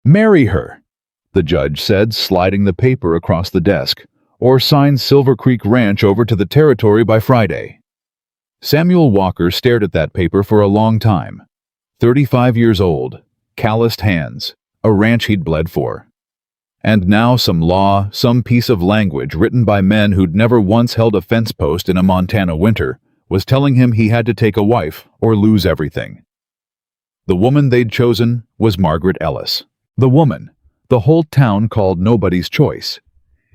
Marry her, the judge said, sliding the paper across the desk, or sign Silver Creek Ranch over to the territory by Friday. Samuel Walker stared at that paper for a long time. 35 years old, calloused hands, a ranch he'd bled for. And now some law, some piece of language written by men who'd never once held a fence post in a Montana winter, was telling him he had to take a wife or lose everything. The woman they'd chosen was Margaret Ellis. The woman the whole town called Nobody's Choice.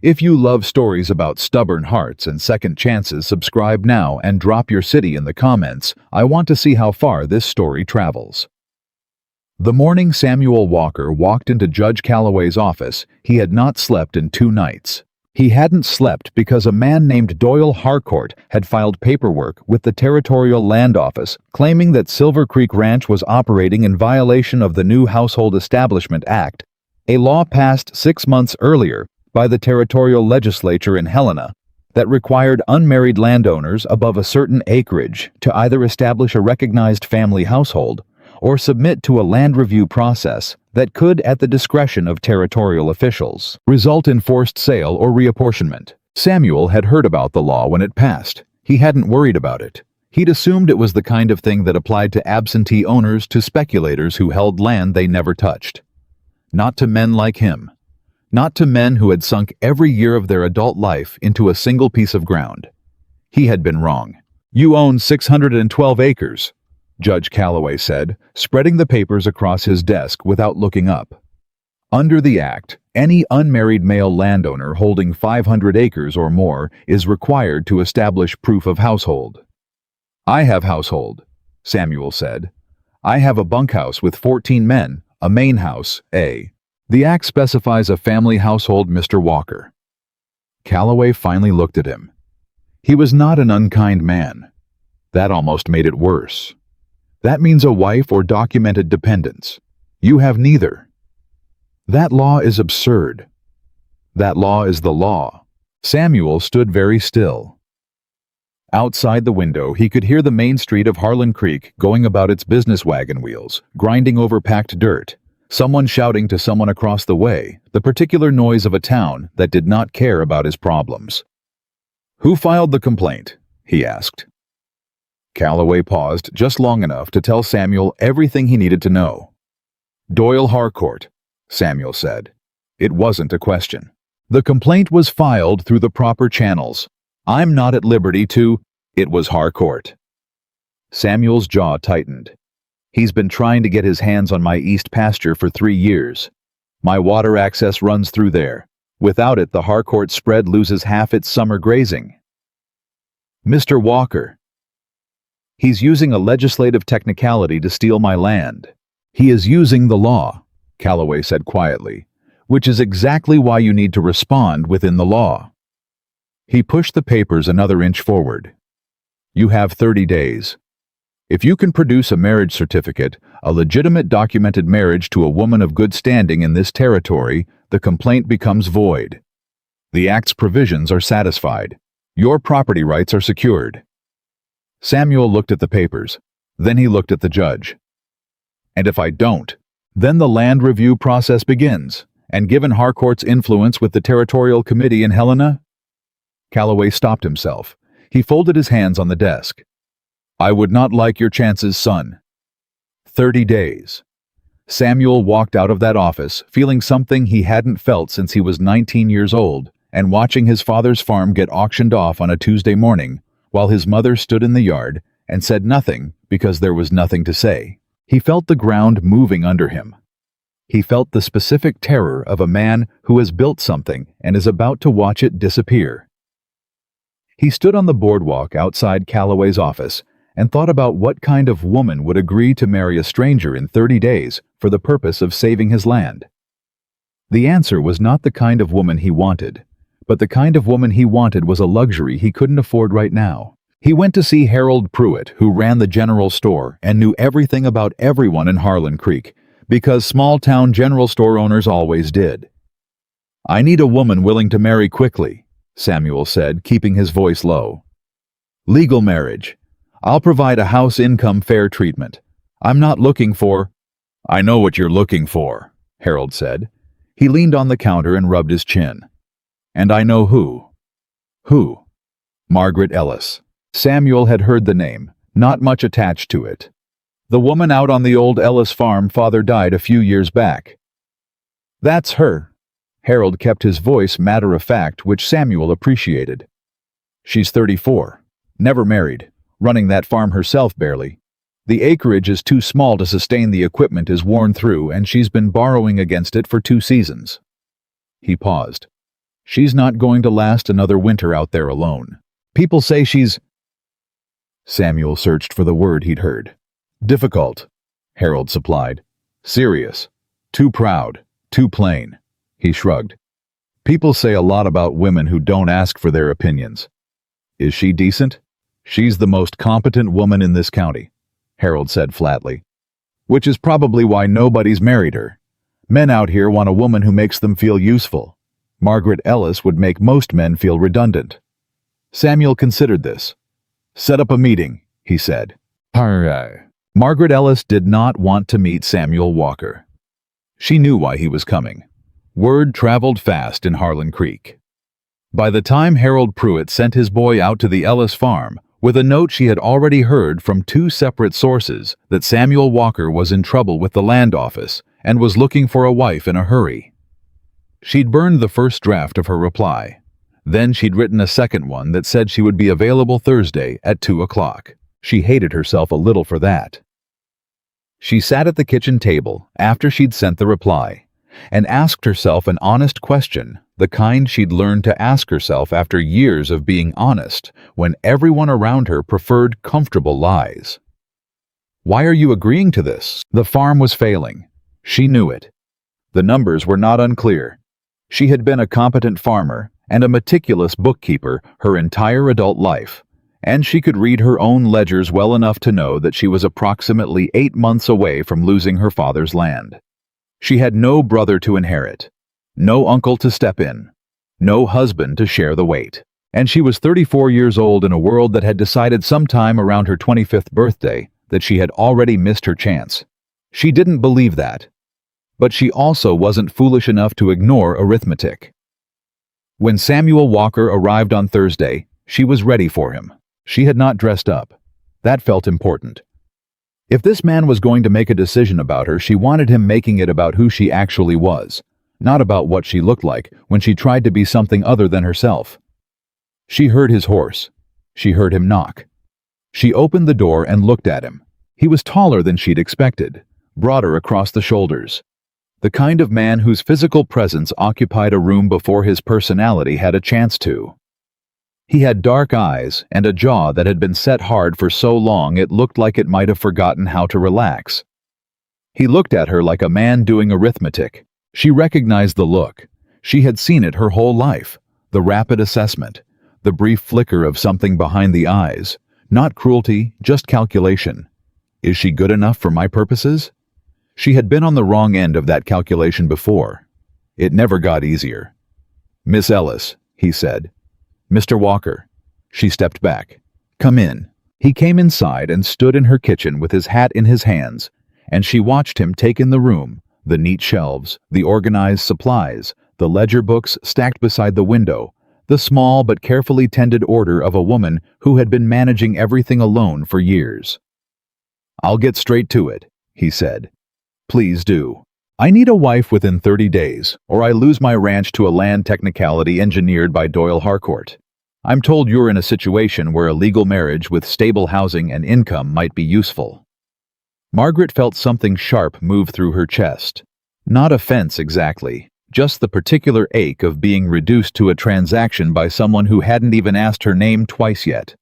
If you love stories about stubborn hearts and second chances, subscribe now and drop your city in the comments. I want to see how far this story travels. The morning Samuel Walker walked into Judge Calloway's office, he had not slept in 2 nights. He hadn't slept because a man named Doyle Harcourt had filed paperwork with the Territorial Land Office claiming that Silver Creek Ranch was operating in violation of the new Household Establishment Act, a law passed 6 months earlier by the territorial legislature in Helena that required unmarried landowners above a certain acreage to either establish a recognized family household or submit to a land review process that could, at the discretion of territorial officials, result in forced sale or reapportionment. Samuel had heard about the law when it passed. He hadn't worried about it. He'd assumed it was the kind of thing that applied to absentee owners, to speculators who held land they never touched. Not to men like him. Not to men who had sunk every year of their adult life into a single piece of ground. He had been wrong. "You own 612 acres, Judge Calloway said, spreading the papers across his desk without looking up. Under the Act, any unmarried male landowner holding 500 acres or more is required to establish proof of household. "I have household," Samuel said. "I have a bunkhouse with 14 men, a main house, A. The Act specifies a family household, Mr. Walker." Calloway finally looked at him. He was not an unkind man. That almost made it worse. That means a wife or documented dependents. You have neither. That law is absurd. That law is the law. Samuel stood very still. Outside the window, he could hear the main street of Harlan Creek going about its business wagon wheels, grinding over packed dirt, someone shouting to someone across the way, the particular noise of a town that did not care about his problems. "Who filed the complaint?" he asked. Calloway paused just long enough to tell Samuel everything he needed to know. "Doyle Harcourt," Samuel said. It wasn't a question. "The complaint was filed through the proper channels. I'm not at liberty to—" It was Harcourt. Samuel's jaw tightened. "He's been trying to get his hands on my east pasture for 3 years. My water access runs through there. Without it, the Harcourt spread loses half its summer grazing." "Mr. Walker, he's using a legislative technicality to steal my land. He is using the law," Calloway said quietly, "which is exactly why you need to respond within the law." He pushed the papers another inch forward. "You have 30 days. If you can produce a marriage certificate, a legitimate documented marriage to a woman of good standing in this territory, the complaint becomes void. The Act's provisions are satisfied. Your property rights are secured." Samuel looked at the papers. Then he looked at the judge. "And if I don't, then the land review process begins, and given Harcourt's influence with the Territorial Committee in Helena—" Calloway stopped himself. He folded his hands on the desk. "I would not like your chances, son." 30 days. Samuel walked out of that office, feeling something he hadn't felt since he was 19 years old, and watching his father's farm get auctioned off on a Tuesday morning, while his mother stood in the yard and said nothing because there was nothing to say. He felt the ground moving under him. He felt the specific terror of a man who has built something and is about to watch it disappear. He stood on the boardwalk outside Calloway's office and thought about what kind of woman would agree to marry a stranger in 30 days for the purpose of saving his land. The answer was not the kind of woman he wanted, but the kind of woman he wanted was a luxury he couldn't afford right now. He went to see Harold Pruitt, who ran the general store and knew everything about everyone in Harlan Creek, because small-town general store owners always did. "I need a woman willing to marry quickly," Samuel said, keeping his voice low. "Legal marriage. I'll provide a house income fair treatment. I'm not looking for—" "I know what you're looking for," Harold said. He leaned on the counter and rubbed his chin. And I know who. Who? Margaret Ellis. Samuel had heard the name, not much attached to it. The woman out on the old Ellis farm father died a few years back. That's her. Harold kept his voice matter-of-fact, which Samuel appreciated. She's 34, never married, running that farm herself barely. The acreage is too small to sustain, the equipment is worn through, and she's been borrowing against it for 2 seasons. He paused. She's not going to last another winter out there alone. People say she's... Samuel searched for the word he'd heard. Difficult, Harold supplied. Serious. Too proud. Too plain. He shrugged. People say a lot about women who don't ask for their opinions. Is she decent? She's the most competent woman in this county, Harold said flatly. Which is probably why nobody's married her. Men out here want a woman who makes them feel useful. Margaret Ellis would make most men feel redundant. Samuel considered this. Set up a meeting, he said. Margaret Ellis did not want to meet Samuel Walker. She knew why he was coming. Word traveled fast in Harlan Creek. By the time Harold Pruitt sent his boy out to the Ellis farm with a note she had already heard from 2 separate sources that Samuel Walker was in trouble with the land office and was looking for a wife in a hurry. She'd burned the first draft of her reply. Then she'd written a second one that said she would be available Thursday at 2 o'clock. She hated herself a little for that. She sat at the kitchen table after she'd sent the reply and asked herself an honest question, the kind she'd learned to ask herself after years of being honest when everyone around her preferred comfortable lies. Why are you agreeing to this? The farm was failing. She knew it. The numbers were not unclear. She had been a competent farmer and a meticulous bookkeeper her entire adult life, and she could read her own ledgers well enough to know that she was approximately 8 months away from losing her father's land. She had no brother to inherit, no uncle to step in, no husband to share the weight, and she was 34 years old in a world that had decided sometime around her 25th birthday that she had already missed her chance. She didn't believe that, but she also wasn't foolish enough to ignore arithmetic. When Samuel Walker arrived on Thursday, she was ready for him. She had not dressed up. That felt important. If this man was going to make a decision about her, she wanted him making it about who she actually was, not about what she looked like when she tried to be something other than herself. She heard his horse. She heard him knock. She opened the door and looked at him. He was taller than she'd expected, broader across the shoulders. The kind of man whose physical presence occupied a room before his personality had a chance to. He had dark eyes and a jaw that had been set hard for so long it looked like it might have forgotten how to relax. He looked at her like a man doing arithmetic. She recognized the look. She had seen it her whole life. The rapid assessment, the brief flicker of something behind the eyes. Not cruelty, just calculation. Is she good enough for my purposes? She had been on the wrong end of that calculation before. It never got easier. Miss Ellis, he said. Mr. Walker. She stepped back. Come in. He came inside and stood in her kitchen with his hat in his hands, and she watched him take in the room, the neat shelves, the organized supplies, the ledger books stacked beside the window, the small but carefully tended order of a woman who had been managing everything alone for years. I'll get straight to it, he said. Please do. I need a wife within 30 days, or I lose my ranch to a land technicality engineered by Doyle Harcourt. I'm told you're in a situation where a legal marriage with stable housing and income might be useful. Margaret felt something sharp move through her chest. Not offense exactly, just the particular ache of being reduced to a transaction by someone who hadn't even asked her name twice yet.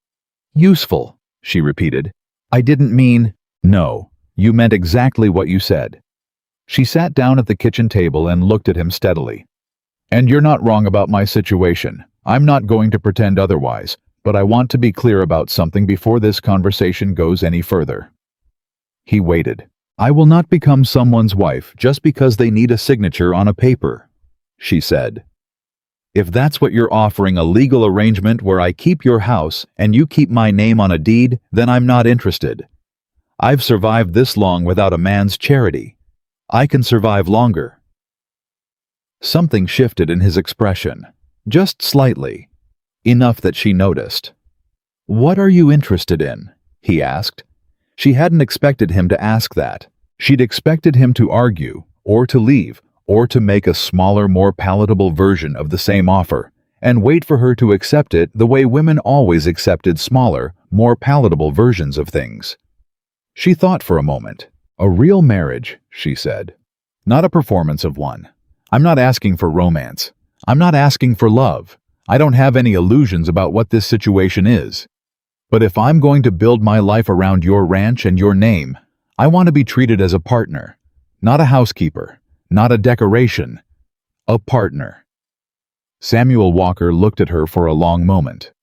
Useful, she repeated. I didn't mean... No, you meant exactly what you said. She sat down at the kitchen table and looked at him steadily. And you're not wrong about my situation. I'm not going to pretend otherwise, but I want to be clear about something before this conversation goes any further. He waited. I will not become someone's wife just because they need a signature on a paper, she said. If that's what you're offering, a legal arrangement where I keep your house and you keep my name on a deed, then I'm not interested. I've survived this long without a man's charity. I can survive longer. Something shifted in his expression, just slightly, enough that she noticed. "What are you interested in?" he asked. She hadn't expected him to ask that. She'd expected him to argue, or to leave, or to make a smaller, more palatable version of the same offer, and wait for her to accept it the way women always accepted smaller, more palatable versions of things. She thought for a moment. "A real marriage," she said. "Not a performance of one. I'm not asking for romance. I'm not asking for love. I don't have any illusions about what this situation is. But if I'm going to build my life around your ranch and your name, I want to be treated as a partner, not a housekeeper, not a decoration, a partner." Samuel Walker looked at her for a long moment.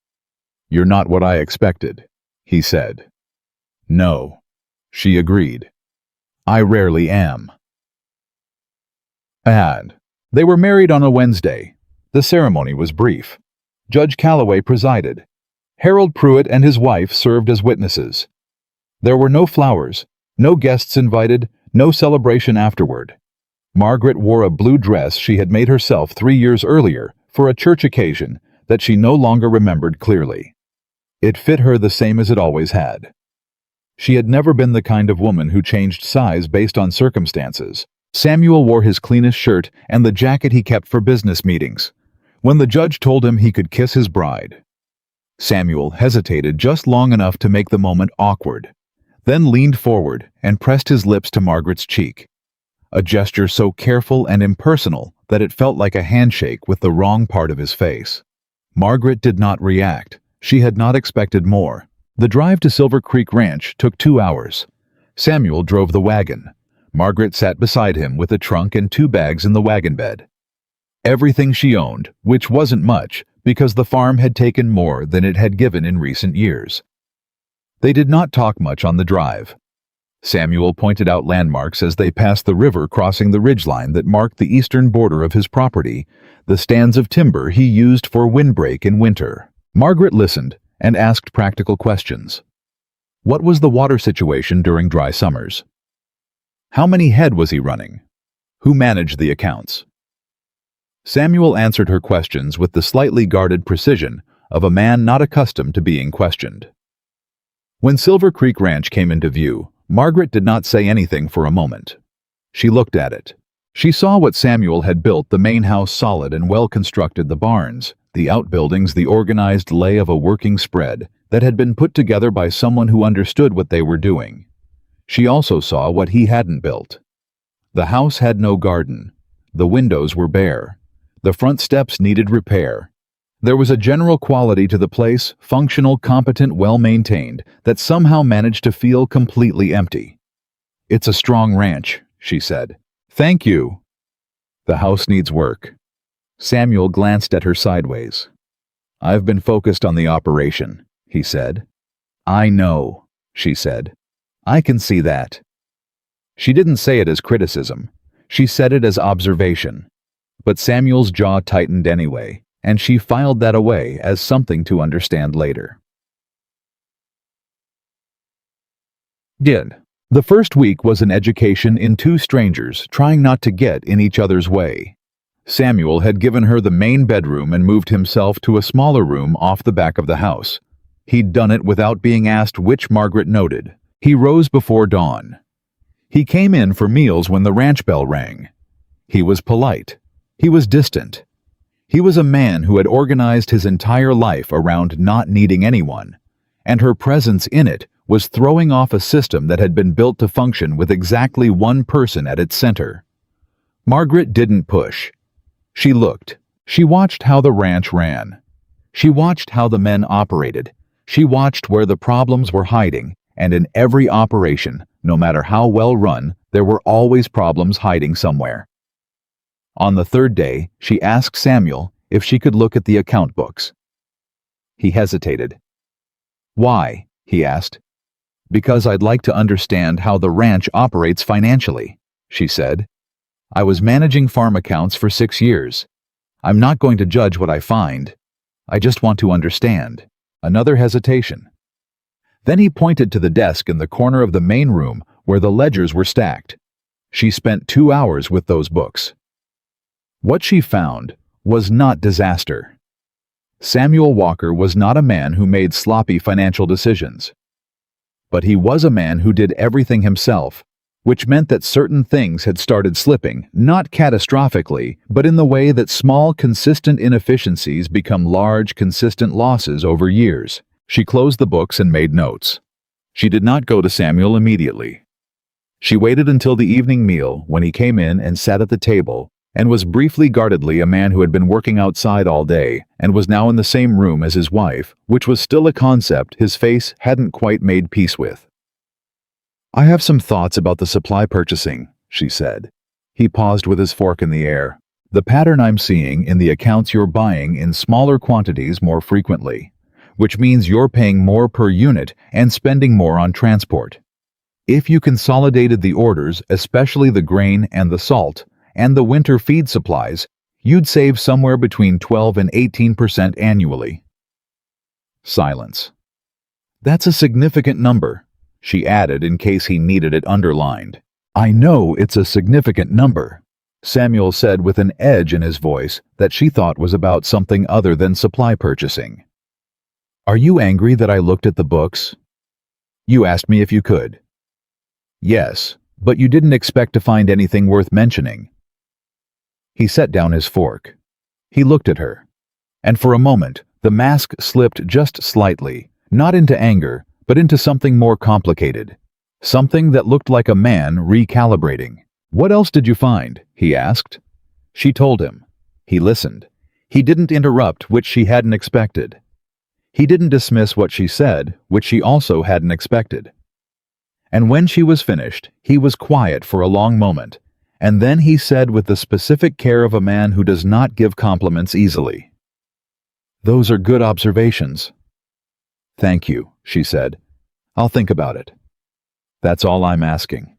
"You're not what I expected," he said. "No," she agreed. "I rarely am." They were married on a Wednesday. The ceremony was brief. Judge Calloway presided. Harold Pruitt and his wife served as witnesses. There were no flowers, no guests invited, no celebration afterward. Margaret wore a blue dress she had made herself 3 years earlier for a church occasion that she no longer remembered clearly. It fit her the same as it always had. She had never been the kind of woman who changed size based on circumstances. Samuel wore his cleanest shirt and the jacket he kept for business meetings. When the judge told him he could kiss his bride, Samuel hesitated just long enough to make the moment awkward, then leaned forward and pressed his lips to Margaret's cheek. A gesture so careful and impersonal that it felt like a handshake with the wrong part of his face. Margaret did not react. She had not expected more. The drive to Silver Creek Ranch took 2 hours. Samuel drove the wagon. Margaret sat beside him with a trunk and 2 bags in the wagon bed. Everything she owned, which wasn't much, because the farm had taken more than it had given in recent years. They did not talk much on the drive. Samuel pointed out landmarks as they passed the river crossing the ridgeline that marked the eastern border of his property, the stands of timber he used for windbreak in winter. Margaret listened and asked practical questions. What was the water situation during dry summers? How many head was he running? Who managed the accounts? Samuel answered her questions with the slightly guarded precision of a man not accustomed to being questioned. When Silver Creek Ranch came into view, Margaret did not say anything for a moment. She looked at it. She saw what Samuel had built, the main house solid and well constructed, the barns, the outbuildings, the organized lay of a working spread that had been put together by someone who understood what they were doing. She also saw what he hadn't built. The house had no garden. The windows were bare. The front steps needed repair. There was a general quality to the place, functional, competent, well-maintained, that somehow managed to feel completely empty. "It's a strong ranch," she said. "Thank you." "The house needs work." Samuel glanced at her sideways. "I've been focused on the operation," he said. "I know," she said. "I can see that." She didn't say it as criticism. She said it as observation. But Samuel's jaw tightened anyway, and she filed that away as something to understand later. The first week was an education in 2 strangers trying not to get in each other's way. Samuel had given her the main bedroom and moved himself to a smaller room off the back of the house. He'd done it without being asked, which Margaret noted. He rose before dawn. He came in for meals when the ranch bell rang. He was polite. He was distant. He was a man who had organized his entire life around not needing anyone, and her presence in it was throwing off a system that had been built to function with exactly one person at its center. Margaret didn't push. She looked. She watched how the ranch ran. She watched how the men operated. She watched where the problems were hiding, and in every operation, no matter how well run, there were always problems hiding somewhere. On the 3rd day, she asked Samuel if she could look at the account books. He hesitated. "Why?" he asked. "Because I'd like to understand how the ranch operates financially," she said. "I was managing farm accounts for 6 years. I'm not going to judge what I find. I just want to understand." Another hesitation. Then he pointed to the desk in the corner of the main room where the ledgers were stacked. She spent 2 hours with those books. What she found was not disaster. Samuel Walker was not a man who made sloppy financial decisions. But he was a man who did everything himself, which meant that certain things had started slipping, not catastrophically, but in the way that small, consistent inefficiencies become large, consistent losses over years. She closed the books and made notes. She did not go to Samuel immediately. She waited until the evening meal, when he came in and sat at the table, and was briefly guardedly a man who had been working outside all day and was now in the same room as his wife, which was still a concept his face hadn't quite made peace with. "I have some thoughts about the supply purchasing," she said. He paused with his fork in the air. "The pattern I'm seeing in the accounts you're buying in smaller quantities more frequently, which means you're paying more per unit and spending more on transport. If you consolidated the orders, especially the grain and the salt, and the winter feed supplies, you'd save somewhere between 12 and 18% annually." Silence. "That's a significant number," she added in case he needed it underlined. "I know it's a significant number," Samuel said with an edge in his voice that she thought was about something other than supply purchasing. "Are you angry that I looked at the books? You asked me if you could." "Yes, but you didn't expect to find anything worth mentioning." He set down his fork. He looked at her. And for a moment, the mask slipped just slightly, not into anger, but into something more complicated. Something that looked like a man recalibrating. "What else did you find?" he asked. She told him. He listened. He didn't interrupt, which she hadn't expected. He didn't dismiss what she said, which she also hadn't expected. And when she was finished, he was quiet for a long moment, and then he said with the specific care of a man who does not give compliments easily, "Those are good observations." "Thank you," she said. "I'll think about it. That's all I'm asking."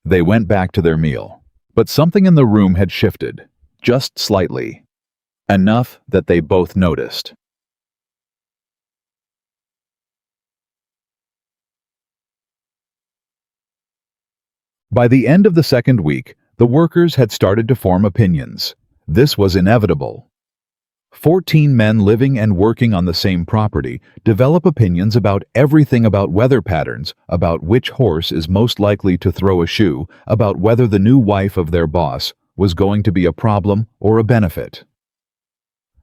They went back to their meal, but something in the room had shifted, just slightly, enough that they both noticed. By the end of the second week, the workers had started to form opinions. This was inevitable. 14 men living and working on the same property develop opinions about everything, about weather patterns, about which horse is most likely to throw a shoe, about whether the new wife of their boss was going to be a problem or a benefit.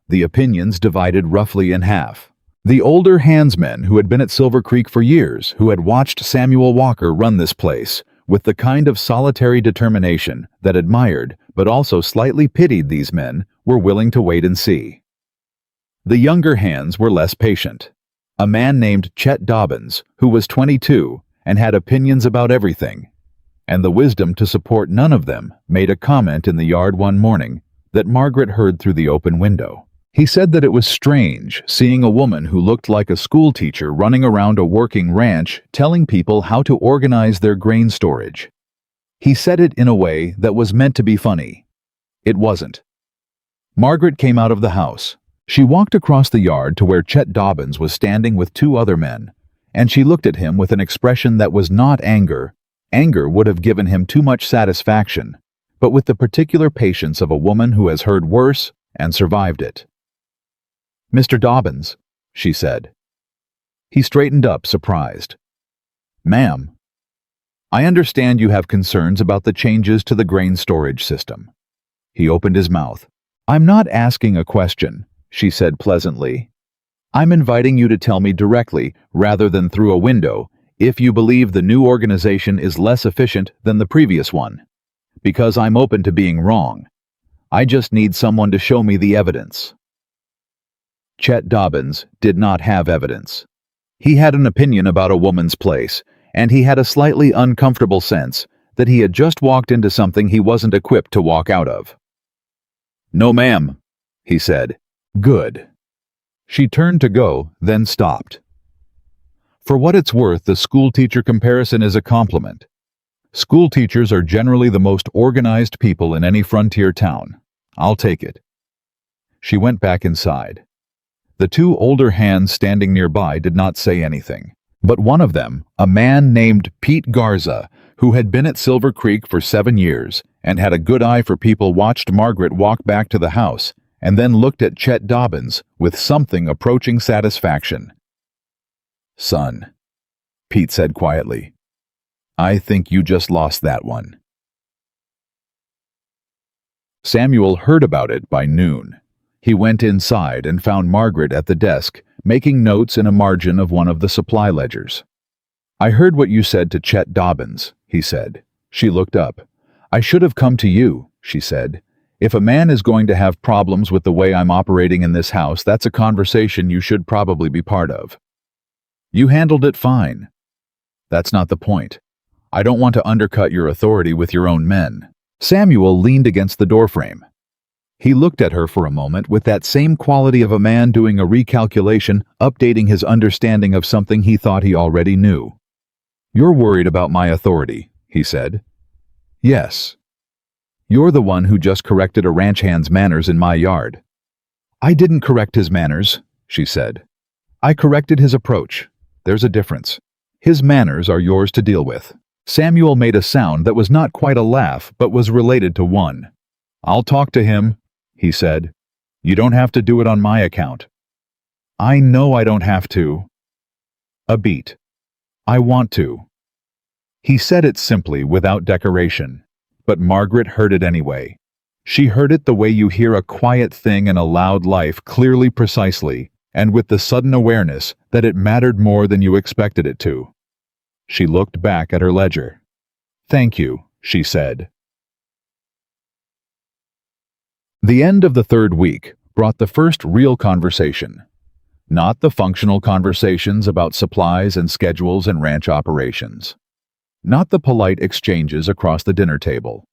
The opinions divided roughly in half. The older handsmen who had been at Silver Creek for years, who had watched Samuel Walker run this place, with the kind of solitary determination that admired but also slightly pitied these men, were willing to wait and see. The younger hands were less patient. A man named Chet Dobbins, who was 22 and had opinions about everything, and the wisdom to support none of them, made a comment in the yard one morning that Margaret heard through the open window. He said that it was strange seeing a woman who looked like a school teacher running around a working ranch telling people how to organize their grain storage. He said it in a way that was meant to be funny. It wasn't. Margaret came out of the house. She walked across the yard to where Chet Dobbins was standing with 2 other men, and she looked at him with an expression that was not anger. Anger would have given him too much satisfaction, but with the particular patience of a woman who has heard worse and survived it. "Mr. Dobbins," she said. He straightened up, surprised. "Ma'am, I understand you have concerns about the changes to the grain storage system." He opened his mouth. "I'm not asking a question," she said pleasantly. "I'm inviting you to tell me directly, rather than through a window, if you believe the new organization is less efficient than the previous one. Because I'm open to being wrong. I just need someone to show me the evidence." Chet Dobbins did not have evidence. He had an opinion about a woman's place, and he had a slightly uncomfortable sense that he had just walked into something he wasn't equipped to walk out of. "No, ma'am," he said. "Good." She turned to go, then stopped. For what it's worth, the schoolteacher comparison is a compliment. School teachers are generally the most organized people in any frontier town. I'll take it. She went back inside. The 2 older hands standing nearby did not say anything, but one of them, a man named Pete Garza, who had been at Silver Creek for 7 years and had a good eye for people, watched Margaret walk back to the house and then looked at Chet Dobbins with something approaching satisfaction. "Son," Pete said quietly, "I think you just lost that one." Samuel heard about it by noon. He went inside and found Margaret at the desk, making notes in a margin of one of the supply ledgers. "I heard what you said to Chet Dobbins," he said. She looked up. "I should have come to you," she said. "If a man is going to have problems with the way I'm operating in this house, that's a conversation you should probably be part of." "You handled it fine." "That's not the point. I don't want to undercut your authority with your own men." Samuel leaned against the doorframe. He looked at her for a moment with that same quality of a man doing a recalculation, updating his understanding of something he thought he already knew. "You're worried about my authority," he said. "Yes. You're the one who just corrected a ranch hand's manners in my yard." "I didn't correct his manners," she said. "I corrected his approach. There's a difference. His manners are yours to deal with." Samuel made a sound that was not quite a laugh, but was related to one. "I'll talk to him," he said. "You don't have to do it on my account." "I know I don't have to." A beat. "I want to." He said it simply, without decoration, but Margaret heard it anyway. She heard it the way you hear a quiet thing in a loud life, clearly, precisely, and with the sudden awareness that it mattered more than you expected it to. She looked back at her ledger. "Thank you," she said. The end of the third week brought the first real conversation. Not the functional conversations about supplies and schedules and ranch operations. Not the polite exchanges across the dinner table.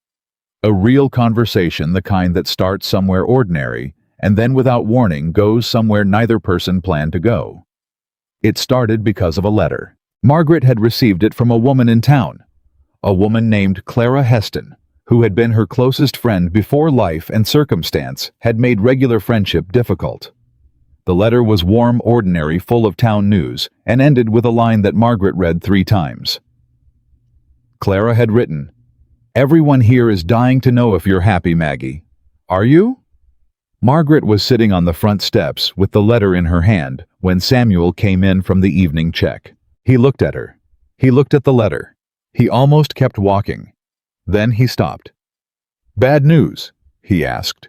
A real conversation, the kind that starts somewhere ordinary and then without warning goes somewhere neither person planned to go. It started because of a letter. Margaret had received it from a woman in town, a woman named Clara Heston, who had been her closest friend before life and circumstance had made regular friendship difficult. The letter was warm, ordinary, full of town news, and ended with a line that Margaret read 3 times. Clara had written, "Everyone here is dying to know if you're happy, Maggie. Are you?" Margaret was sitting on the front steps with the letter in her hand when Samuel came in from the evening check. He looked at her. He looked at the letter. He almost kept walking. Then he stopped. "Bad news?" he asked.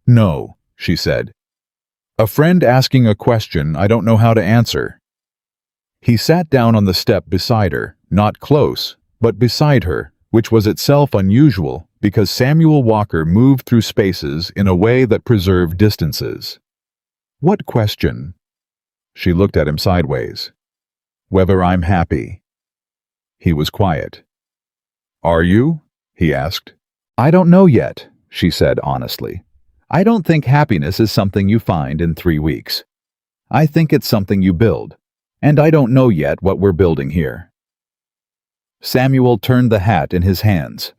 "No," she said. "A friend asking a question I don't know how to answer." He sat down on the step beside her, not close, but beside her, which was itself unusual because Samuel Walker moved through spaces in a way that preserved distances. "What question?" She looked at him sideways. "Whether I'm happy." He was quiet. "Are you?" he asked. "I don't know yet," she said honestly. "I don't think happiness is something you find in 3 weeks. I think it's something you build, and I don't know yet what we're building here." Samuel turned the hat in his hands.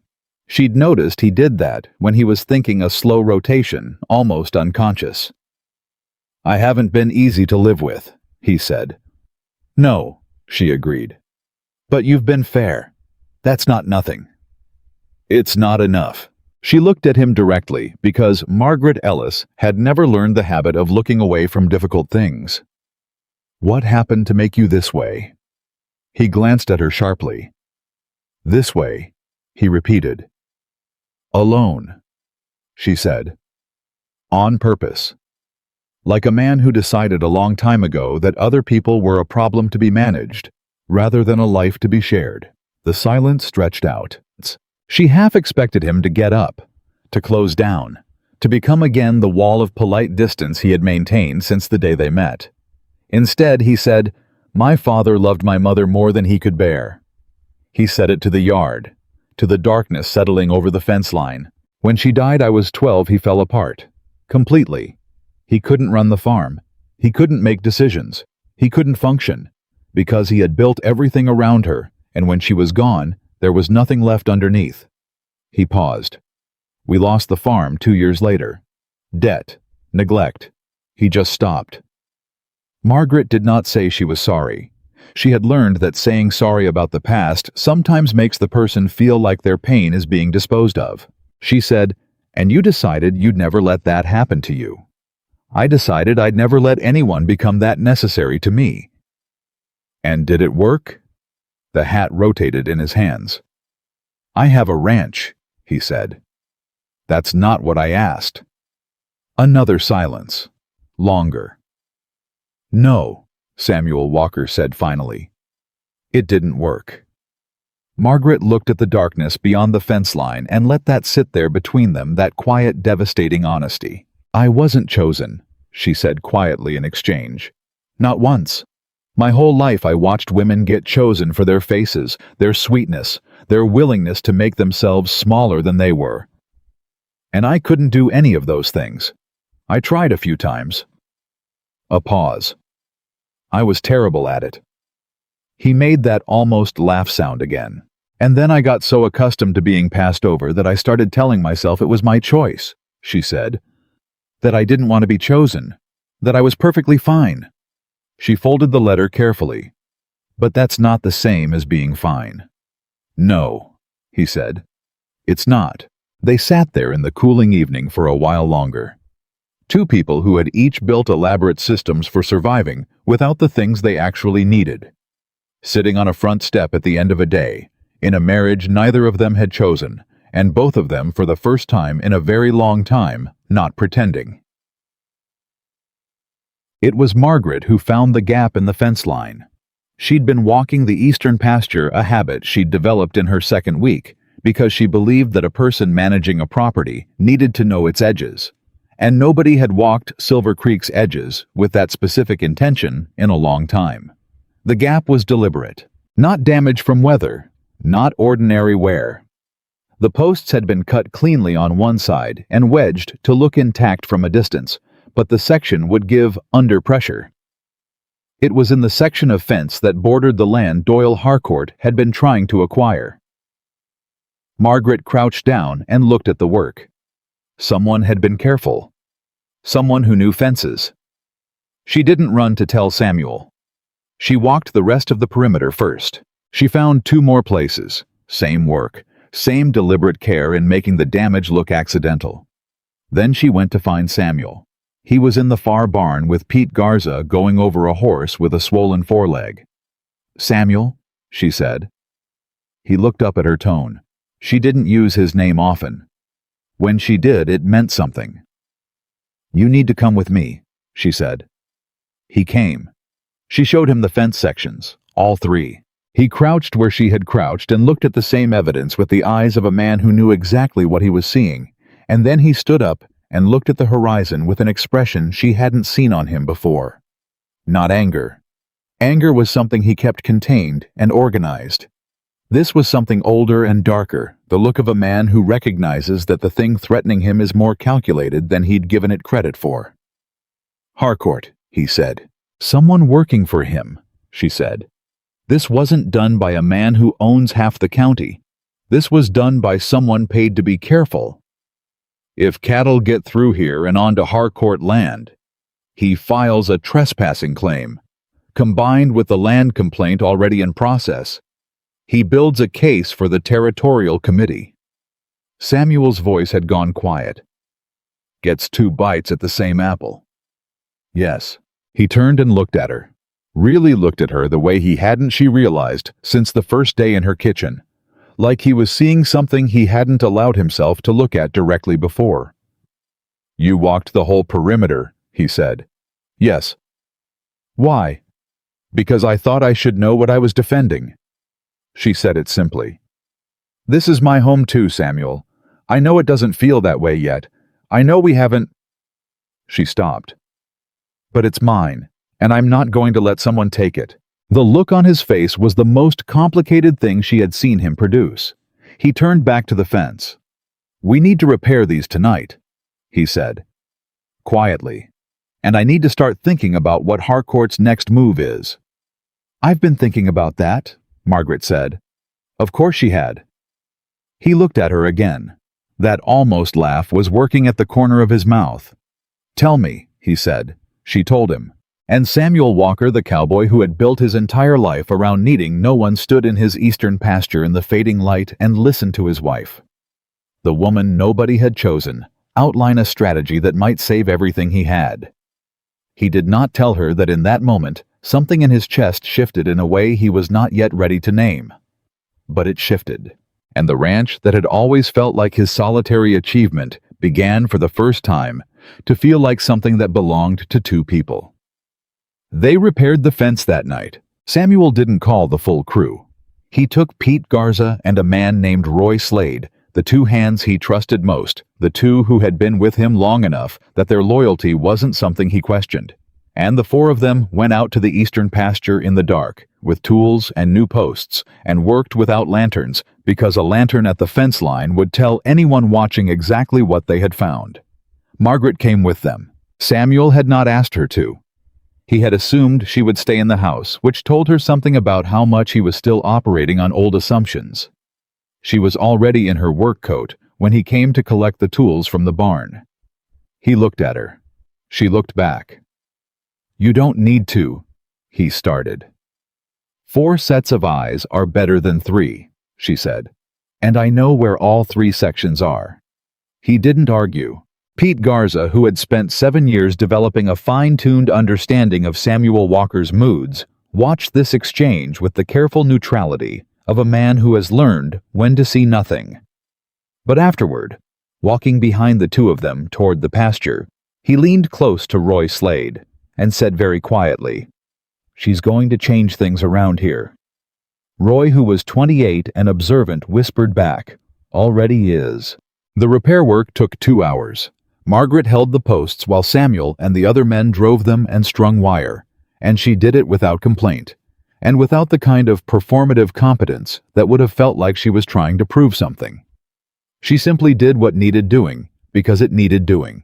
She'd noticed he did that when he was thinking a slow rotation, almost unconscious. "I haven't been easy to live with," he said. "No," she agreed. "But you've been fair. That's not nothing." "It's not enough." She looked at him directly because Margaret Ellis had never learned the habit of looking away from difficult things. "What happened to make you this way?" He glanced at her sharply. "This way," he repeated. "Alone," she said. "On purpose. Like a man who decided a long time ago that other people were a problem to be managed, rather than a life to be shared." The silence stretched out. She half expected him to get up, to close down, to become again the wall of polite distance he had maintained since the day they met. Instead, he said, "My father loved my mother more than he could bear." He said it to the yard, to the darkness settling over the fence line. "When she died, I was 12, he fell apart. Completely. He couldn't run the farm. He couldn't make decisions. He couldn't function. Because he had built everything around her, and when she was gone, there was nothing left underneath." He paused. "We lost the farm 2 years later. Debt. Neglect." He just stopped. Margaret did not say she was sorry. She had learned that saying sorry about the past sometimes makes the person feel like their pain is being disposed of. She said, "And you decided you'd never let that happen to you. I decided I'd never let anyone become that necessary to me." "And did it work?" The hat rotated in his hands. "I have a ranch," he said. "That's not what I asked." Another silence. Longer. "No," Samuel Walker said finally. "It didn't work." Margaret looked at the darkness beyond the fence line and let that sit there between them, that quiet, devastating honesty. "I wasn't chosen," she said quietly in exchange. "Not once. My whole life I watched women get chosen for their faces, their sweetness, their willingness to make themselves smaller than they were. And I couldn't do any of those things. I tried a few times." A pause. "I was terrible at it." He made that almost laugh sound again. "And then I got so accustomed to being passed over that I started telling myself it was my choice," she said. "That I didn't want to be chosen. That I was perfectly fine." She folded the letter carefully. "But that's not the same as being fine." "No," he said. "It's not." They sat there in the cooling evening for a while longer. Two people who had each built elaborate systems for surviving without the things they actually needed. Sitting on a front step at the end of a day, in a marriage neither of them had chosen, and both of them, for the first time in a very long time, not pretending. It was Margaret who found the gap in the fence line. She'd been walking the eastern pasture, a habit she'd developed in her second week, because she believed that a person managing a property needed to know its edges. And nobody had walked Silver Creek's edges with that specific intention in a long time. The gap was deliberate. Not damage from weather, not ordinary wear. The posts had been cut cleanly on one side and wedged to look intact from a distance, but the section would give under pressure. It was in the section of fence that bordered the land Doyle Harcourt had been trying to acquire. Margaret crouched down and looked at the work. Someone had been careful. Someone who knew fences. She didn't run to tell Samuel. She walked the rest of the perimeter first. She found two more places. Same work, same deliberate care in making the damage look accidental. Then she went to find Samuel. He was in the far barn with Pete Garza going over a horse with a swollen foreleg. "Samuel," she said. He looked up at her tone. She didn't use his name often. When she did, it meant something. "You need to come with me," she said. He came. She showed him the fence sections, all three. He crouched where she had crouched and looked at the same evidence with the eyes of a man who knew exactly what he was seeing, and then he stood up and looked at the horizon with an expression she hadn't seen on him before. Not anger. Anger was something he kept contained and organized. This was something older and darker, the look of a man who recognizes that the thing threatening him is more calculated than he'd given it credit for. "Harcourt," he said. "Someone working for him," she said. "This wasn't done by a man who owns half the county. This was done by someone paid to be careful. If cattle get through here and onto Harcourt land, he files a trespassing claim, combined with the land complaint already in process. He builds a case for the territorial committee." Samuel's voice had gone quiet. "Gets two bites at the same apple." "Yes." He turned and looked at her. Really looked at her the way he hadn't, she realized, since the first day in her kitchen. Like he was seeing something he hadn't allowed himself to look at directly before. "You walked the whole perimeter," he said. "Yes." "Why?" "Because I thought I should know what I was defending." She said it simply. "This is my home too, Samuel. I know it doesn't feel that way yet. I know we haven't—" She stopped. "But it's mine, and I'm not going to let someone take it." The look on his face was the most complicated thing she had seen him produce. He turned back to the fence. "We need to repair these tonight," he said. Quietly. "And I need to start thinking about what Harcourt's next move is." "I've been thinking about that," Margaret said. Of course she had. He looked at her again. That almost laugh was working at the corner of his mouth. "Tell me," he said. She told him. And Samuel Walker, the cowboy who had built his entire life around needing no one, stood in his eastern pasture in the fading light and listened to his wife, the woman nobody had chosen, outline a strategy that might save everything he had. He did not tell her that in that moment, something in his chest shifted in a way he was not yet ready to name. But it shifted, and the ranch that had always felt like his solitary achievement began for the first time to feel like something that belonged to two people. They repaired the fence that night. Samuel didn't call the full crew. He took Pete Garza and a man named Roy Slade, the two hands he trusted most, the two who had been with him long enough that their loyalty wasn't something he questioned. And the four of them went out to the eastern pasture in the dark, with tools and new posts, and worked without lanterns, because a lantern at the fence line would tell anyone watching exactly what they had found. Margaret came with them. Samuel had not asked her to. He had assumed she would stay in the house, which told her something about how much he was still operating on old assumptions. She was already in her work coat when he came to collect the tools from the barn. He looked at her. She looked back. "You don't need to," he started. "4 sets of eyes are better than 3, she said. "And I know where all 3 sections are." He didn't argue. Pete Garza, who had spent 7 years developing a fine-tuned understanding of Samuel Walker's moods, watched this exchange with the careful neutrality of a man who has learned when to see nothing. But afterward, walking behind the two of them toward the pasture, he leaned close to Roy Slade and said very quietly, "She's going to change things around here." Roy, who was 28 and observant, whispered back, "Already is." The repair work took 2 hours. Margaret held the posts while Samuel and the other men drove them and strung wire, and she did it without complaint, and without the kind of performative competence that would have felt like she was trying to prove something. She simply did what needed doing, because it needed doing.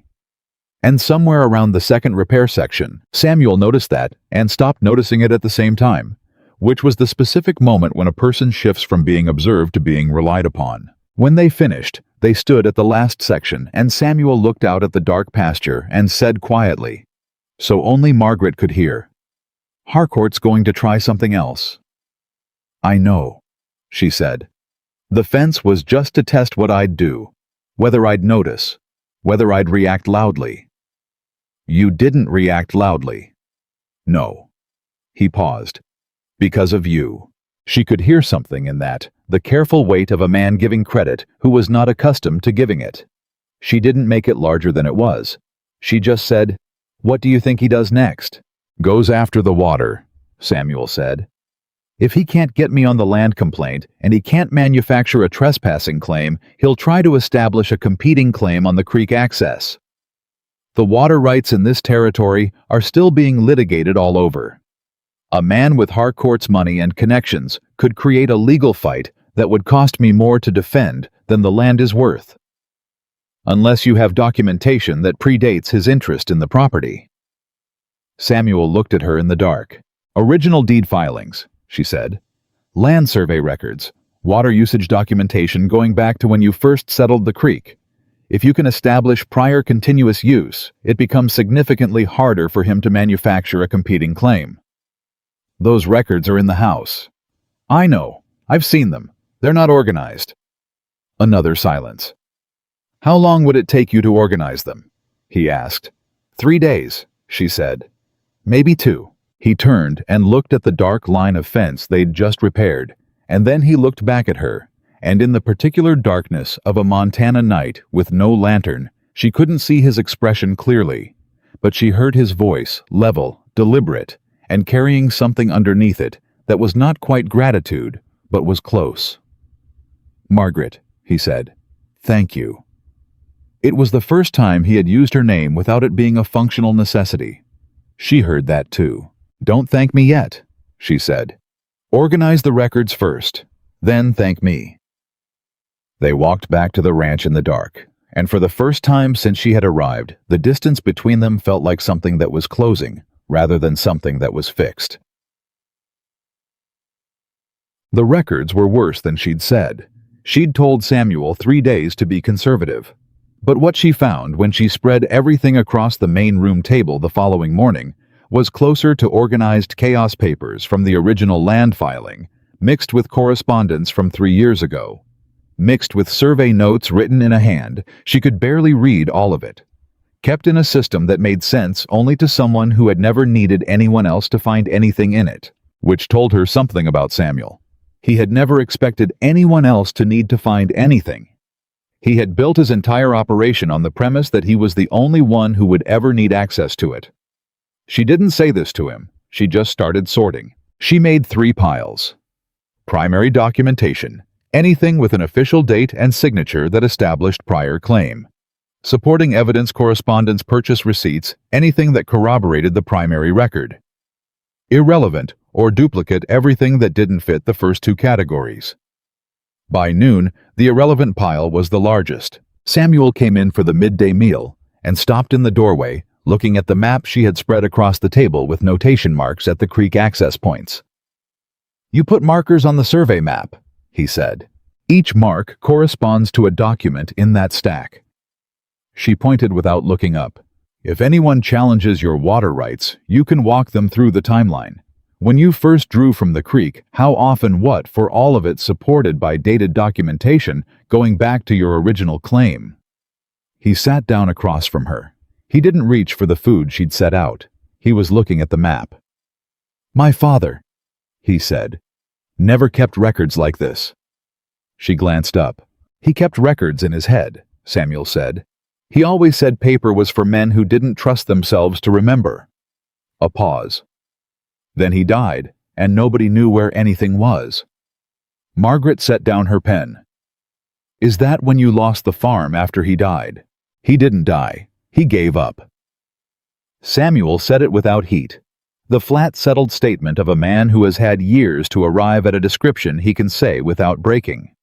And somewhere around the second repair section, Samuel noticed that, and stopped noticing it at the same time, which was the specific moment when a person shifts from being observed to being relied upon. When they finished, they stood at the last section, and Samuel looked out at the dark pasture and said quietly, so only Margaret could hear, "Harcourt's going to try something else." "I know," she said. "The fence was just to test what I'd do, whether I'd notice, whether I'd react loudly." "You didn't react loudly." "No." He paused. "Because of you." She could hear something in that, the careful weight of a man giving credit who was not accustomed to giving it. She didn't make it larger than it was. She just said, "What do you think he does next?" "Goes after the water," Samuel said. "If he can't get me on the land complaint, and he can't manufacture a trespassing claim, he'll try to establish a competing claim on the creek access. The water rights in this territory are still being litigated all over. A man with Harcourt's money and connections could create a legal fight that would cost me more to defend than the land is worth. Unless you have documentation that predates his interest in the property." Samuel looked at her in the dark. "Original deed filings," she said. "Land survey records, water usage documentation going back to when you first settled the creek. If you can establish prior continuous use, it becomes significantly harder for him to manufacture a competing claim. Those records are in the house." "I know. I've seen them. They're not organized." Another silence. "How long would it take you to organize them?" he asked. 3 days, she said. "Maybe 2. He turned and looked at the dark line of fence they'd just repaired, and then he looked back at her, and in the particular darkness of a Montana night with no lantern, she couldn't see his expression clearly, but she heard his voice, level, deliberate, and carrying something underneath it that was not quite gratitude, but was close. "Margaret," he said, "thank you." It was the first time he had used her name without it being a functional necessity. She heard that too. "Don't thank me yet," she said. "Organize the records first, then thank me." They walked back to the ranch in the dark, and for the first time since she had arrived, the distance between them felt like something that was closing, rather than something that was fixed. The records were worse than she'd said. She'd told Samuel 3 days to be conservative. But what she found when she spread everything across the main room table the following morning was closer to organized chaos papers from the original land filing, mixed with correspondence from 3 years ago. Mixed with survey notes written in a hand, she could barely read all of it. Kept in a system that made sense only to someone who had never needed anyone else to find anything in it, which told her something about Samuel. He had never expected anyone else to need to find anything. He had built his entire operation on the premise that he was the only one who would ever need access to it. She didn't say this to him. She just started sorting. She made 3 piles. Primary documentation. Anything with an official date and signature that established prior claim. Supporting evidence, correspondence, purchase receipts, anything that corroborated the primary record. Irrelevant or duplicate, everything that didn't fit the first 2 categories. By noon, the irrelevant pile was the largest. Samuel came in for the midday meal and stopped in the doorway, looking at the map she had spread across the table with notation marks at the creek access points. "You put markers on the survey map," he said. "Each mark corresponds to a document in that stack." She pointed without looking up. "If anyone challenges your water rights, you can walk them through the timeline. When you first drew from the creek, how often, what, for all of it supported by dated documentation going back to your original claim." He sat down across from her. He didn't reach for the food she'd set out. He was looking at the map. "My father," he said, "never kept records like this." She glanced up. "He kept records in his head," Samuel said. "He always said paper was for men who didn't trust themselves to remember." A pause. "Then he died, and nobody knew where anything was." Margaret set down her pen. "Is that when you lost the farm after he died?" "He didn't die. He gave up." Samuel said it without heat. The flat, settled statement of a man who has had years to arrive at a description he can say without breaking.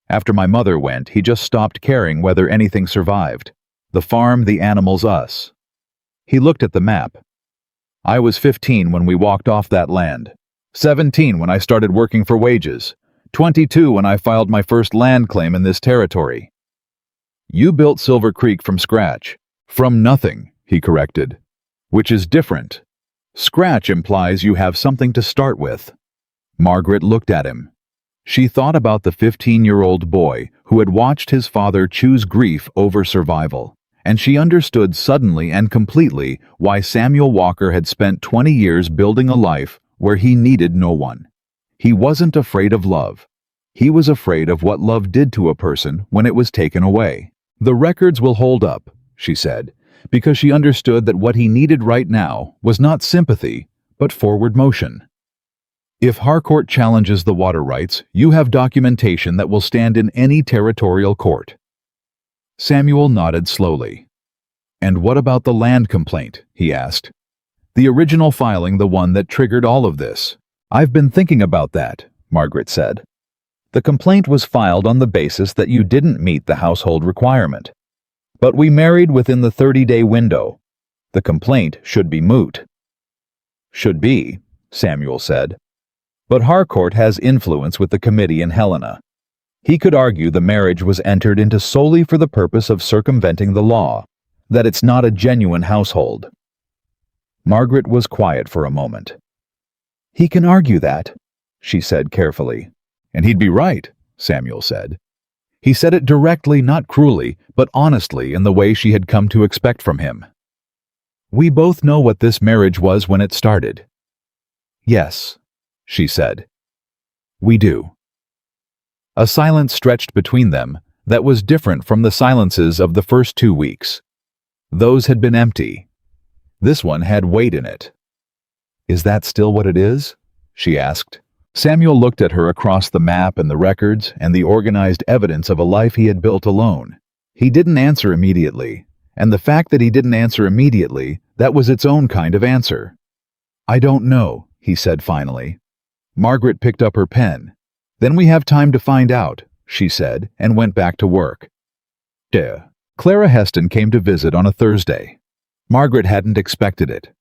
"After my mother went, he just stopped caring whether anything survived. The farm, the animals, us." He looked at the map. "I was 15 when we walked off that land. 17 when I started working for wages. 22 when I filed my first land claim in this territory." "You built Silver Creek from scratch." "From nothing," he corrected. "Which is different. Scratch implies you have something to start with." Margaret looked at him. She thought about the 15-year-old boy who had watched his father choose grief over survival, and she understood suddenly and completely why Samuel Walker had spent 20 years building a life where he needed no one. He wasn't afraid of love. He was afraid of what love did to a person when it was taken away. "The records will hold up," she said, because she understood that what he needed right now was not sympathy, but forward motion. "If Harcourt challenges the water rights, you have documentation that will stand in any territorial court." Samuel nodded slowly. "And what about the land complaint?" he asked. "The original filing, the one that triggered all of this." "I've been thinking about that," Margaret said. "The complaint was filed on the basis that you didn't meet the household requirement. But we married within the 30-day window. The complaint should be moot." "Should be," Samuel said. "But Harcourt has influence with the committee in Helena. He could argue the marriage was entered into solely for the purpose of circumventing the law, that it's not a genuine household." Margaret was quiet for a moment. "He can argue that," she said carefully. "And he'd be right," Samuel said. He said it directly, not cruelly, but honestly, in the way she had come to expect from him. "We both know what this marriage was when it started." "Yes," she said. "We do." A silence stretched between them that was different from the silences of the first 2 weeks. Those had been empty. This one had weight in it. "Is that still what it is?" she asked. Samuel looked at her across the map and the records and the organized evidence of a life he had built alone. He didn't answer immediately, and the fact that he didn't answer immediately, that was its own kind of answer. "I don't know," he said finally. Margaret picked up her pen. "Then we have time to find out," she said, and went back to work. Clara Heston came to visit on a Thursday. Margaret hadn't expected it.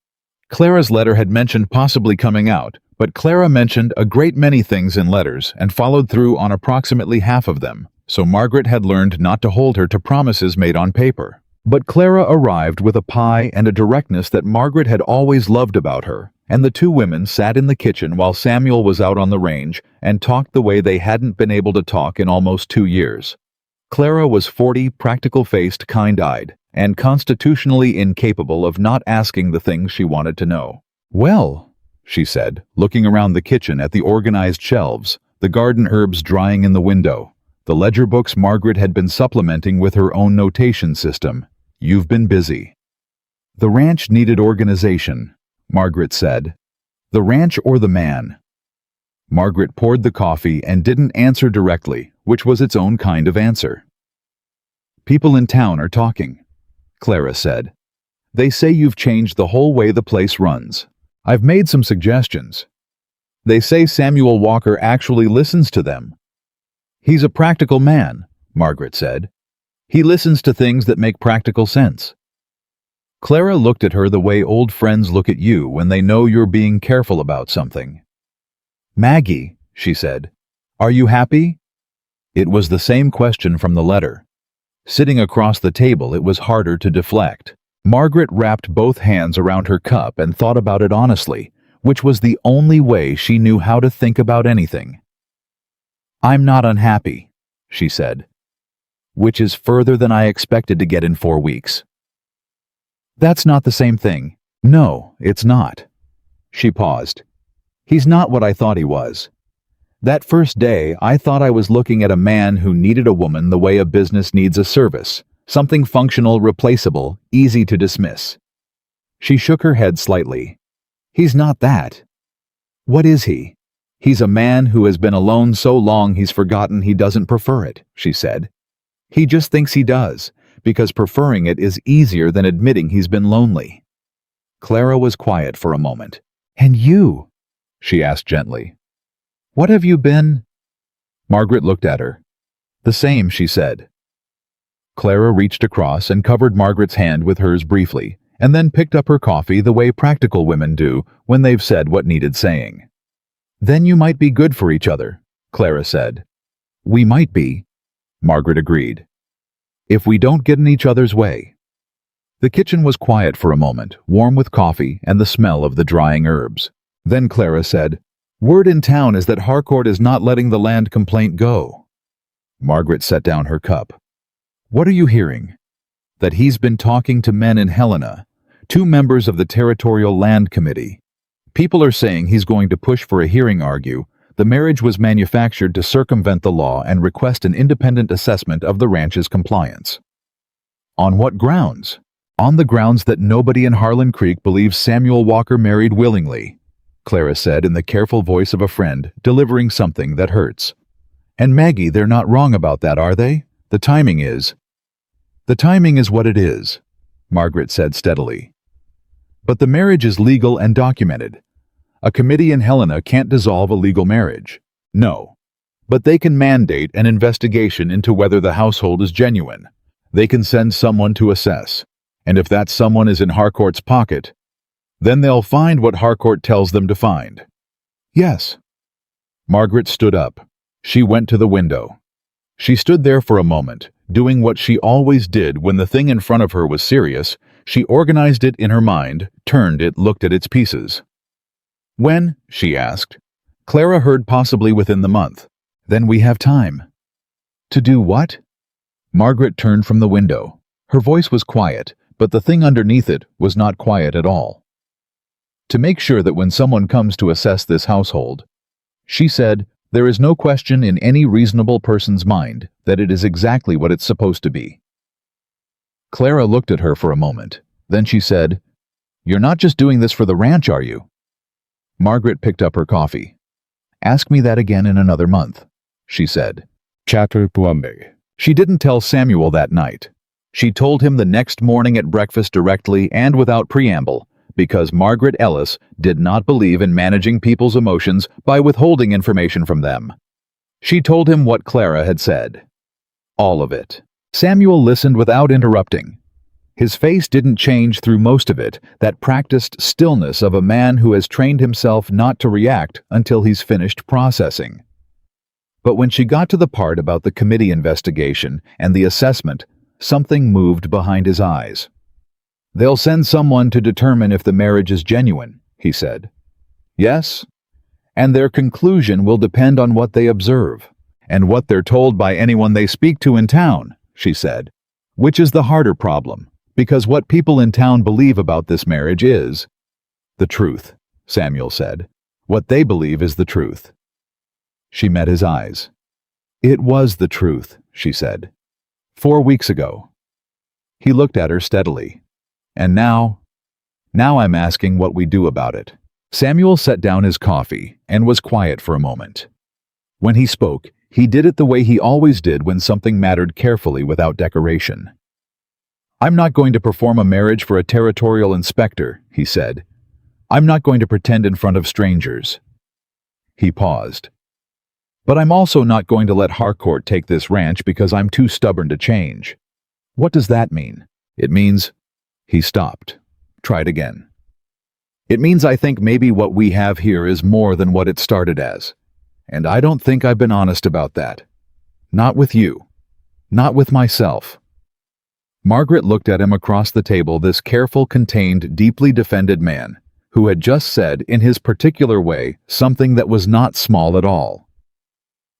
Clara's letter had mentioned possibly coming out, but Clara mentioned a great many things in letters and followed through on approximately half of them, so Margaret had learned not to hold her to promises made on paper. But Clara arrived with a pie and a directness that Margaret had always loved about her, and the two women sat in the kitchen while Samuel was out on the range and talked the way they hadn't been able to talk in almost 2 years. Clara was 40, practical-faced, kind-eyed, and constitutionally incapable of not asking the things she wanted to know. "Well," she said, looking around the kitchen at the organized shelves, the garden herbs drying in the window, the ledger books Margaret had been supplementing with her own notation system. "You've been busy." "The ranch needed organization," Margaret said. "The ranch or the man?" Margaret poured the coffee and didn't answer directly, which was its own kind of answer. "People in town are talking," Clara said. "They say you've changed the whole way the place runs. I've made some suggestions. They say Samuel Walker actually listens to them." "He's a practical man," Margaret said. "He listens to things that make practical sense." Clara looked at her the way old friends look at you when they know you're being careful about something. "Maggie," she said, "are you happy?" It was the same question from the letter. Sitting across the table, it was harder to deflect. Margaret wrapped both hands around her cup and thought about it honestly, which was the only way she knew how to think about anything. "I'm not unhappy," she said, "which is further than I expected to get in 4 weeks." "That's not the same thing." "No, it's not." She paused. "He's not what I thought he was. That first day, I thought I was looking at a man who needed a woman the way a business needs a service, something functional, replaceable, easy to dismiss." She shook her head slightly. "He's not that." "What is he?" "He's a man who has been alone so long he's forgotten he doesn't prefer it," she said. "He just thinks he does, because preferring it is easier than admitting he's been lonely." Clara was quiet for a moment. "And you?" she asked gently. "What have you been?" Margaret looked at her. "The same," she said. Clara reached across and covered Margaret's hand with hers briefly, and then picked up her coffee the way practical women do when they've said what needed saying. "Then you might be good for each other," Clara said. "We might be," Margaret agreed. "If we don't get in each other's way." The kitchen was quiet for a moment, warm with coffee and the smell of the drying herbs. Then Clara said, "Word in town is that Harcourt is not letting the land complaint go." Margaret set down her cup. "What are you hearing?" "That he's been talking to men in Helena, 2 members of the Territorial Land Committee. People are saying he's going to push for a hearing, argue the marriage was manufactured to circumvent the law, and request an independent assessment of the ranch's compliance." "On what grounds?" "On the grounds that nobody in Harlan Creek believes Samuel Walker married willingly," Clara said in the careful voice of a friend delivering something that hurts. "And Maggie, they're not wrong about that, are they? The timing is." "The timing is what it is," Margaret said steadily. "But the marriage is legal and documented. A committee in Helena can't dissolve a legal marriage." "No. But they can mandate an investigation into whether the household is genuine. They can send someone to assess. And if that someone is in Harcourt's pocket, then they'll find what Harcourt tells them to find." "Yes." Margaret stood up. She went to the window. She stood there for a moment, doing what she always did when the thing in front of her was serious. She organized it in her mind, turned it, looked at its pieces. "When?" she asked. Clara heard possibly within the month. "Then we have time." "To do what?" Margaret turned from the window. Her voice was quiet, but the thing underneath it was not quiet at all. "To make sure that when someone comes to assess this household," she said, "there is no question in any reasonable person's mind that it is exactly what it's supposed to be." Clara looked at her for a moment. Then she said, "You're not just doing this for the ranch, are you?" Margaret picked up her coffee. "Ask me that again in another month," she said. Chapter 12. She didn't tell Samuel that night. She told him the next morning at breakfast directly and without preamble, because Margaret Ellis did not believe in managing people's emotions by withholding information from them. She told him what Clara had said. All of it. Samuel listened without interrupting. His face didn't change through most of it, that practiced stillness of a man who has trained himself not to react until he's finished processing. But when she got to the part about the committee investigation and the assessment, Something moved behind his eyes. "They'll send someone to determine if the marriage is genuine," he said. "Yes? And their conclusion will depend on what they observe, and what they're told by anyone they speak to in town," she said. "Which is the harder problem, because what people in town believe about this marriage is the truth," Samuel said. "What they believe is the truth." She met his eyes. "It was the truth," she said. 4 weeks ago." He looked at her steadily. "And now I'm asking what we do about it." Samuel set down his coffee and was quiet for a moment. When he spoke, he did it the way he always did when something mattered, carefully, without decoration. "I'm not going to perform a marriage for a territorial inspector," he said. "I'm not going to pretend in front of strangers." He paused. "But I'm also not going to let Harcourt take this ranch because I'm too stubborn to change." "What does that mean?" "It means—" He stopped. Tried again. "It means I think maybe what we have here is more than what it started as. And I don't think I've been honest about that. Not with you. Not with myself." Margaret looked at him across the table, this careful, contained, deeply defended man, who had just said, in his particular way, something that was not small at all.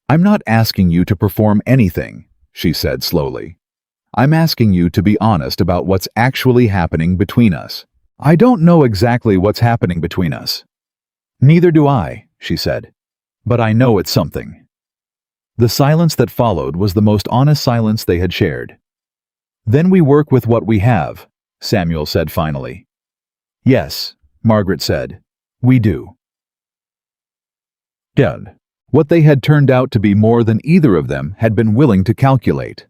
"I'm not asking you to perform anything," she said slowly. "I'm asking you to be honest about what's actually happening between us." "I don't know exactly what's happening between us." "Neither do I," she said. "But I know it's something." The silence that followed was the most honest silence they had shared. "Then we work with what we have," Samuel said finally. "Yes," Margaret said. "We do." Done. What they had turned out to be more than either of them had been willing to calculate.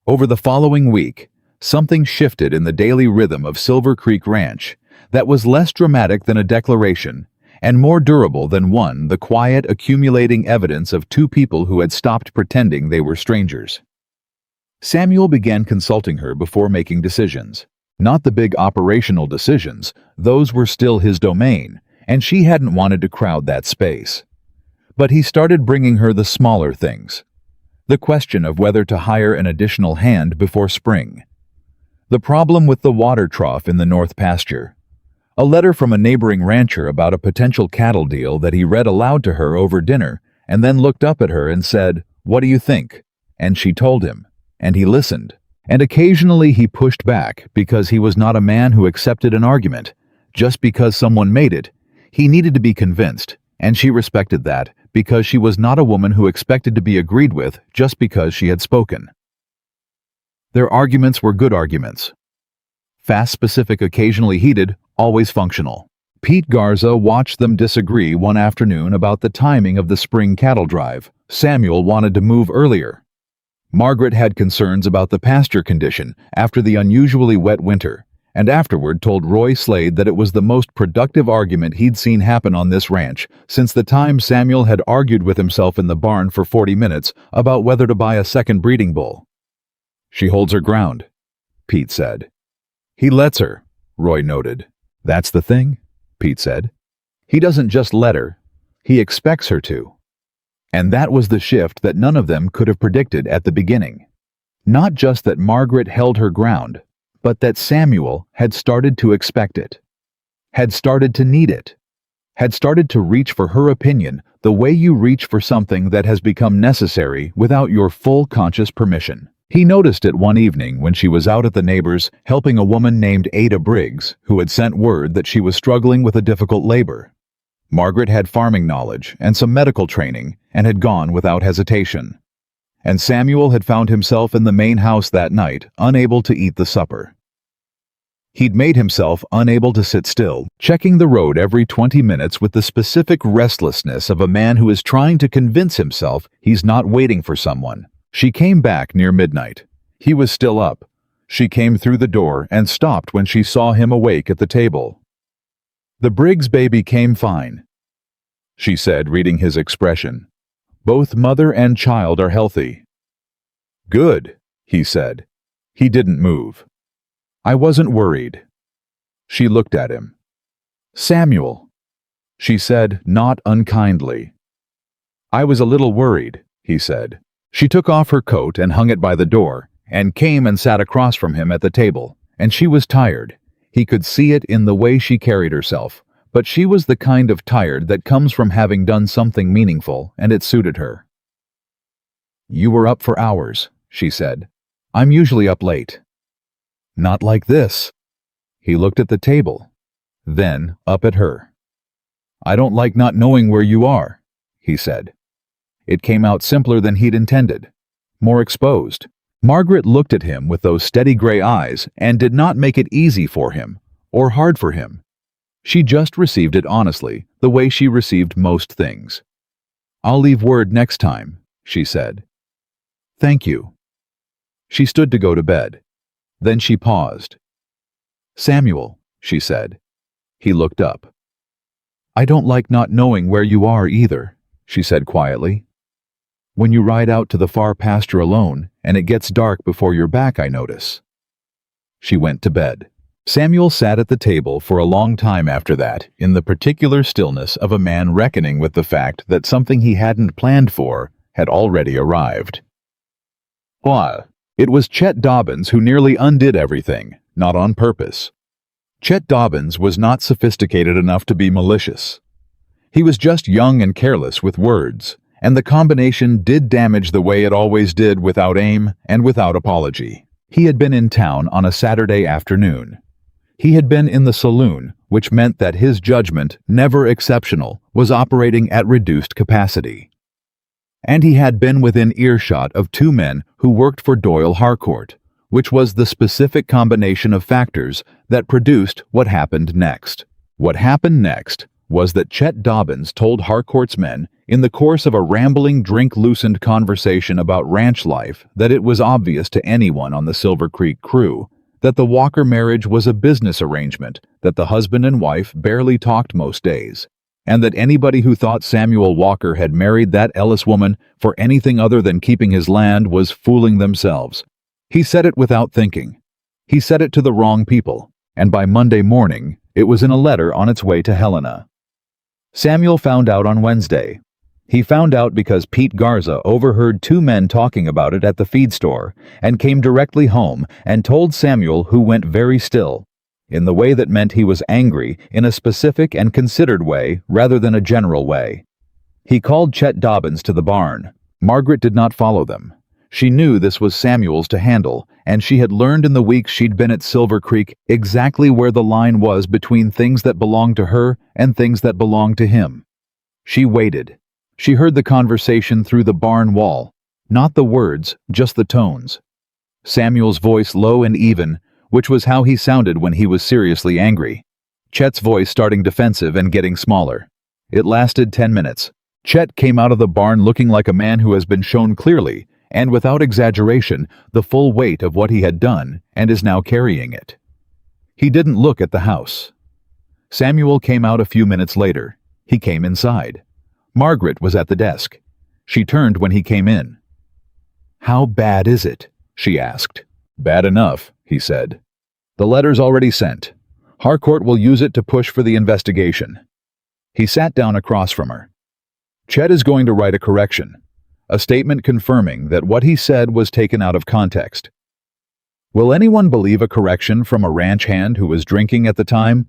Over the following week, something shifted in the daily rhythm of Silver Creek Ranch that was less dramatic than a declaration and more durable than the quiet, accumulating evidence of two people who had stopped pretending they were strangers. Samuel began consulting her before making decisions. Not the big operational decisions, those were still his domain, and she hadn't wanted to crowd that space. But he started bringing her the smaller things. The question of whether to hire an additional hand before spring. The problem with the water trough in the north pasture. A letter from a neighboring rancher about a potential cattle deal that he read aloud to her over dinner and then looked up at her and said, "What do you think?" And she told him, and he listened. And occasionally he pushed back because he was not a man who accepted an argument. Just because someone made it, he needed to be convinced, and she respected that because she was not a woman who expected to be agreed with just because she had spoken. Their arguments were good arguments. Fast, specific, occasionally heated, always functional. Pete Garza watched them disagree one afternoon about the timing of the spring cattle drive. Samuel wanted to move earlier. Margaret had concerns about the pasture condition after the unusually wet winter, and afterward told Roy Slade that it was the most productive argument he'd seen happen on this ranch since the time Samuel had argued with himself in the barn for 40 minutes about whether to buy a second breeding bull. "She holds her ground," Pete said. "He lets her," Roy noted. "That's the thing," Pete said. "He doesn't just let her, he expects her to." And that was the shift that none of them could have predicted at the beginning. Not just that Margaret held her ground, but that Samuel had started to expect it, had started to need it, had started to reach for her opinion the way you reach for something that has become necessary without your full conscious permission. He noticed it one evening when she was out at the neighbor's helping a woman named Ada Briggs, who had sent word that she was struggling with a difficult labor. Margaret had farming knowledge and some medical training and had gone without hesitation. And Samuel had found himself in the main house that night, unable to eat the supper. He'd made himself unable to sit still, checking the road every 20 minutes with the specific restlessness of a man who is trying to convince himself he's not waiting for someone. She came back near midnight. He was still up. She came through the door and stopped when she saw him awake at the table. "The Briggs baby came fine," she said, reading his expression. "Both mother and child are healthy." "Good," he said. He didn't move. "I wasn't worried." She looked at him. "Samuel," she said, not unkindly. "I was a little worried," he said. She took off her coat and hung it by the door, and came and sat across from him at the table, and she was tired. He could see it in the way she carried herself, but she was the kind of tired that comes from having done something meaningful, and it suited her. "You were up for hours," she said. "I'm usually up late." "Not like this." He looked at the table, then up at her. "I don't like not knowing where you are," he said. It came out simpler than he'd intended, more exposed. Margaret looked at him with those steady gray eyes and did not make it easy for him, or hard for him. She just received it honestly, the way she received most things. "I'll leave word next time," she said. "Thank you." She stood to go to bed. Then she paused. "Samuel," she said. He looked up. "I don't like not knowing where you are either," she said quietly. "When you ride out to the far pasture alone, and it gets dark before you're back, I notice." She went to bed. Samuel sat at the table for a long time after that, in the particular stillness of a man reckoning with the fact that something he hadn't planned for had already arrived. Well, it was Chet Dobbins who nearly undid everything, not on purpose. Chet Dobbins was not sophisticated enough to be malicious. He was just young and careless with words, and the combination did damage the way it always did, without aim and without apology. He had been in town on a Saturday afternoon. He had been in the saloon, which meant that his judgment, never exceptional, was operating at reduced capacity. And he had been within earshot of two men who worked for Doyle Harcourt, which was the specific combination of factors that produced what happened next. What happened next was that Chet Dobbins told Harcourt's men, in the course of a rambling, drink-loosened conversation about ranch life, that it was obvious to anyone on the Silver Creek crew that the Walker marriage was a business arrangement, that the husband and wife barely talked most days, and that anybody who thought Samuel Walker had married that Ellis woman for anything other than keeping his land was fooling themselves. He said it without thinking. He said it to the wrong people, and by Monday morning, it was in a letter on its way to Helena. Samuel found out on Wednesday. He found out because Pete Garza overheard two men talking about it at the feed store and came directly home and told Samuel, who went very still, in the way that meant he was angry in a specific and considered way rather than a general way. He called Chet Dobbins to the barn. Margaret did not follow them. She knew this was Samuel's to handle, and she had learned in the weeks she'd been at Silver Creek exactly where the line was between things that belonged to her and things that belonged to him. She waited. She heard the conversation through the barn wall, not the words, just the tones. Samuel's voice low and even, which was how he sounded when he was seriously angry. Chet's voice starting defensive and getting smaller. It lasted 10 minutes. Chet came out of the barn looking like a man who has been shown clearly, and without exaggeration, the full weight of what he had done and is now carrying it. He didn't look at the house. Samuel came out a few minutes later. He came inside. Margaret was at the desk. She turned when he came in. "How bad is it?" she asked. "Bad enough," he said. "The letter's already sent. Harcourt will use it to push for the investigation." He sat down across from her. "Chet is going to write a correction, a statement confirming that what he said was taken out of context. Will anyone believe a correction from a ranch hand who was drinking at the time?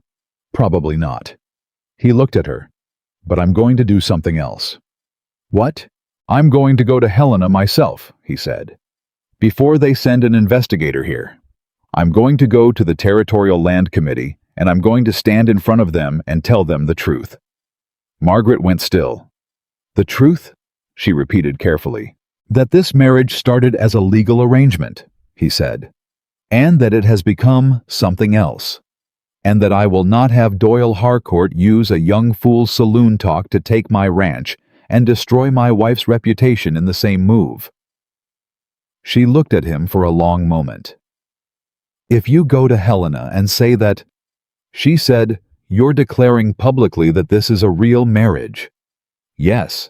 Probably not." He looked at her. "But I'm going to do something else." "What?" "I'm going to go to Helena myself," he said, "before they send an investigator here. I'm going to go to the Territorial Land Committee, and I'm going to stand in front of them and tell them the truth." Margaret went still. "The truth?" she repeated carefully. "That this marriage started as a legal arrangement," he said, "and that it has become something else. And that I will not have Doyle Harcourt use a young fool's saloon talk to take my ranch and destroy my wife's reputation in the same move." She looked at him for a long moment. "If you go to Helena and say that," she said, "you're declaring publicly that this is a real marriage." "Yes."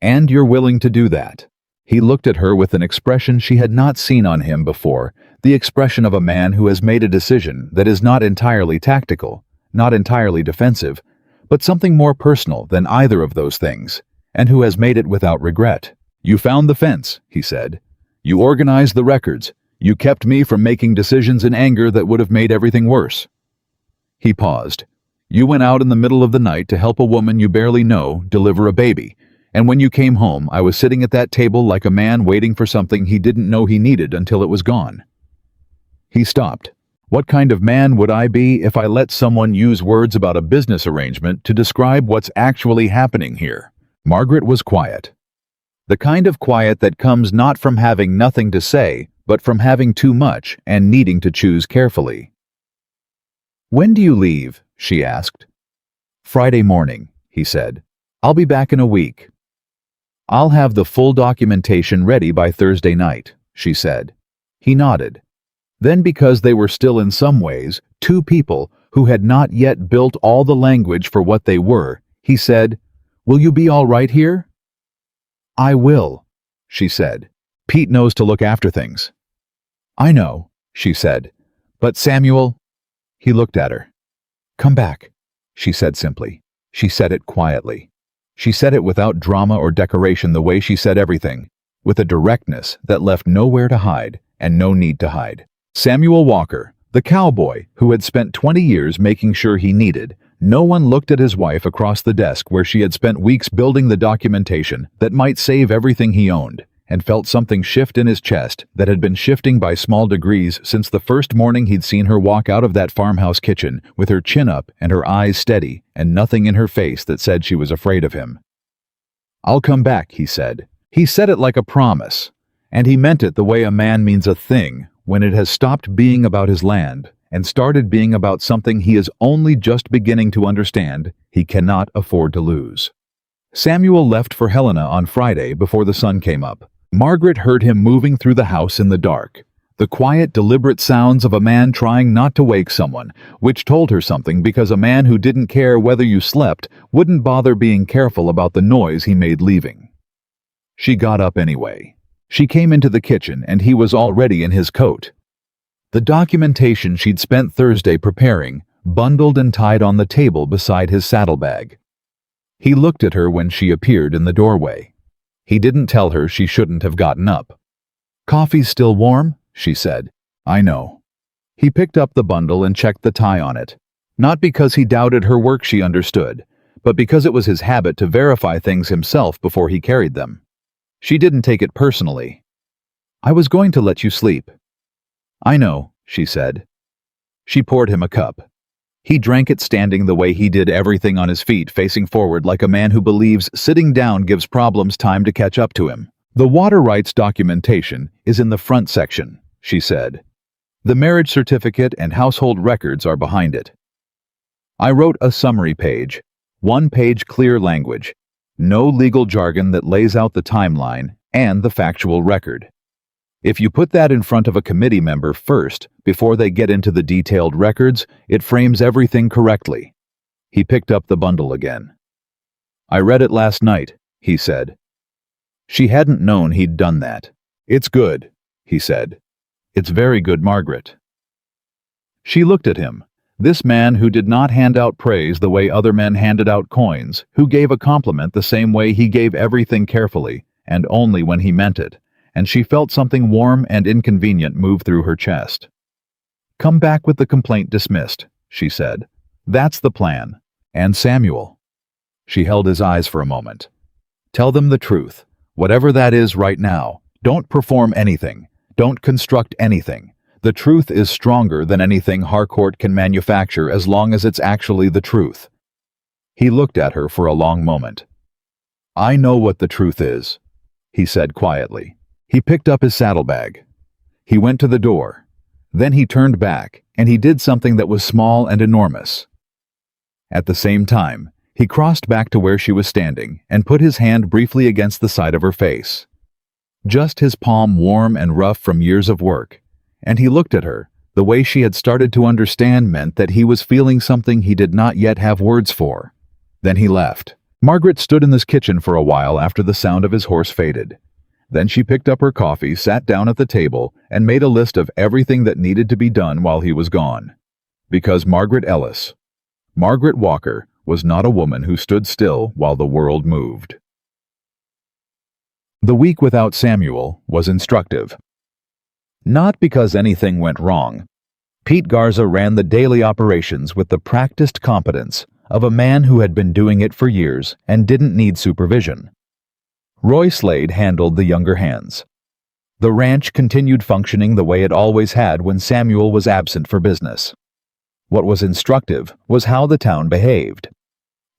"And you're willing to do that?" He looked at her with an expression she had not seen on him before, the expression of a man who has made a decision that is not entirely tactical, not entirely defensive, but something more personal than either of those things, and who has made it without regret. "You found the fence," he said. "You organized the records. You kept me from making decisions in anger that would have made everything worse." He paused. "You went out in the middle of the night to help a woman you barely know deliver a baby, and when you came home, I was sitting at that table like a man waiting for something he didn't know he needed until it was gone." He stopped. What kind of man would I be if I let someone use words about a business arrangement to describe what's actually happening here? Margaret was quiet. The kind of quiet that comes not from having nothing to say, but from having too much and needing to choose carefully. "When do you leave?" she asked. "Friday morning," he said. "I'll be back in a week." "I'll have the full documentation ready by Thursday night," she said. He nodded. Then, because they were still in some ways two people who had not yet built all the language for what they were, he said, "Will you be all right here?" "I will," she said. "Pete knows to look after things." "I know," she said. "But Samuel—" He looked at her. "Come back," she said simply. She said it quietly. She said it without drama or decoration, the way she said everything, with a directness that left nowhere to hide and no need to hide. Samuel Walker, the cowboy who had spent 20 years making sure he needed, no one looked at his wife across the desk where she had spent weeks building the documentation that might save everything he owned, and felt something shift in his chest that had been shifting by small degrees since the first morning he'd seen her walk out of that farmhouse kitchen with her chin up and her eyes steady and nothing in her face that said she was afraid of him. "I'll come back," he said. He said it like a promise, and he meant it the way a man means a thing when it has stopped being about his land and started being about something he is only just beginning to understand he cannot afford to lose. Samuel left for Helena on Friday before the sun came up. Margaret heard him moving through the house in the dark, the quiet, deliberate sounds of a man trying not to wake someone, which told her something because a man who didn't care whether you slept wouldn't bother being careful about the noise he made leaving. She got up anyway. She came into the kitchen and he was already in his coat. The documentation she'd spent Thursday preparing, bundled and tied on the table beside his saddlebag. He looked at her when she appeared in the doorway. He didn't tell her she shouldn't have gotten up. "Coffee's still warm?" she said. "I know." He picked up the bundle and checked the tie on it. Not because he doubted her work, she understood, but because it was his habit to verify things himself before he carried them. She didn't take it personally. "I was going to let you sleep." "I know," she said. She poured him a cup. He drank it standing the way he did everything on his feet, facing forward like a man who believes sitting down gives problems time to catch up to him. "The water rights documentation is in the front section," she said. "The marriage certificate and household records are behind it. I wrote a summary page, 1-page clear language, no legal jargon that lays out the timeline and the factual record. If you put that in front of a committee member first, before they get into the detailed records, it frames everything correctly." He picked up the bundle again. "I read it last night," he said. She hadn't known he'd done that. "It's good," he said. "It's very good, Margaret." She looked at him, this man who did not hand out praise the way other men handed out coins, who gave a compliment the same way he gave everything carefully, and only when he meant it, and she felt something warm and inconvenient move through her chest. "Come back with the complaint dismissed," she said. "That's the plan. And Samuel." She held his eyes for a moment. "Tell them the truth, whatever that is right now. Don't perform anything. Don't construct anything. The truth is stronger than anything Harcourt can manufacture as long as it's actually the truth." He looked at her for a long moment. "I know what the truth is," he said quietly. He picked up his saddlebag. He went to the door. Then he turned back, and he did something that was small and enormous. At the same time, he crossed back to where she was standing and put his hand briefly against the side of her face. Just his palm warm and rough from years of work, and he looked at her. The way she had started to understand meant that he was feeling something he did not yet have words for. Then he left. Margaret stood in this kitchen for a while after the sound of his horse faded. Then she picked up her coffee, sat down at the table, and made a list of everything that needed to be done while he was gone. Because Margaret Ellis, Margaret Walker, was not a woman who stood still while the world moved. The week without Samuel was instructive. Not because anything went wrong. Pete Garza ran the daily operations with the practiced competence of a man who had been doing it for years and didn't need supervision. Roy Slade handled the younger hands. The ranch continued functioning the way it always had when Samuel was absent for business. What was instructive was how the town behaved.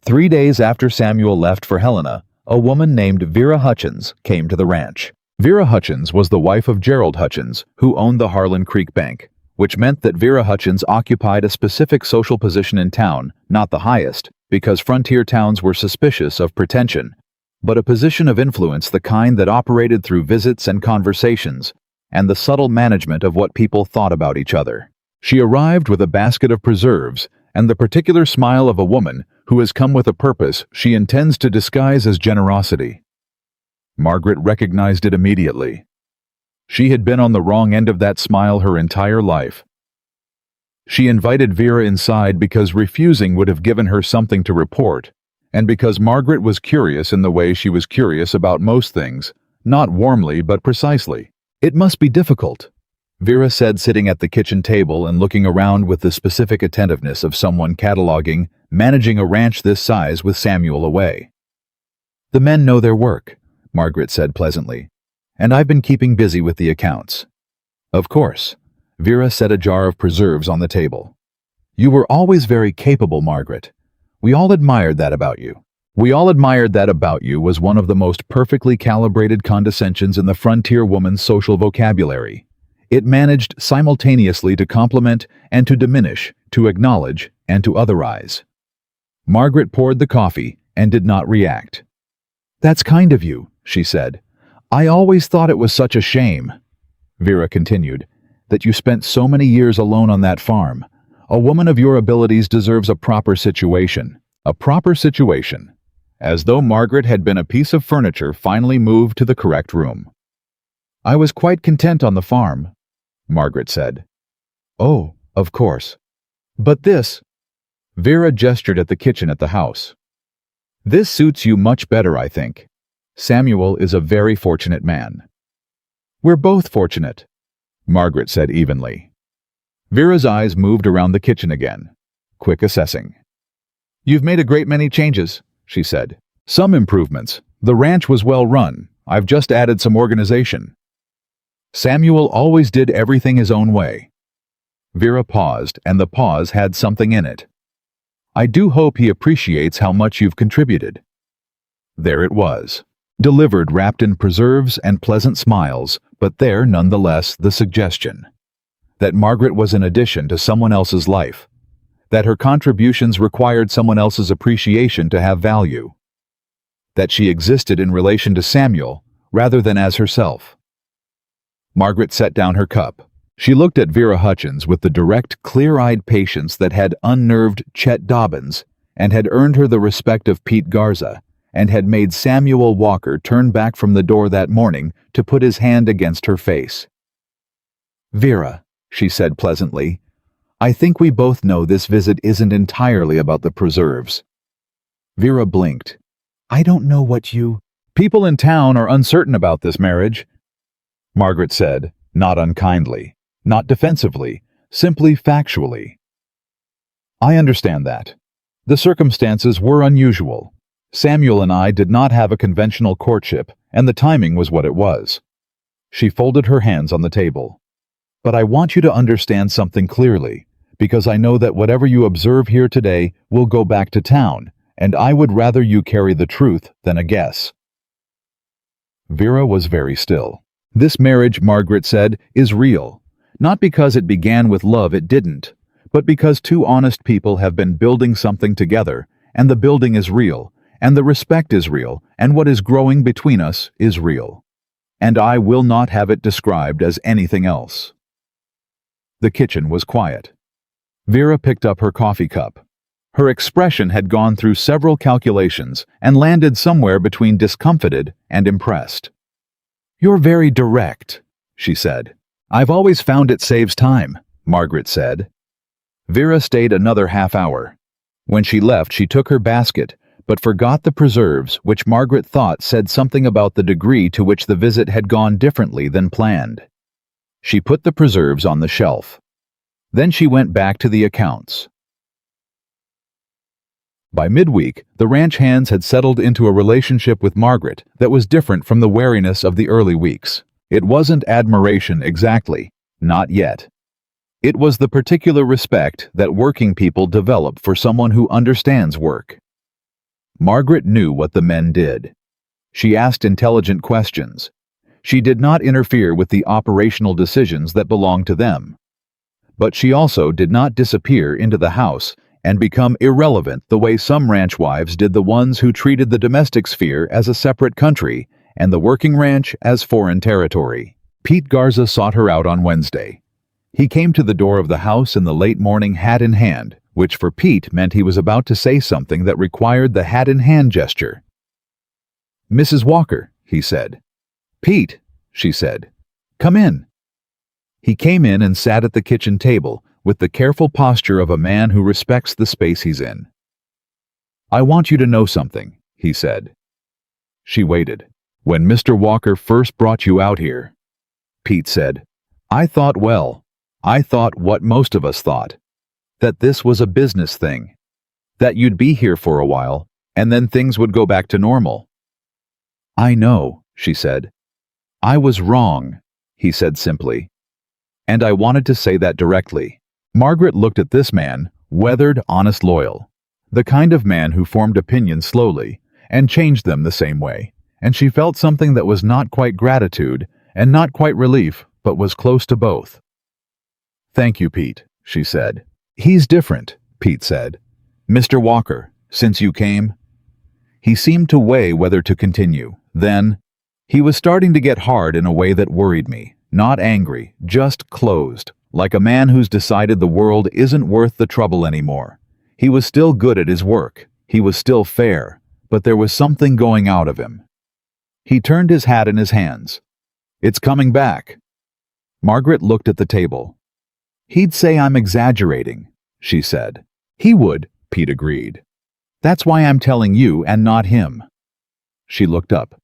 3 days after Samuel left for Helena, a woman named Vera Hutchins came to the ranch. Vera Hutchins was the wife of Gerald Hutchins, who owned the Harlan Creek Bank, which meant that Vera Hutchins occupied a specific social position in town, not the highest, because frontier towns were suspicious of pretension, but a position of influence, the kind that operated through visits and conversations, and the subtle management of what people thought about each other. She arrived with a basket of preserves and the particular smile of a woman who has come with a purpose she intends to disguise as generosity. Margaret recognized it immediately. She had been on the wrong end of that smile her entire life. She invited Vera inside because refusing would have given her something to report, and because Margaret was curious in the way she was curious about most things, not warmly but precisely. "It must be difficult," Vera said, sitting at the kitchen table and looking around with the specific attentiveness of someone cataloging, managing a ranch this size with Samuel away. "The men know their work," Margaret said pleasantly, "and I've been keeping busy with the accounts." "Of course." Vera set a jar of preserves on the table. "You were always very capable, Margaret. We all admired that about you." "We all admired that about you" was one of the most perfectly calibrated condescensions in the frontier woman's social vocabulary. It managed simultaneously to compliment and to diminish, to acknowledge and to otherize. Margaret poured the coffee and did not react. "That's kind of you," she said. "I always thought it was such a shame," Vera continued, "that you spent so many years alone on that farm. A woman of your abilities deserves a proper situation." A proper situation. As though Margaret had been a piece of furniture finally moved to the correct room. "I was quite content on the farm," Margaret said. "Oh, of course. But this..." Vera gestured at the kitchen at the house. "This suits you much better, I think. Samuel is a very fortunate man." "We're both fortunate," Margaret said evenly. Vera's eyes moved around the kitchen again, quick assessing. "You've made a great many changes," she said. "Some improvements. The ranch was well run. I've just added some organization." "Samuel always did everything his own way." Vera paused, and the pause had something in it. "I do hope he appreciates how much you've contributed." There it was, delivered wrapped in preserves and pleasant smiles, but there, nonetheless, the suggestion that Margaret was an addition to someone else's life, that her contributions required someone else's appreciation to have value, that she existed in relation to Samuel rather than as herself. Margaret set down her cup. She looked at Vera Hutchins with the direct, clear-eyed patience that had unnerved Chet Dobbins and had earned her the respect of Pete Garza and had made Samuel Walker turn back from the door that morning to put his hand against her face. "Vera," she said pleasantly, "I think we both know this visit isn't entirely about the preserves." Vera blinked. "I don't know what you..." "People in town are uncertain about this marriage," Margaret said, not unkindly, not defensively, simply factually. "I understand that. The circumstances were unusual. Samuel and I did not have a conventional courtship, and the timing was what it was." She folded her hands on the table. "But I want you to understand something clearly, because I know that whatever you observe here today will go back to town, and I would rather you carry the truth than a guess." Vera was very still. "This marriage," Margaret said, "is real. Not because it began with love, it didn't, but because two honest people have been building something together, and the building is real, and the respect is real, and what is growing between us is real. And I will not have it described as anything else." The kitchen was quiet. Vera picked up her coffee cup. Her expression had gone through several calculations and landed somewhere between discomfited and impressed. "You're very direct," she said. "I've always found it saves time," Margaret said. Vera stayed another half hour. When she left, she took her basket, but forgot the preserves, which Margaret thought said something about the degree to which the visit had gone differently than planned. She put the preserves on the shelf. Then she went back to the accounts. By midweek, the ranch hands had settled into a relationship with Margaret that was different from the wariness of the early weeks. It wasn't admiration exactly, not yet. It was the particular respect that working people develop for someone who understands work. Margaret knew what the men did. She asked intelligent questions. She did not interfere with the operational decisions that belonged to them. But she also did not disappear into the house and become irrelevant the way some ranch wives did, the ones who treated the domestic sphere as a separate country and the working ranch as foreign territory. Pete Garza sought her out on Wednesday. He came to the door of the house in the late morning, hat in hand, which for Pete meant he was about to say something that required the hat-in-hand gesture. "Mrs. Walker," he said. "Pete," she said. "Come in." He came in and sat at the kitchen table with the careful posture of a man who respects the space he's in. "I want you to know something," he said. She waited. "When Mr. Walker first brought you out here," Pete said, I thought what most of us thought, that this was a business thing, that you'd be here for a while, and then things would go back to normal." "I know," she said. "I was wrong," he said simply. "And I wanted to say that directly." Margaret looked at this man, weathered, honest, loyal. The kind of man who formed opinions slowly, and changed them the same way, and she felt something that was not quite gratitude, and not quite relief, but was close to both. "Thank you, Pete," she said. "He's different," Pete said. "Mr. Walker, since you came?" He seemed to weigh whether to continue. Then, "He was starting to get hard in a way that worried me. Not angry, just closed, like a man who's decided the world isn't worth the trouble anymore. He was still good at his work. He was still fair, but there was something going out of him." He turned his hat in his hands. "It's coming back." Margaret looked at the table. "He'd say I'm exaggerating," she said. "He would," Pete agreed. "That's why I'm telling you and not him." She looked up.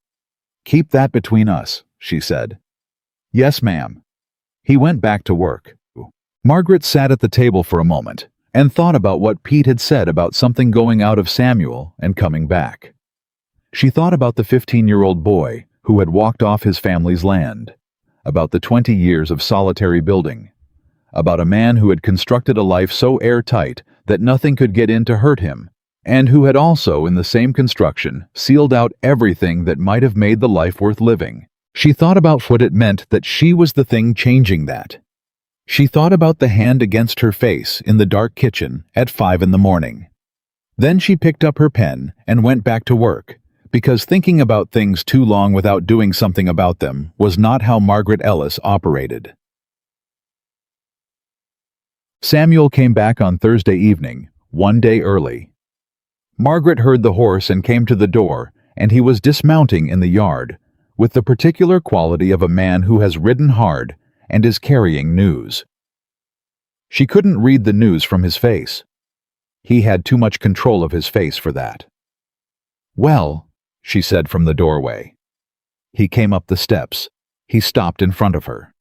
"Keep that between us," she said. "Yes, ma'am." He went back to work. Margaret sat at the table for a moment and thought about what Pete had said about something going out of Samuel and coming back. She thought about the 15-year-old boy who had walked off his family's land, about the 20 years of solitary building, about a man who had constructed a life so airtight that nothing could get in to hurt him, and who had also, in the same construction, sealed out everything that might have made the life worth living. She thought about what it meant that she was the thing changing that. She thought about the hand against her face in the dark kitchen at 5 a.m. Then she picked up her pen and went back to work, because thinking about things too long without doing something about them was not how Margaret Ellis operated. Samuel came back on Thursday evening, one day early. Margaret heard the horse and came to the door, and he was dismounting in the yard, with the particular quality of a man who has ridden hard and is carrying news. She couldn't read the news from his face. He had too much control of his face for that. "Well," she said from the doorway. He came up the steps. He stopped in front of her.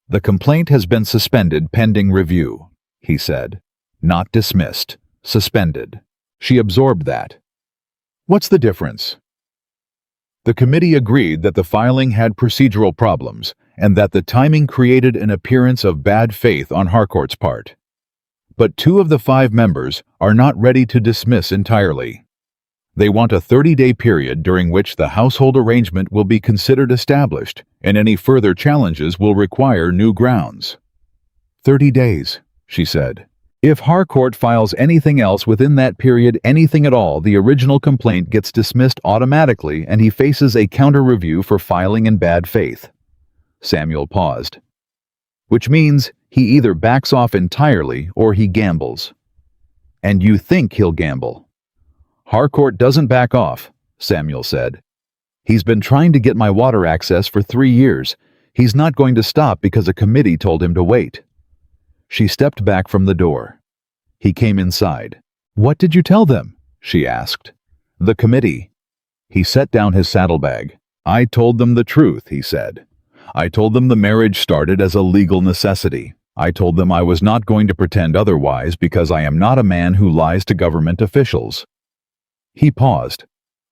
"The complaint has been suspended pending review," he said. "Not dismissed, suspended." She absorbed that. "What's the difference?" The committee agreed that the filing had procedural problems and that the timing created an appearance of bad faith on Harcourt's part. But 2 of the 5 members are not ready to dismiss entirely. They want a 30-day period during which the household arrangement will be considered established, and any further challenges will require new grounds. 30 days, she said. If Harcourt files anything else within that period, anything at all, the original complaint gets dismissed automatically and he faces a counter-review for filing in bad faith. Samuel paused. Which means he either backs off entirely or he gambles. And you think he'll gamble. Harcourt doesn't back off, Samuel said. He's been trying to get my water access for 3 years. He's not going to stop because a committee told him to wait. She stepped back from the door. He came inside. What did you tell them? She asked. The committee. He set down his saddlebag. I told them the truth, he said. I told them the marriage started as a legal necessity. I told them I was not going to pretend otherwise because I am not a man who lies to government officials." He paused.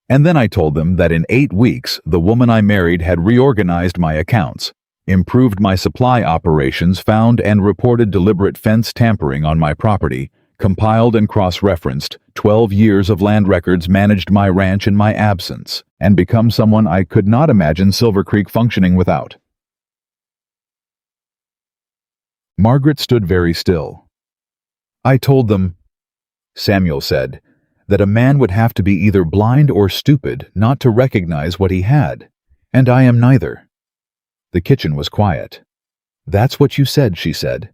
"And then I told them that in 8 weeks, the woman I married had reorganized my accounts, improved my supply operations, found and reported deliberate fence tampering on my property, compiled and cross-referenced 12 years of land records, managed my ranch in my absence, and become someone I could not imagine Silver Creek functioning without." Margaret stood very still. "I told them," Samuel said, "that a man would have to be either blind or stupid not to recognize what he had, and I am neither." The kitchen was quiet. "That's what you said," she said.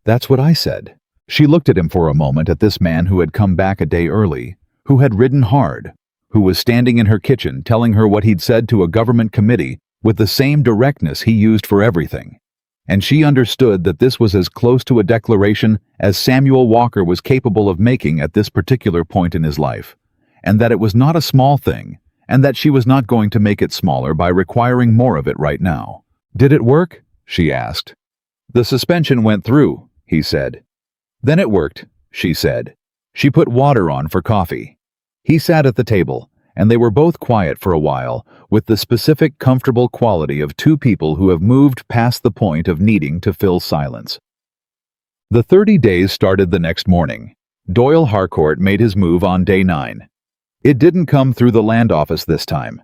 "That's what I said." She looked at him for a moment, at this man who had come back a day early, who had ridden hard, who was standing in her kitchen telling her what he'd said to a government committee with the same directness he used for everything. And she understood that this was as close to a declaration as Samuel Walker was capable of making at this particular point in his life, and that it was not a small thing, and that she was not going to make it smaller by requiring more of it right now. "Did it work?" she asked. "The suspension went through," he said. "Then it worked," she said. She put water on for coffee. He sat at the table, and they were both quiet for a while, with the specific, comfortable quality of two people who have moved past the point of needing to fill silence. The 30 days started the next morning. Doyle Harcourt made his move on day 9. It didn't come through the land office this time.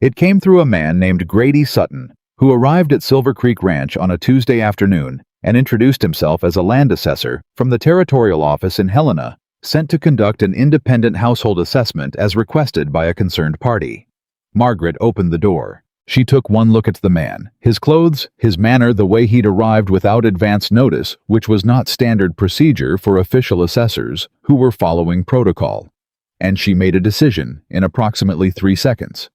It came through a man named Grady Sutton, who arrived at Silver Creek Ranch on a Tuesday afternoon and introduced himself as a land assessor from the territorial office in Helena, sent to conduct an independent household assessment as requested by a concerned party. Margaret opened the door. She took one look at the man, his clothes, his manner, the way he'd arrived without advance notice, which was not standard procedure for official assessors who were following protocol. And she made a decision in approximately 3 seconds.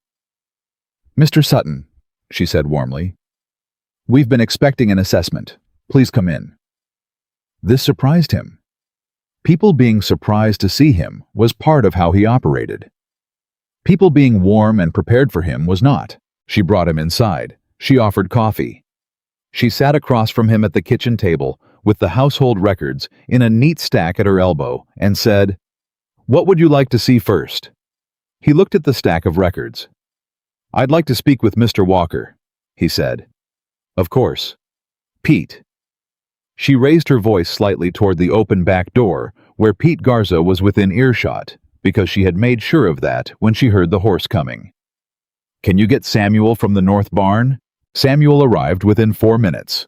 "Mr. Sutton," she said warmly, "we've been expecting an assessment. Please come in." This surprised him. People being surprised to see him was part of how he operated. People being warm and prepared for him was not. She brought him inside. She offered coffee. She sat across from him at the kitchen table with the household records in a neat stack at her elbow and said, "What would you like to see first?" He looked at the stack of records. "I'd like to speak with Mr. Walker," he said. "Of course. Pete." She raised her voice slightly toward the open back door, where Pete Garza was within earshot, because she had made sure of that when she heard the horse coming. "Can you get Samuel from the north barn?" Samuel arrived within 4 minutes.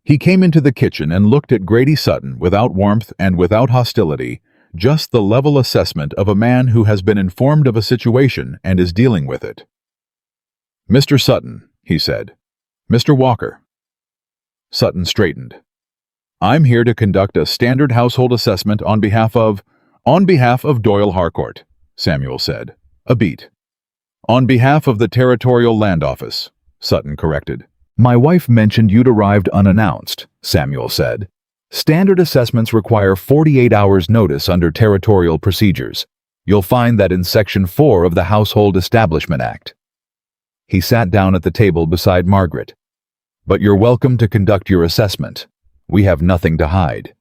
He came into the kitchen and looked at Grady Sutton without warmth and without hostility, just the level assessment of a man who has been informed of a situation and is dealing with it. "Mr. Sutton," he said. "Mr. Walker." Sutton straightened. "I'm here to conduct a standard household assessment on behalf of Doyle Harcourt," Samuel said. "A beat." "On behalf of the Territorial Land Office," Sutton corrected. "My wife mentioned you'd arrived unannounced," Samuel said. "Standard assessments require 48 hours notice under territorial procedures. You'll find that in Section 4 of the Household Establishment Act." He sat down at the table beside Margaret. "But you're welcome to conduct your assessment. We have nothing to hide."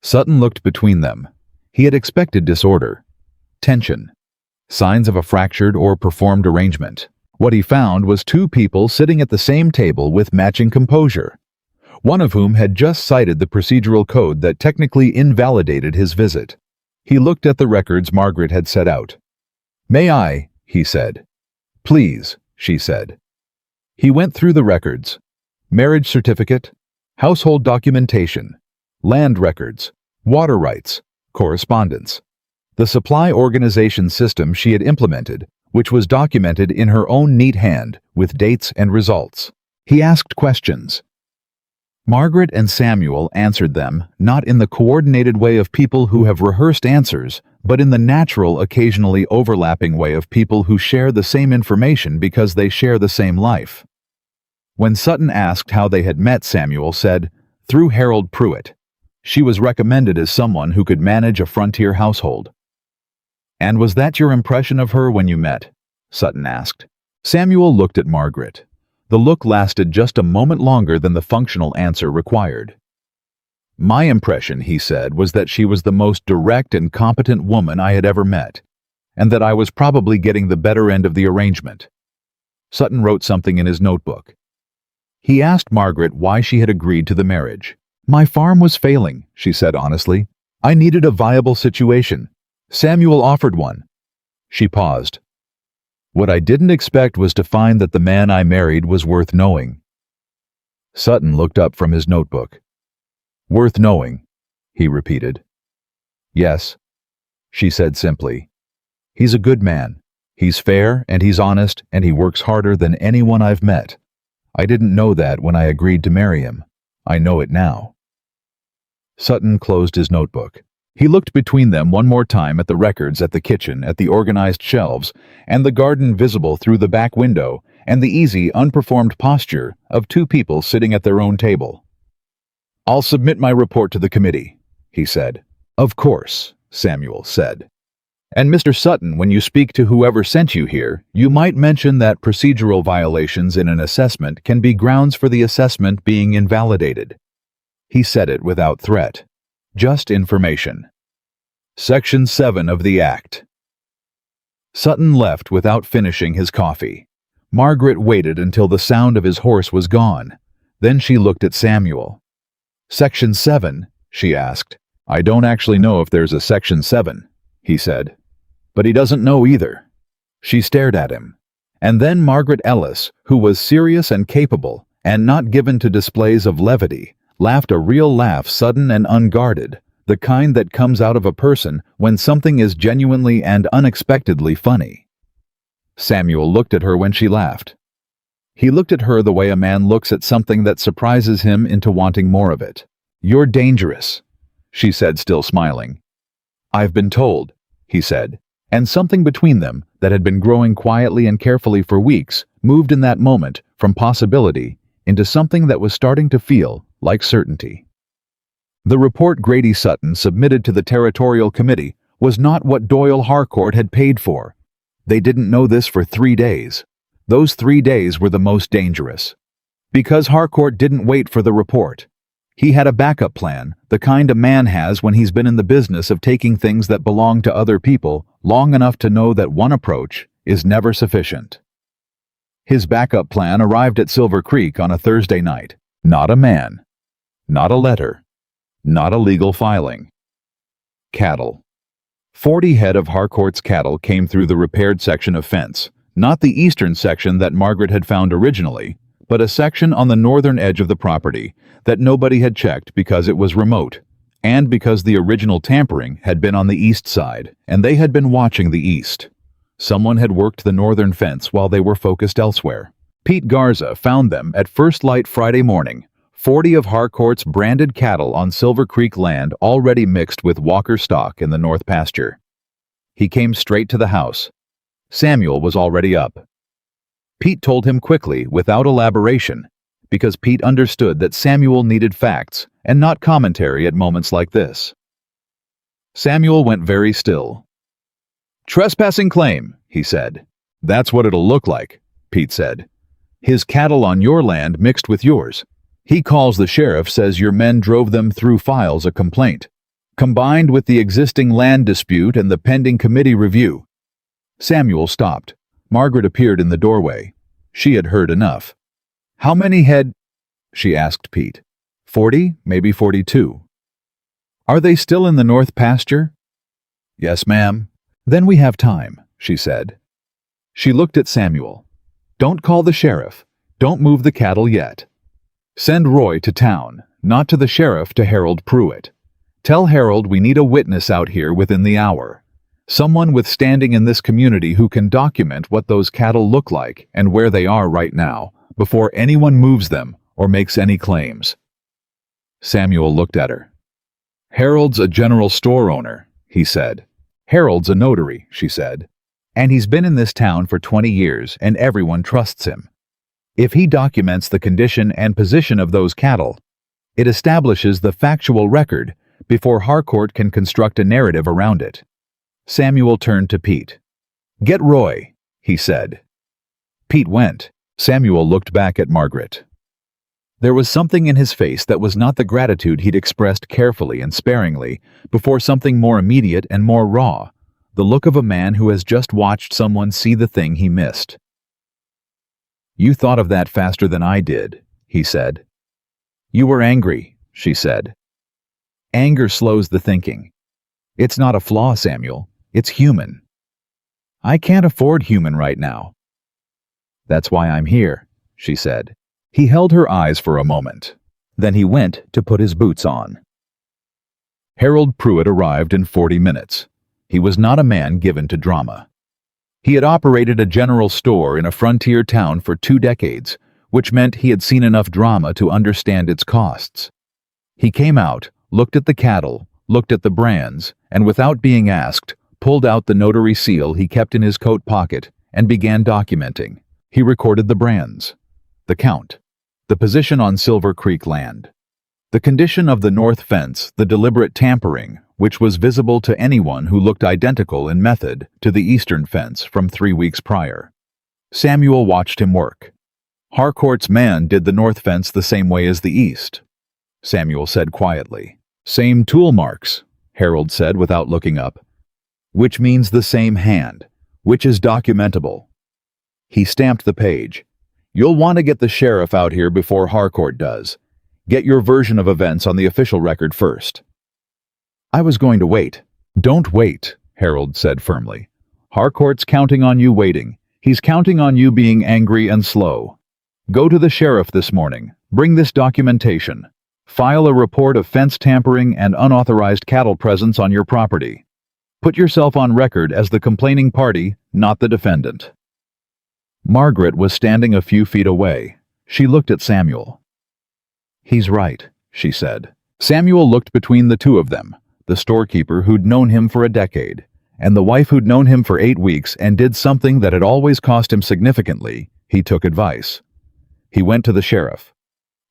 Sutton looked between them. He had expected disorder, tension, signs of a fractured or performed arrangement. What he found was two people sitting at the same table with matching composure, one of whom had just cited the procedural code that technically invalidated his visit. He looked at the records Margaret had set out. "May I?" he said. "Please," she said. He went through the records: marriage certificate, household documentation, land records, water rights, correspondence. The supply organization system she had implemented, which was documented in her own neat hand with dates and results. He asked questions. Margaret and Samuel answered them, not in the coordinated way of people who have rehearsed answers, but in the natural, occasionally overlapping way of people who share the same information because they share the same life. When Sutton asked how they had met, Samuel said, "Through Harold Pruitt. She was recommended as someone who could manage a frontier household." "And was that your impression of her when you met?" Sutton asked. Samuel looked at Margaret. The look lasted just a moment longer than the functional answer required. "My impression," he said, "was that she was the most direct and competent woman I had ever met, and that I was probably getting the better end of the arrangement." Sutton wrote something in his notebook. He asked Margaret why she had agreed to the marriage. "My farm was failing," she said honestly. "I needed a viable situation. Samuel offered one." She paused. "What I didn't expect was to find that the man I married was worth knowing." Sutton looked up from his notebook. "Worth knowing," he repeated. "Yes," she said simply. "He's a good man. He's fair and he's honest and he works harder than anyone I've met. I didn't know that when I agreed to marry him. I know it now." Sutton closed his notebook. He looked between them one more time at the records at the kitchen, at the organized shelves, and the garden visible through the back window, and the easy, unperformed posture of two people sitting at their own table. "I'll submit my report to the committee," he said. "Of course," Samuel said. "And Mr. Sutton, when you speak to whoever sent you here, you might mention that procedural violations in an assessment can be grounds for the assessment being invalidated." He said it without threat. Just information. Section 7 of the Act. Sutton left without finishing his coffee. Margaret waited until the sound of his horse was gone. Then she looked at Samuel. "Section 7?" she asked. "I don't actually know if there's a Section 7, he said. "But he doesn't know either." She stared at him. And then Margaret Ellis, who was serious and capable, and not given to displays of levity, laughed a real laugh, sudden and unguarded, the kind that comes out of a person when something is genuinely and unexpectedly funny. Samuel looked at her when she laughed. He looked at her the way a man looks at something that surprises him into wanting more of it. "You're dangerous," she said, still smiling. "I've been told," he said, and something between them that had been growing quietly and carefully for weeks moved in that moment from possibility into something that was starting to feel like certainty. The report Grady Sutton submitted to the Territorial Committee was not what Doyle Harcourt had paid for. They didn't know this for 3 days. Those 3 days were the most dangerous. Because Harcourt didn't wait for the report. He had a backup plan, the kind a man has when he's been in the business of taking things that belong to other people long enough to know that one approach is never sufficient. His backup plan arrived at Silver Creek on a Thursday night. Not a man. Not a letter. Not a legal filing. Cattle. 40 head of Harcourt's cattle came through the repaired section of fence, not the eastern section that Margaret had found originally, but a section on the northern edge of the property that nobody had checked because it was remote, and because the original tampering had been on the east side, and they had been watching the east. Someone had worked the northern fence while they were focused elsewhere. Pete Garza found them at first light Friday morning, 40 of Harcourt's branded cattle on Silver Creek land already mixed with Walker stock in the north pasture. He came straight to the house. Samuel was already up. Pete told him quickly, without elaboration, because Pete understood that Samuel needed facts and not commentary at moments like this. Samuel went very still. "Trespassing claim," he said. "That's what it'll look like," Pete said. "His cattle on your land mixed with yours. He calls the sheriff, says your men drove them through, files a complaint. Combined with the existing land dispute and the pending committee review." Samuel stopped. Margaret appeared in the doorway. She had heard enough. "How many head?" she asked Pete. 40, maybe 42. "Are they still in the north pasture?" "Yes, ma'am." "Then we have time," she said. She looked at Samuel. "Don't call the sheriff. Don't move the cattle yet. Send Roy to town, not to the sheriff, to Harold Pruitt. Tell Harold we need a witness out here within the hour. Someone with standing in this community who can document what those cattle look like and where they are right now, before anyone moves them or makes any claims." Samuel looked at her. "Harold's a general store owner," he said. "Harold's a notary," she said. "And he's been in this town for 20 years, and everyone trusts him. If he documents the condition and position of those cattle, it establishes the factual record before Harcourt can construct a narrative around it." Samuel turned to Pete. "Get Roy," he said. Pete went. Samuel looked back at Margaret. There was something in his face that was not the gratitude he'd expressed carefully and sparingly before something more immediate and more raw, the look of a man who has just watched someone see the thing he missed. "You thought of that faster than I did," he said. "You were angry," she said. "Anger slows the thinking. It's not a flaw, Samuel. It's human. I can't afford human right now." "That's why I'm here," she said. He held her eyes for a moment. Then he went to put his boots on. Harold Pruitt arrived in 40 minutes. He was not a man given to drama. He had operated a general store in a frontier town for 2 decades, which meant he had seen enough drama to understand its costs. He came out, looked at the cattle, looked at the brands, and without being asked, pulled out the notary seal he kept in his coat pocket and began documenting. He recorded the brands, the count, the position on Silver Creek land, the condition of the north fence, the deliberate tampering, which was visible to anyone who looked identical in method to the eastern fence from 3 weeks prior. Samuel watched him work. Harcourt's man did the north fence the same way as the east. Samuel said quietly. "Same tool marks," Harold said without looking up. "Which means the same hand, which is documentable." He stamped the page. "You'll want to get the sheriff out here before Harcourt does. Get your version of events on the official record first." "I was going to wait." "Don't wait," Harold said firmly. "Harcourt's counting on you waiting. He's counting on you being angry and slow. Go to the sheriff this morning. Bring this documentation. File a report of fence tampering and unauthorized cattle presence on your property. Put yourself on record as the complaining party, not the defendant." Margaret was standing a few feet away. She looked at Samuel. "He's right," she said. Samuel looked between the two of them, the storekeeper who'd known him for a decade, and the wife who'd known him for 8 weeks and did something that had always cost him significantly. He took advice. He went to the sheriff.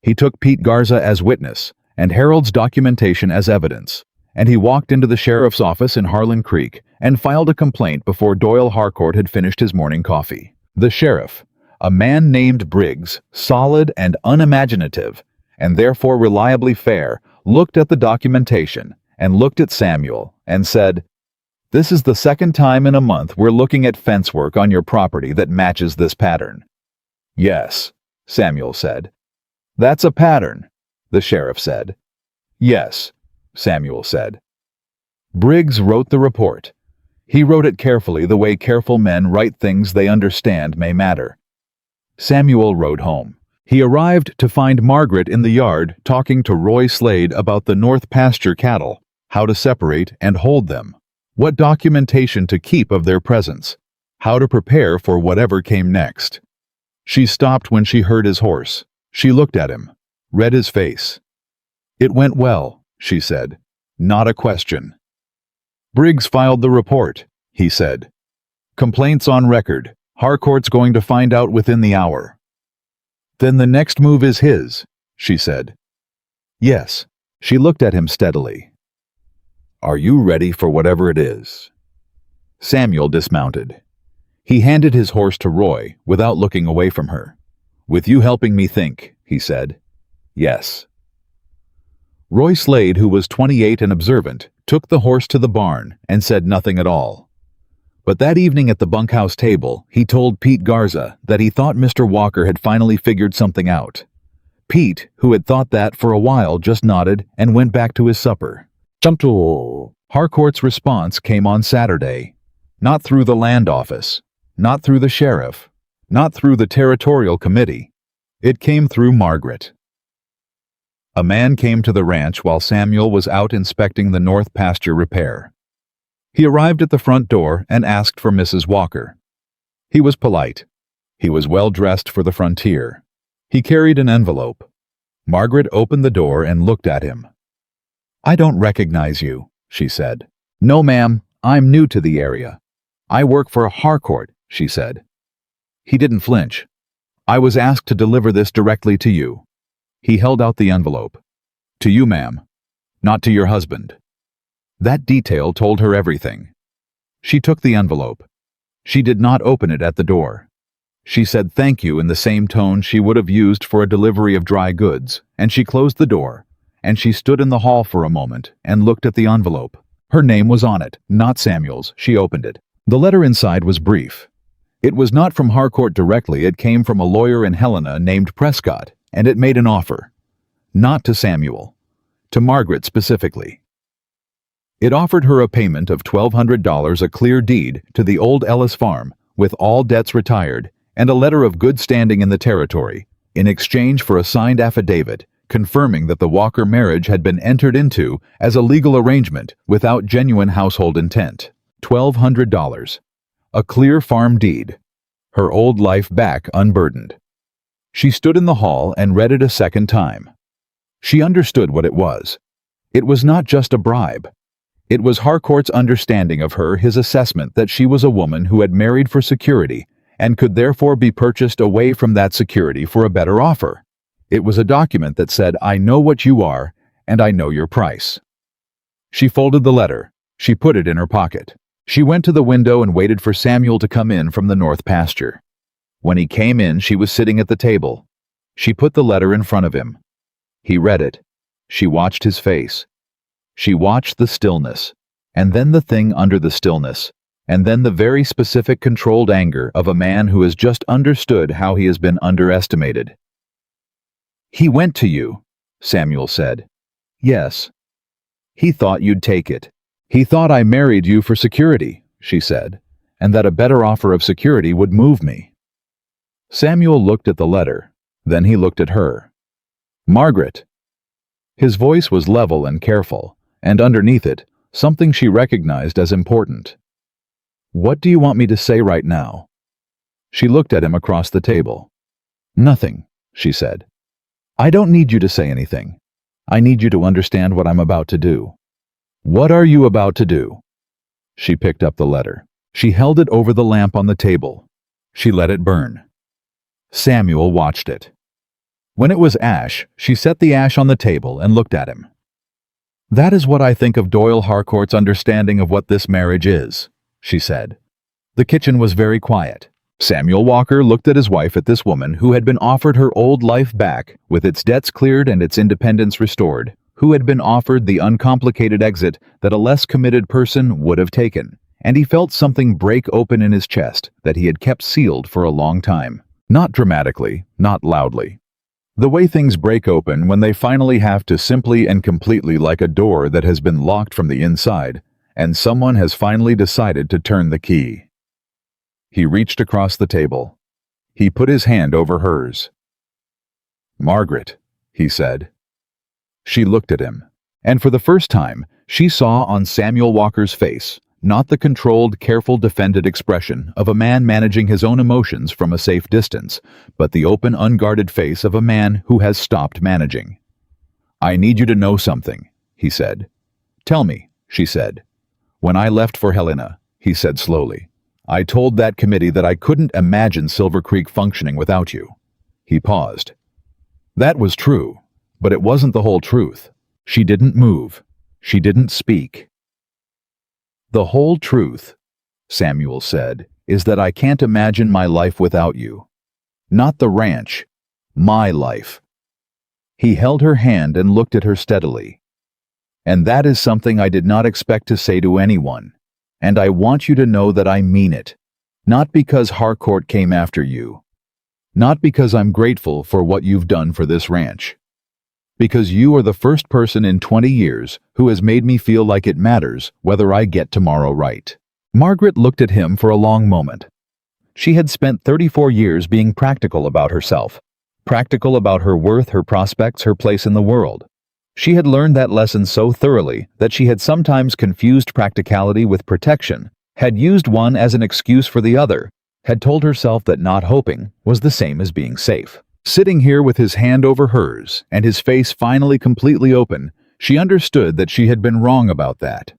He took Pete Garza as witness and Harold's documentation as evidence, and he walked into the sheriff's office in Harlan Creek and filed a complaint before Doyle Harcourt had finished his morning coffee. The sheriff, a man named Briggs, solid and unimaginative, and therefore reliably fair, looked at the documentation and looked at Samuel and said, "This is the second time in a month we're looking at fence work on your property that matches this pattern." "Yes," Samuel said. "That's a pattern," the sheriff said. "Yes," Samuel said. Briggs wrote the report. He wrote it carefully the way careful men write things they understand may matter. Samuel rode home. He arrived to find Margaret in the yard talking to Roy Slade about the north pasture cattle, how to separate and hold them, what documentation to keep of their presence, how to prepare for whatever came next. She stopped when she heard his horse. She looked at him, read his face. "It went well," she said. "Not a question." "Briggs filed the report," he said. "Complaints on record. Harcourt's going to find out within the hour." "Then the next move is his," she said. "Yes." She looked at him steadily. "Are you ready for whatever it is?" Samuel dismounted. He handed his horse to Roy without looking away from her. "With you helping me think," he said. "Yes." Roy Slade, who was 28 and observant, took the horse to the barn and said nothing at all. But that evening at the bunkhouse table, he told Pete Garza that he thought Mr. Walker had finally figured something out. Pete, who had thought that for a while, just nodded and went back to his supper. Harcourt's response came on Saturday. Not through the land office, not through the sheriff, not through the territorial committee. It came through Margaret. A man came to the ranch while Samuel was out inspecting the north pasture repair. He arrived at the front door and asked for Mrs. Walker. He was polite. He was well dressed for the frontier. He carried an envelope. Margaret opened the door and looked at him. "I don't recognize you," she said. "No, ma'am, I'm new to the area." "I work for Harcourt," she said. He didn't flinch. "I was asked to deliver this directly to you." He held out the envelope. "To you, ma'am, not to your husband." That detail told her everything. She took the envelope. She did not open it at the door. She said thank you in the same tone she would have used for a delivery of dry goods, and she closed the door, and she stood in the hall for a moment and looked at the envelope. Her name was on it, not Samuel's. She opened it. The letter inside was brief. It was not from Harcourt directly, it came from a lawyer in Helena named Prescott, and it made an offer. Not to Samuel. To Margaret specifically. It offered her a payment of $1,200, a clear deed to the old Ellis farm, with all debts retired, and a letter of good standing in the territory, in exchange for a signed affidavit confirming that the Walker marriage had been entered into as a legal arrangement without genuine household intent. $1,200. A clear farm deed. Her old life back unburdened. She stood in the hall and read it a second time. She understood what it was. It was not just a bribe. It was Harcourt's understanding of her, his assessment that she was a woman who had married for security and could therefore be purchased away from that security for a better offer. It was a document that said, I know what you are, and I know your price. She folded the letter. She put it in her pocket. She went to the window and waited for Samuel to come in from the north pasture. When he came in, she was sitting at the table. She put the letter in front of him. He read it. She watched his face. She watched the stillness, and then the thing under the stillness, and then the very specific controlled anger of a man who has just understood how he has been underestimated. He went to you, Samuel said. Yes. He thought you'd take it. He thought I married you for security, she said, and that a better offer of security would move me. Samuel looked at the letter. Then he looked at her. Margaret. His voice was level and careful, and underneath it, something she recognized as important. What do you want me to say right now? She looked at him across the table. Nothing, she said. I don't need you to say anything. I need you to understand what I'm about to do. What are you about to do? She picked up the letter. She held it over the lamp on the table. She let it burn. Samuel watched it. When it was ash, she set the ash on the table and looked at him. That is what I think of Doyle Harcourt's understanding of what this marriage is, she said. The kitchen was very quiet. Samuel Walker looked at his wife, at this woman who had been offered her old life back, with its debts cleared and its independence restored, who had been offered the uncomplicated exit that a less committed person would have taken, and he felt something break open in his chest that he had kept sealed for a long time. Not dramatically, not loudly. The way things break open when they finally have to, simply and completely, like a door that has been locked from the inside, and someone has finally decided to turn the key. He reached across the table. He put his hand over hers. Margaret, he said. She looked at him, and for the first time, she saw on Samuel Walker's face not the controlled, careful, defended expression of a man managing his own emotions from a safe distance, but the open, unguarded face of a man who has stopped managing. I need you to know something, he said. Tell me, she said. When I left for Helena, he said slowly, I told that committee that I couldn't imagine Silver Creek functioning without you. He paused. That was true, but it wasn't the whole truth. She didn't move. She didn't speak. The whole truth, Samuel said, is that I can't imagine my life without you. Not the ranch. My life. He held her hand and looked at her steadily. And that is something I did not expect to say to anyone. And I want you to know that I mean it. Not because Harcourt came after you. Not because I'm grateful for what you've done for this ranch. Because you are the first person in 20 years who has made me feel like it matters whether I get tomorrow right. Margaret looked at him for a long moment. She had spent 34 years being practical about herself. Practical about her worth, her prospects, her place in the world. She had learned that lesson so thoroughly that she had sometimes confused practicality with protection, had used one as an excuse for the other, had told herself that not hoping was the same as being safe. Sitting here with his hand over hers and his face finally completely open, she understood that she had been wrong about that.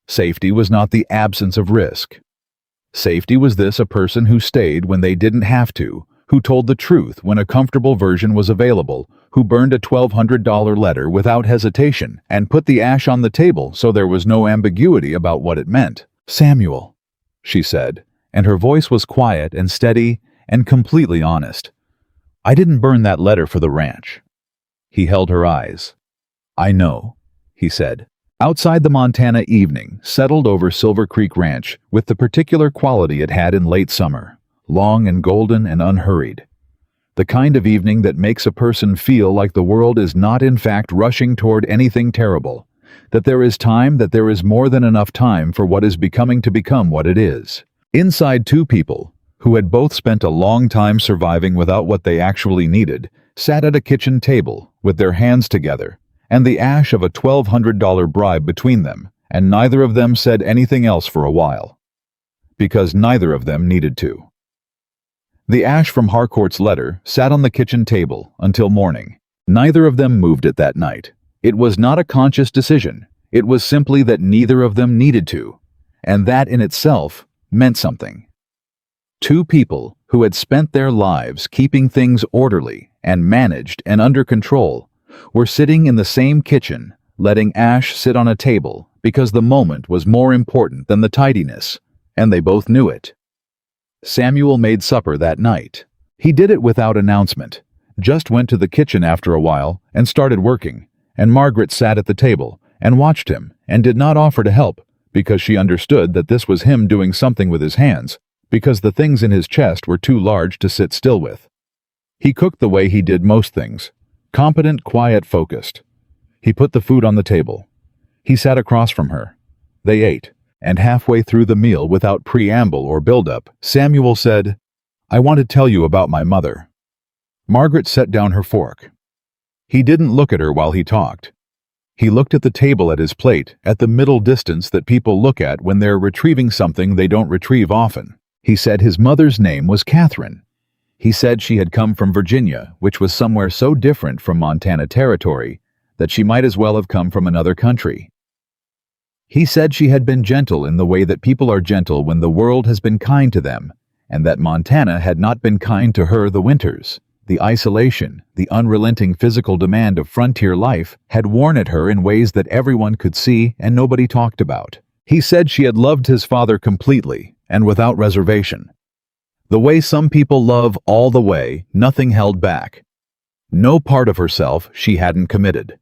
Safety was not the absence of risk. Safety was this: a person who stayed when they didn't have to, who told the truth when a comfortable version was available, who burned a $1,200 letter without hesitation and put the ash on the table so there was no ambiguity about what it meant. Samuel, she said, and her voice was quiet and steady and completely honest. "I didn't burn that letter for the ranch." He held her eyes. "I know," he said. Outside, the Montana evening settled over Silver Creek Ranch with the particular quality it had in late summer, long and golden and unhurried. The kind of evening that makes a person feel like the world is not in fact rushing toward anything terrible, that there is time, that there is more than enough time for what is becoming to become what it is. Inside, two people, who had both spent a long time surviving without what they actually needed, sat at a kitchen table with their hands together and the ash of a $1,200 bribe between them, and neither of them said anything else for a while. Because neither of them needed to. The ash from Harcourt's letter sat on the kitchen table until morning. Neither of them moved it that night. It was not a conscious decision. It was simply that neither of them needed to, and that in itself meant something. Two people who had spent their lives keeping things orderly and managed and under control were sitting in the same kitchen, letting ash sit on a table because the moment was more important than the tidiness, and they both knew it. Samuel made supper that night. He did it without announcement, just went to the kitchen after a while and started working, and Margaret sat at the table and watched him and did not offer to help because she understood that this was him doing something with his hands, because the things in his chest were too large to sit still with. He cooked the way he did most things. Competent, quiet, focused. He put the food on the table. He sat across from her. They ate, and halfway through the meal, without preamble or build-up, Samuel said, "I want to tell you about my mother." Margaret set down her fork. He didn't look at her while he talked. He looked at the table, at his plate, at the middle distance that people look at when they're retrieving something they don't retrieve often. He said his mother's name was Catherine. He said she had come from Virginia, which was somewhere so different from Montana Territory that she might as well have come from another country. He said she had been gentle in the way that people are gentle when the world has been kind to them, and that Montana had not been kind to her. The winters, the isolation, the unrelenting physical demand of frontier life had worn at her in ways that everyone could see and nobody talked about. He said she had loved his father completely and without reservation. The way some people love all the way, nothing held back. No part of herself she hadn't committed.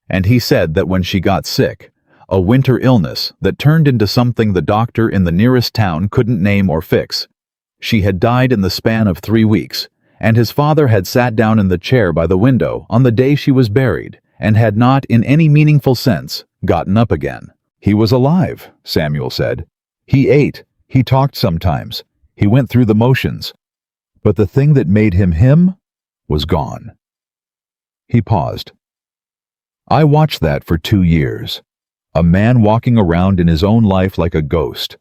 And he said that when she got sick, a winter illness that turned into something the doctor in the nearest town couldn't name or fix, she had died in the span of 3 weeks, and his father had sat down in the chair by the window on the day she was buried and had not, in any meaningful sense, gotten up again. He was alive, Samuel said. He ate, he talked sometimes. He went through the motions, but the thing that made him him was gone. He paused. I watched that for 2 years, a man walking around in his own life like a ghost,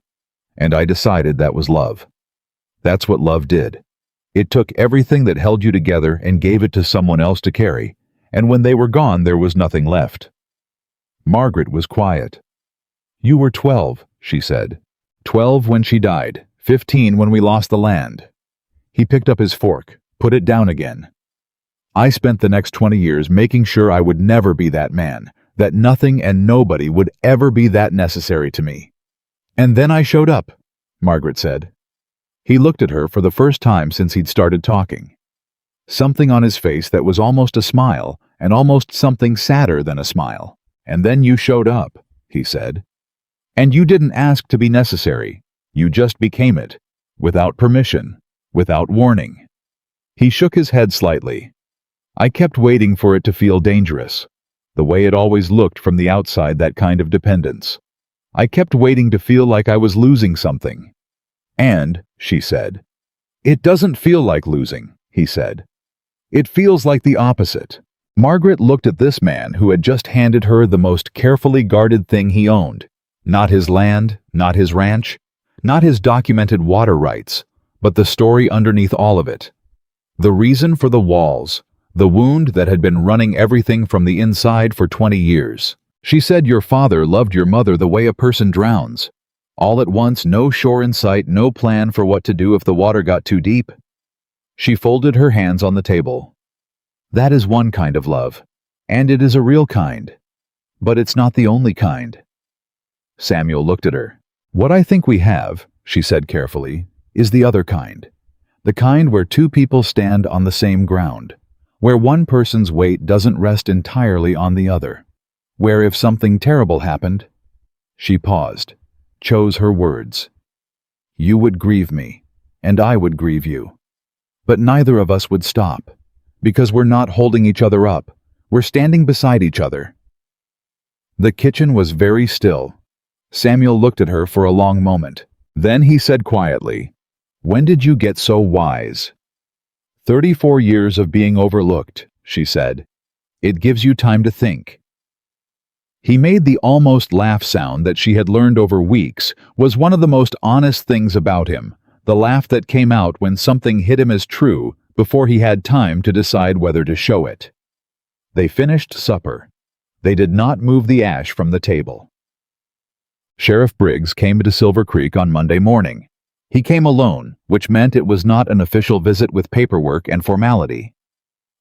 and I decided that was love. That's what love did. It took everything that held you together and gave it to someone else to carry, and when they were gone, there was nothing left. Margaret was quiet. You were 12, she said. 12 when she died. 15 when we lost the land. He picked up his fork, put it down again. I spent the next 20 years making sure I would never be that man, that nothing and nobody would ever be that necessary to me. And then I showed up, Margaret said. He looked at her for the first time since he'd started talking. Something on his face that was almost a smile, and almost something sadder than a smile. And then you showed up, he said. And you didn't ask to be necessary. You just became it, without permission, without warning. He shook his head slightly. I kept waiting for it to feel dangerous, the way it always looked from the outside, that kind of dependence. I kept waiting to feel like I was losing something. And, she said, it doesn't feel like losing, he said. It feels like the opposite. Margaret looked at this man who had just handed her the most carefully guarded thing he owned. Not his land, not his ranch, not his documented water rights, but the story underneath all of it. The reason for the walls, the wound that had been running everything from the inside for 20 years. She said your father loved your mother the way a person drowns. All at once, no shore in sight, no plan for what to do if the water got too deep. She folded her hands on the table. That is one kind of love, and it is a real kind. But it's not the only kind. Samuel looked at her. What I think we have, she said carefully, is the other kind. The kind where two people stand on the same ground, where one person's weight doesn't rest entirely on the other, where if something terrible happened, she paused, chose her words. You would grieve me, and I would grieve you. But neither of us would stop, because we're not holding each other up, we're standing beside each other. The kitchen was very still. Samuel looked at her for a long moment. Then he said quietly, "When did you get so wise?" 34 years of being overlooked, she said. It gives you time to think. He made the almost laugh sound that she had learned over weeks was one of the most honest things about him, the laugh that came out when something hit him as true before he had time to decide whether to show it. They finished supper. They did not move the ash from the table. Sheriff Briggs came to Silver Creek on Monday morning. He came alone, which meant it was not an official visit with paperwork and formality.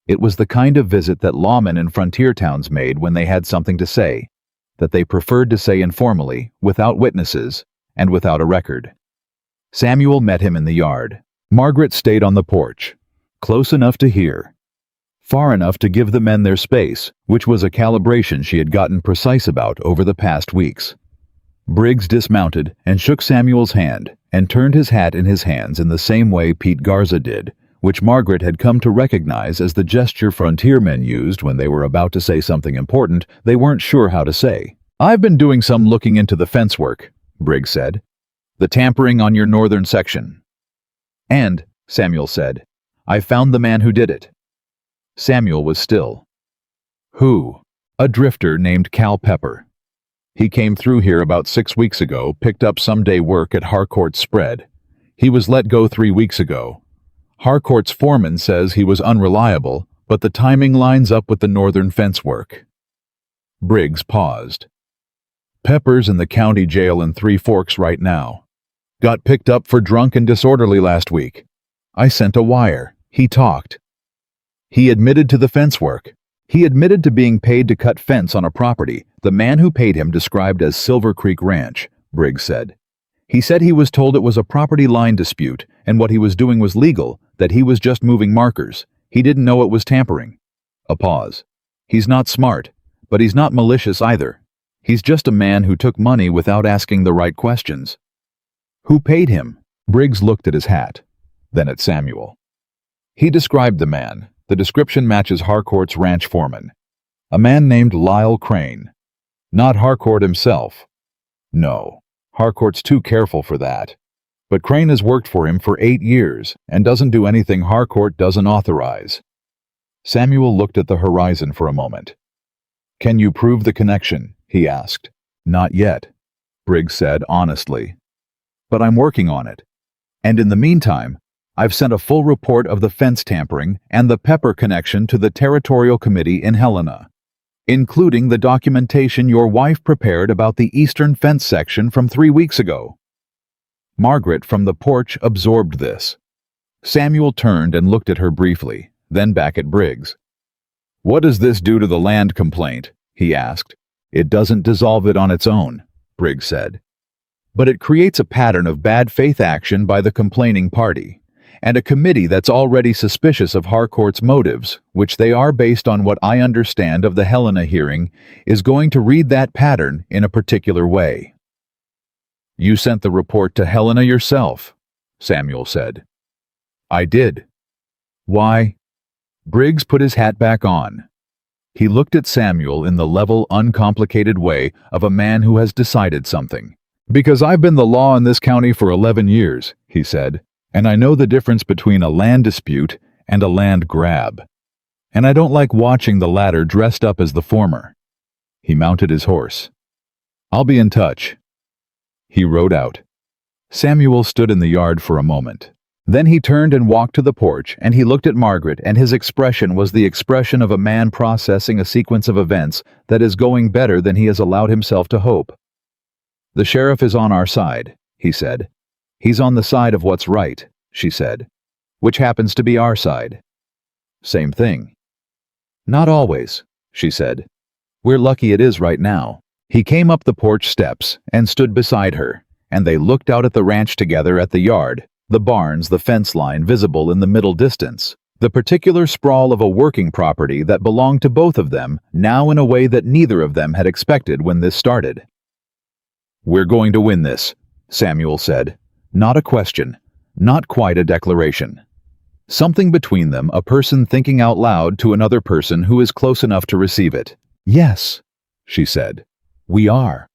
It was the kind of visit that lawmen in frontier towns made when they had something to say, that they preferred to say informally, without witnesses, and without a record. Samuel met him in the yard. Margaret stayed on the porch, close enough to hear, far enough to give the men their space, which was a calibration she had gotten precise about over the past weeks. Briggs dismounted and shook Samuel's hand and turned his hat in his hands in the same way Pete Garza did, which Margaret had come to recognize as the gesture frontiermen used when they were about to say something important they weren't sure how to say. "I've been doing some looking into the fence work," Briggs said. "The tampering on your northern section." "And," Samuel said, "I found the man who did it." Samuel was still. "Who?" "A drifter named Cal Pepper. He came through here about 6 weeks ago, picked up some day work at Harcourt's spread. He was let go 3 weeks ago. Harcourt's foreman says he was unreliable, but the timing lines up with the northern fence work." Briggs paused. "Pepper's in the county jail in Three Forks right now. Got picked up for drunk and disorderly last week. I sent a wire. He talked. He admitted to the fence work. He admitted to being paid to cut fence on a property the man who paid him described as Silver Creek Ranch," Briggs said. "He said he was told it was a property line dispute and what he was doing was legal, that he was just moving markers. He didn't know it was tampering." A pause. "He's not smart, but he's not malicious either. He's just a man who took money without asking the right questions." "Who paid him?" Briggs looked at his hat, then at Samuel. He described the man. The description matches Harcourt's ranch foreman. A man named Lyle Crane. Not Harcourt himself. No, Harcourt's too careful for that. But Crane has worked for him for 8 years and doesn't do anything Harcourt doesn't authorize. Samuel looked at the horizon for a moment. "Can you prove the connection?" he asked. "Not yet," Briggs said honestly. "But I'm working on it. And in the meantime, I've sent a full report of the fence tampering and the Pepper connection to the Territorial Committee in Helena, including the documentation your wife prepared about the eastern fence section from 3 weeks ago." Margaret from the porch absorbed this. Samuel turned and looked at her briefly, then back at Briggs. "What does this do to the land complaint?" he asked. "It doesn't dissolve it on its own," Briggs said. "But it creates a pattern of bad faith action by the complaining party, and a committee that's already suspicious of Harcourt's motives, which they are based on what I understand of the Helena hearing, is going to read that pattern in a particular way." "You sent the report to Helena yourself," Samuel said. "I did." "Why?" Briggs put his hat back on. He looked at Samuel in the level, uncomplicated way of a man who has decided something. "Because I've been the law in this county for 11 years, he said. "And I know the difference between a land dispute and a land grab. And I don't like watching the latter dressed up as the former." He mounted his horse. "I'll be in touch." He rode out. Samuel stood in the yard for a moment. Then he turned and walked to the porch, and he looked at Margaret, and his expression was the expression of a man processing a sequence of events that is going better than he has allowed himself to hope. "The sheriff is on our side," he said. "He's on the side of what's right," she said. "Which happens to be our side." "Same thing." "Not always," she said. "We're lucky it is right now." He came up the porch steps and stood beside her, and they looked out at the ranch together at the yard, The barns, the fence line visible in the middle distance, the particular sprawl of a working property that belonged to both of them, now in a way that neither of them had expected when this started. "We're going to win this," Samuel said. Not a question, not quite a declaration. Something between them, a person thinking out loud to another person who is close enough to receive it. "Yes," she said. "We are."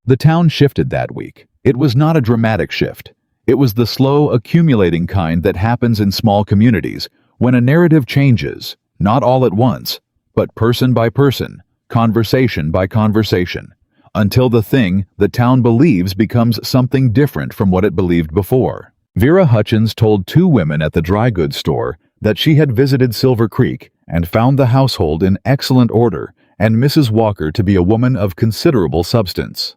The town shifted that week. It was not a dramatic shift. It was the slow, accumulating kind that happens in small communities, when a narrative changes, not all at once, but person by person, conversation by conversation, until the thing the town believes becomes something different from what it believed before. Vera Hutchins told two women at the dry goods store that she had visited Silver Creek and found the household in excellent order and Mrs. Walker to be a woman of considerable substance.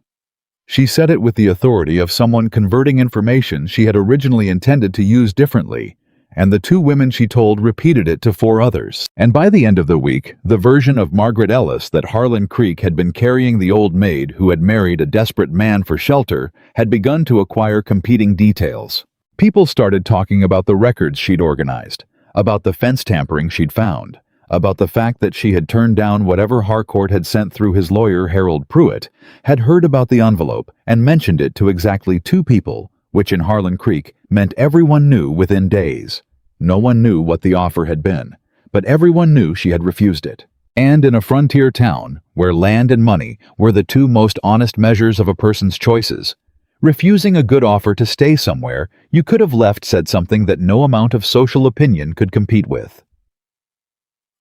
She said it with the authority of someone converting information she had originally intended to use differently, and the two women she told repeated it to four others. And by the end of the week, the version of Margaret Ellis that Harlan Creek had been carrying the old maid who had married a desperate man for shelter had begun to acquire competing details. People started talking about the records she'd organized, about the fence tampering she'd found, about the fact that she had turned down whatever Harcourt had sent through his lawyer Harold Pruitt, had heard about the envelope and mentioned it to exactly two people, which in Harlan Creek meant everyone knew within days. No one knew what the offer had been, but everyone knew she had refused it. And in a frontier town, where land and money were the two most honest measures of a person's choices, refusing a good offer to stay somewhere you could have left said something that no amount of social opinion could compete with.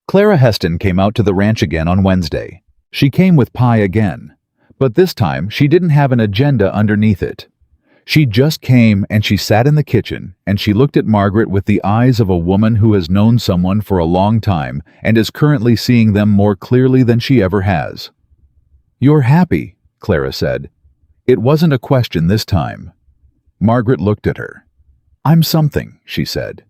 Clara Heston came out to the ranch again on Wednesday. She came with pie again, but this time she didn't have an agenda underneath it. She just came and she sat in the kitchen and she looked at Margaret with the eyes of a woman who has known someone for a long time and is currently seeing them more clearly than she ever has. "You're happy," Clara said. It wasn't a question this time. Margaret looked at her. "I'm something," she said.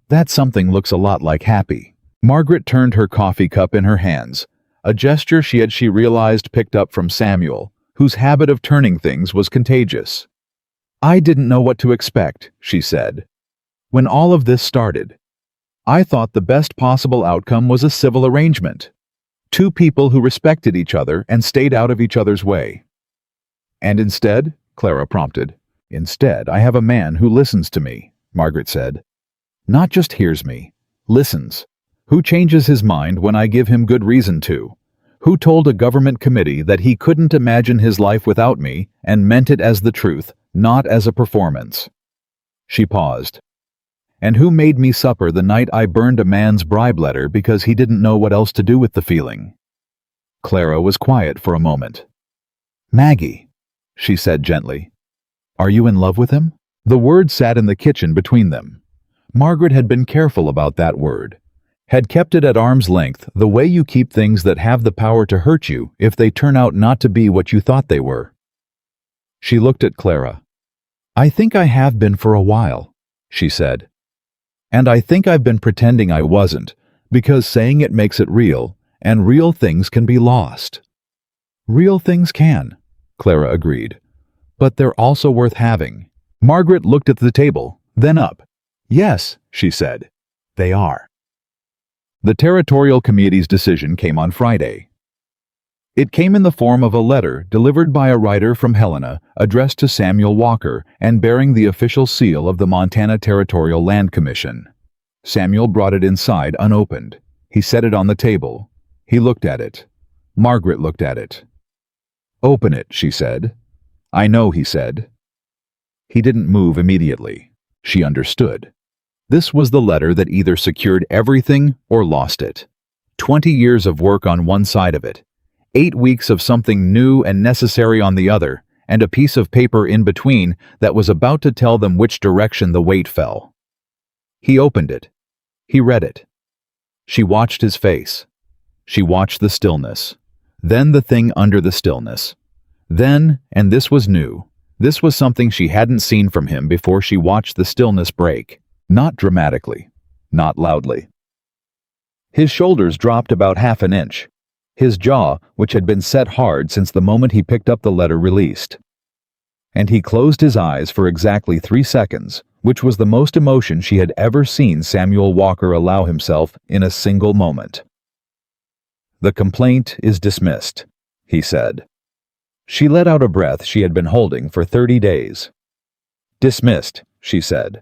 "That something looks a lot like happy." Margaret turned her coffee cup in her hands, a gesture she realized picked up from Samuel, whose habit of turning things was contagious. "I didn't know what to expect," she said. "When all of this started, I thought the best possible outcome was a civil arrangement. Two people who respected each other and stayed out of each other's way." "And instead," Clara prompted. "Instead, I have a man who listens to me," Margaret said. "Not just hears me, listens. Who changes his mind when I give him good reason to. Who told a government committee that he couldn't imagine his life without me and meant it as the truth, not as a performance." She paused. "And who made me supper the night I burned a man's bribe letter because he didn't know what else to do with the feeling?" Clara was quiet for a moment. "Maggie," she said gently. "Are you in love with him?" The word sat in the kitchen between them. Margaret had been careful about that word, had kept it at arm's length, the way you keep things that have the power to hurt you if they turn out not to be what you thought they were. She looked at Clara. "I think I have been for a while," she said. "And I think I've been pretending I wasn't, because saying it makes it real, and real things can be lost." "Real things can," Clara agreed. "But they're also worth having." Margaret looked at the table, then up. "Yes," she said, "they are." The Territorial Committee's decision came on Friday. It came in the form of a letter delivered by a writer from Helena addressed to Samuel Walker and bearing the official seal of the Montana Territorial Land Commission. Samuel brought it inside unopened. He set it on the table. He looked at it. Margaret looked at it. "Open it," she said. "I know," he said. He didn't move immediately. She understood. This was the letter that either secured everything or lost it. 20 years of work on one side of it, 8 weeks of something new and necessary on the other, and a piece of paper in between that was about to tell them which direction the weight fell. He opened it. He read it. She watched his face. She watched the stillness. Then the thing under the stillness. Then, and this was new, this was something she hadn't seen from him before she watched the stillness break. Not dramatically, not loudly. His shoulders dropped about half an inch. His jaw, which had been set hard since the moment he picked up the letter, released. and he closed his eyes for exactly 3 seconds, which was the most emotion she had ever seen Samuel Walker allow himself in a single moment. "The complaint is dismissed," he said. She let out a breath she had been holding for 30 days. "Dismissed," she said.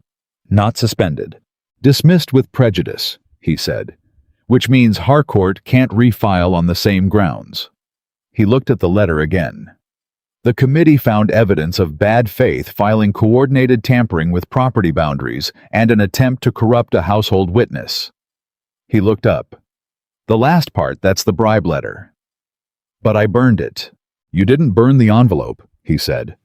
"Not suspended. Dismissed with prejudice," he said, "which means Harcourt can't refile on the same grounds." He looked at the letter again. The committee found evidence of bad faith filing coordinated tampering with property boundaries and an attempt to corrupt a household witness. He looked up. "The last part, that's the bribe letter." "But I burned it." "You didn't burn the envelope," he said.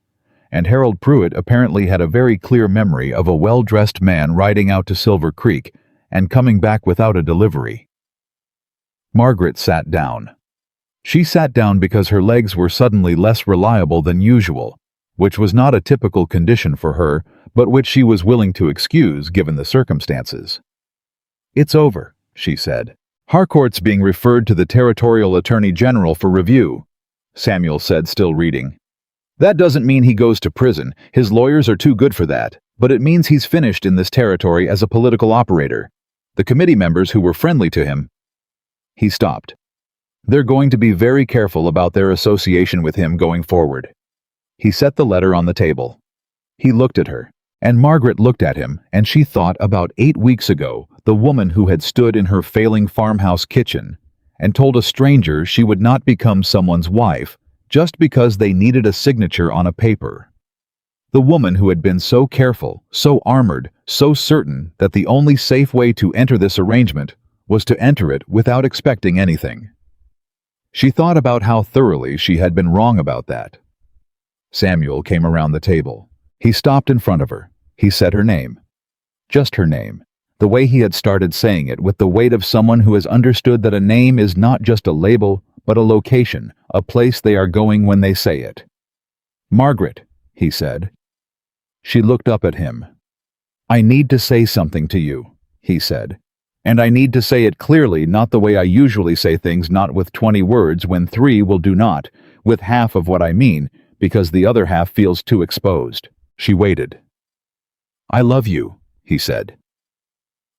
And Harold Pruitt apparently had a very clear memory of a well-dressed man riding out to Silver Creek and coming back without a delivery. Margaret sat down. She sat down because her legs were suddenly less reliable than usual, which was not a typical condition for her, but which she was willing to excuse given the circumstances. "It's over," she said. "Harcourt's being referred to the Territorial Attorney General for review," Samuel said, still reading. "That doesn't mean he goes to prison. His lawyers are too good for that, but it means he's finished in this territory as a political operator. The committee members who were friendly to him..." He stopped. "They're going to be very careful about their association with him going forward." He set the letter on the table. He looked at her, and Margaret looked at him, and she thought about 8 weeks ago, the woman who had stood in her failing farmhouse kitchen and told a stranger she would not become someone's wife just because they needed a signature on a paper. The woman who had been so careful, so armored, so certain that the only safe way to enter this arrangement was to enter it without expecting anything. She thought about how thoroughly she had been wrong about that. Samuel came around the table. He stopped in front of her. He said her name. Just her name. The way he had started saying it, with the weight of someone who has understood that a name is not just a label, but a location, a place they are going when they say it. "Margaret," he said. She looked up at him. "I need to say something to you," he said. "And I need to say it clearly, not the way I usually say things, not with 20 words when 3 will do not, with half of what I mean, because the other half feels too exposed." She waited. "I love you," he said.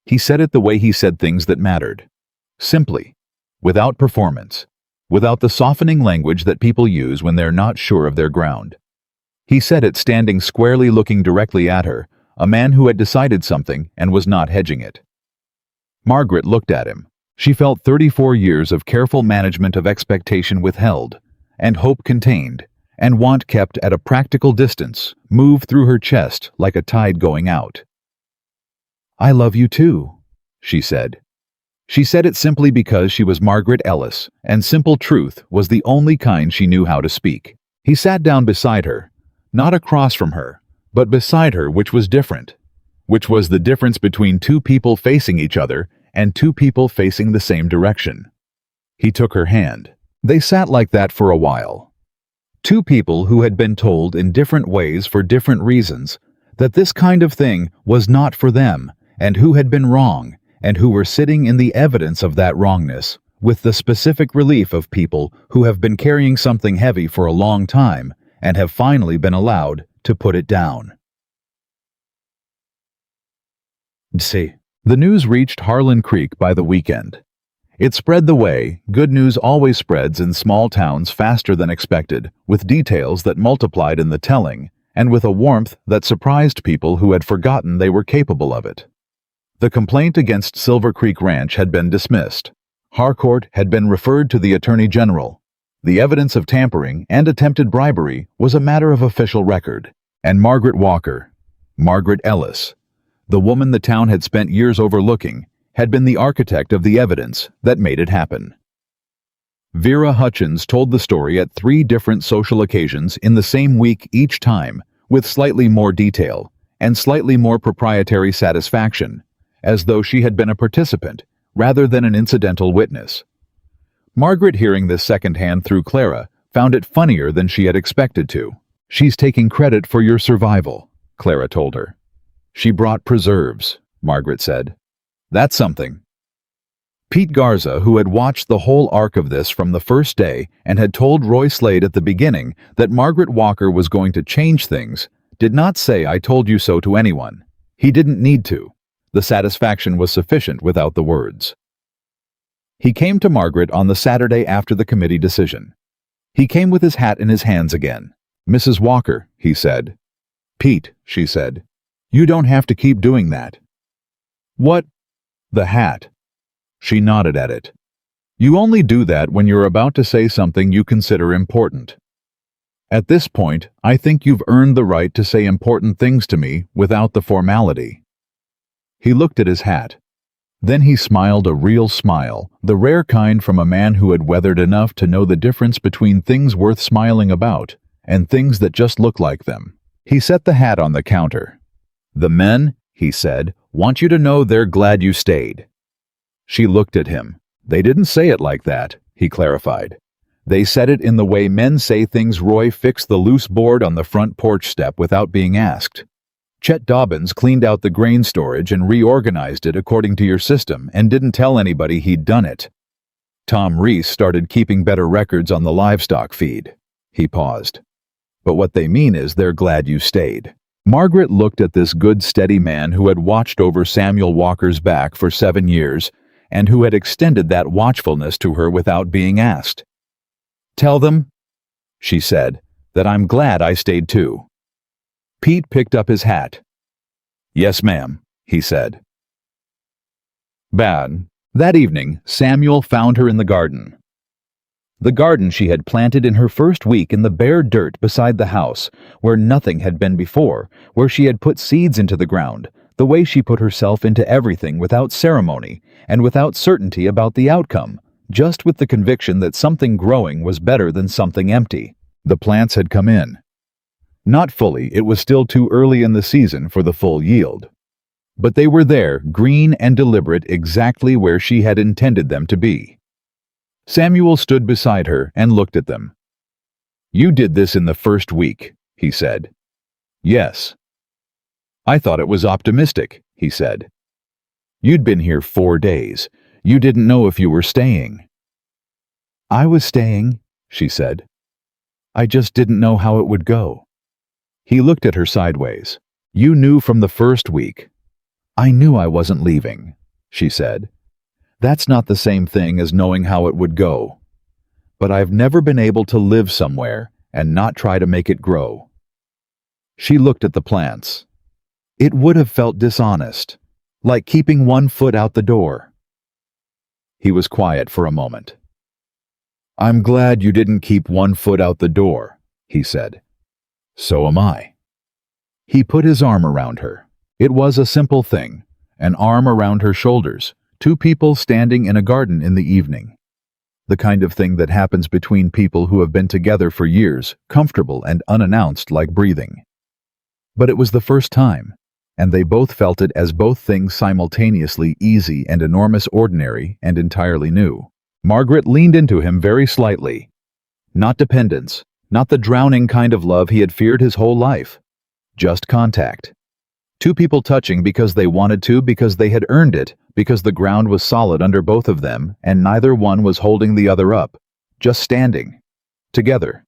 He said it the way he said things that mattered. Simply, without performance, without the softening language that people use when they're not sure of their ground. He said it standing squarely, looking directly at her, a man who had decided something and was not hedging it. Margaret looked at him. She felt 34 years of careful management of expectation withheld, and hope contained, and want kept at a practical distance, move through her chest like a tide going out. "I love you too," she said. She said it simply because she was Margaret Ellis, and simple truth was the only kind she knew how to speak. He sat down beside her, not across from her, but beside her, which was different, which was the difference between 2 people facing each other and 2 people facing the same direction. He took her hand. They sat like that for a while. 2 people who had been told in different ways for different reasons that this kind of thing was not for them, and who had been wrong, and who were sitting in the evidence of that wrongness, with the specific relief of people who have been carrying something heavy for a long time and have finally been allowed to put it down. See, the news reached Harlan Creek by the weekend. It spread the way good news always spreads in small towns, faster than expected, with details that multiplied in the telling, and with a warmth that surprised people who had forgotten they were capable of it. The complaint against Silver Creek Ranch had been dismissed. Harcourt had been referred to the Attorney General. The evidence of tampering and attempted bribery was a matter of official record. And Margaret Walker, Margaret Ellis, the woman the town had spent years overlooking, had been the architect of the evidence that made it happen. Vera Hutchins told the story at 3 different social occasions in the same week each time, with slightly more detail and slightly more proprietary satisfaction, as though she had been a participant rather than an incidental witness. Margaret, hearing this secondhand through Clara, found it funnier than she had expected to. "She's taking credit for your survival," Clara told her. "She brought preserves," Margaret said. "That's something." Pete Garza, who had watched the whole arc of this from the first day and had told Roy Slade at the beginning that Margaret Walker was going to change things, did not say "I told you so" to anyone. He didn't need to. The satisfaction was sufficient without the words. He came to Margaret on the Saturday after the committee decision. He came with his hat in his hands again. "Mrs. Walker," he said. "Pete," she said, "you don't have to keep doing that." "What?" "The hat." She nodded at it. "You only do that when you're about to say something you consider important. At this point, I think you've earned the right to say important things to me without the formality." He looked at his hat. Then he smiled a real smile, the rare kind from a man who had weathered enough to know the difference between things worth smiling about and things that just look like them. He set the hat on the counter. "The men," he said, "want you to know they're glad you stayed." She looked at him. "They didn't say it like that," he clarified. "They said it in the way men say things." Roy fixed the loose board on the front porch step without being asked. "Chet Dobbins cleaned out the grain storage and reorganized it according to your system and didn't tell anybody he'd done it. Tom Reese started keeping better records on the livestock feed." He paused. "But what they mean is they're glad you stayed." Margaret looked at this good, steady man who had watched over Samuel Walker's back for 7 years and who had extended that watchfulness to her without being asked. "Tell them," she said, "that I'm glad I stayed too." Pete picked up his hat. "Yes, ma'am," he said. Bad. That evening, Samuel found her in the garden. The garden she had planted in her first week in the bare dirt beside the house, where nothing had been before, where she had put seeds into the ground, the way she put herself into everything without ceremony and without certainty about the outcome, just with the conviction that something growing was better than something empty. The plants had come in. Not fully, it was still too early in the season for the full yield. But they were there, green and deliberate, exactly where she had intended them to be. Samuel stood beside her and looked at them. "You did this in the first week," he said. "Yes." "I thought it was optimistic," he said. "You'd been here 4 days. You didn't know if you were staying." "I was staying," she said. "I just didn't know how it would go." He looked at her sideways. "You knew from the first week." "I knew I wasn't leaving," she said. "That's not the same thing as knowing how it would go. But I've never been able to live somewhere and not try to make it grow." She looked at the plants. It would have felt dishonest, like keeping one foot out the door. He was quiet for a moment. "I'm glad you didn't keep one foot out the door," he said. "So am I." He put his arm around her. It was a simple thing, an arm around her shoulders, 2 people standing in a garden in the evening. The kind of thing that happens between people who have been together for years, comfortable and unannounced like breathing. But it was the first time, and they both felt it as both things simultaneously easy and enormous, ordinary and entirely new. Margaret leaned into him very slightly. Not dependence, not the drowning kind of love he had feared his whole life. Just contact. 2 people touching because they wanted to, because they had earned it, because the ground was solid under both of them and neither one was holding the other up. Just standing. Together.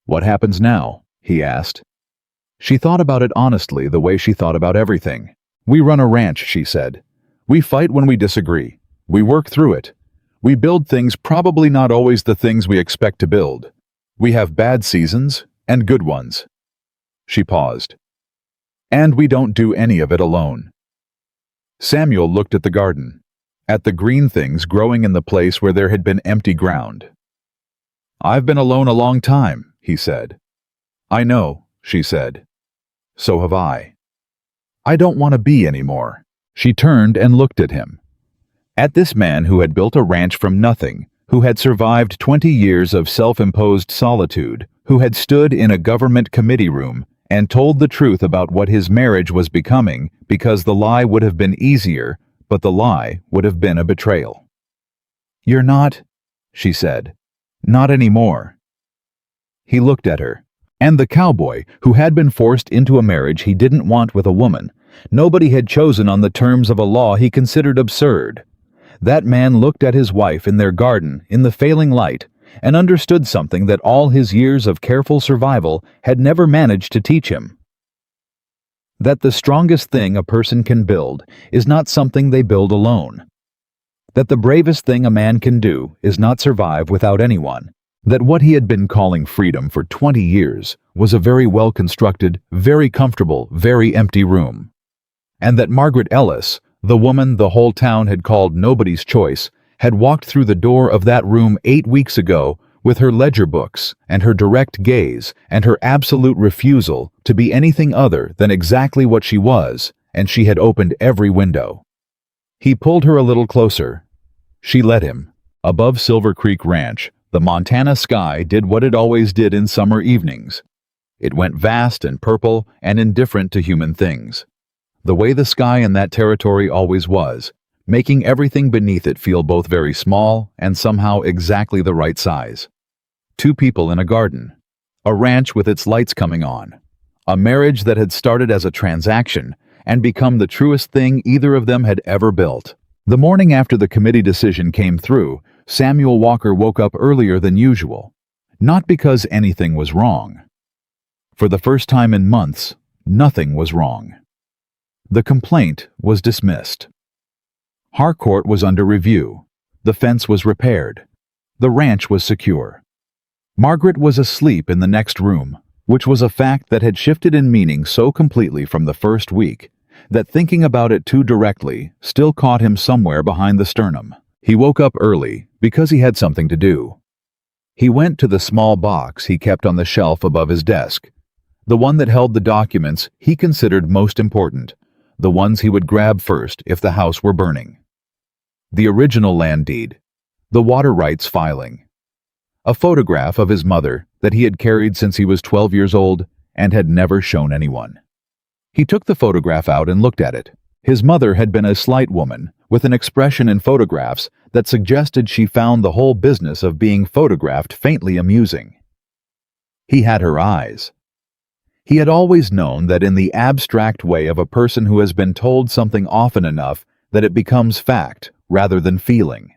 "What happens now?" he asked. She thought about it honestly, the way she thought about everything. "We run a ranch," she said. "We fight when we disagree. We work through it. We build things, probably not always the things we expect to build. We have bad seasons and good ones." She paused. "And we don't do any of it alone." Samuel looked at the garden, at the green things growing in the place where there had been empty ground. "I've been alone a long time," he said. "I know," she said. "So have I. I don't want to be anymore." She turned and looked at him. At this man who had built a ranch from nothing, who had survived 20 years of self-imposed solitude, who had stood in a government committee room and told the truth about what his marriage was becoming because the lie would have been easier, but the lie would have been a betrayal. "You're not," she said. "Not anymore." He looked at her. And the cowboy, who had been forced into a marriage he didn't want with a woman, nobody had chosen on the terms of a law he considered absurd. That man looked at his wife in their garden in the failing light and understood something that all his years of careful survival had never managed to teach him. That the strongest thing a person can build is not something they build alone. That the bravest thing a man can do is not survive without anyone. That what he had been calling freedom for 20 years was a very well-constructed, very comfortable, very empty room. And that Margaret Ellis, the woman the whole town had called nobody's choice, had walked through the door of that room 8 weeks ago with her ledger books and her direct gaze and her absolute refusal to be anything other than exactly what she was, and she had opened every window. He pulled her a little closer. She let him. Above Silver Creek Ranch, the Montana sky did what it always did in summer evenings. It went vast and purple and indifferent to human things. The way the sky in that territory always was, making everything beneath it feel both very small and somehow exactly the right size. 2 people in a garden. A ranch with its lights coming on. A marriage that had started as a transaction and become the truest thing either of them had ever built. The morning after the committee decision came through, Samuel Walker woke up earlier than usual. Not because anything was wrong. For the first time in months, nothing was wrong. The complaint was dismissed. Harcourt was under review. The fence was repaired. The ranch was secure. Margaret was asleep in the next room, which was a fact that had shifted in meaning so completely from the first week that thinking about it too directly still caught him somewhere behind the sternum. He woke up early because he had something to do. He went to the small box he kept on the shelf above his desk, the one that held the documents he considered most important, the ones he would grab first if the house were burning. The original land deed, the water rights filing, a photograph of his mother that he had carried since he was 12 years old and had never shown anyone. He took the photograph out and looked at it. His mother had been a slight woman, with an expression in photographs that suggested she found the whole business of being photographed faintly amusing. He had her eyes. He had always known that in the abstract way of a person who has been told something often enough that it becomes fact rather than feeling.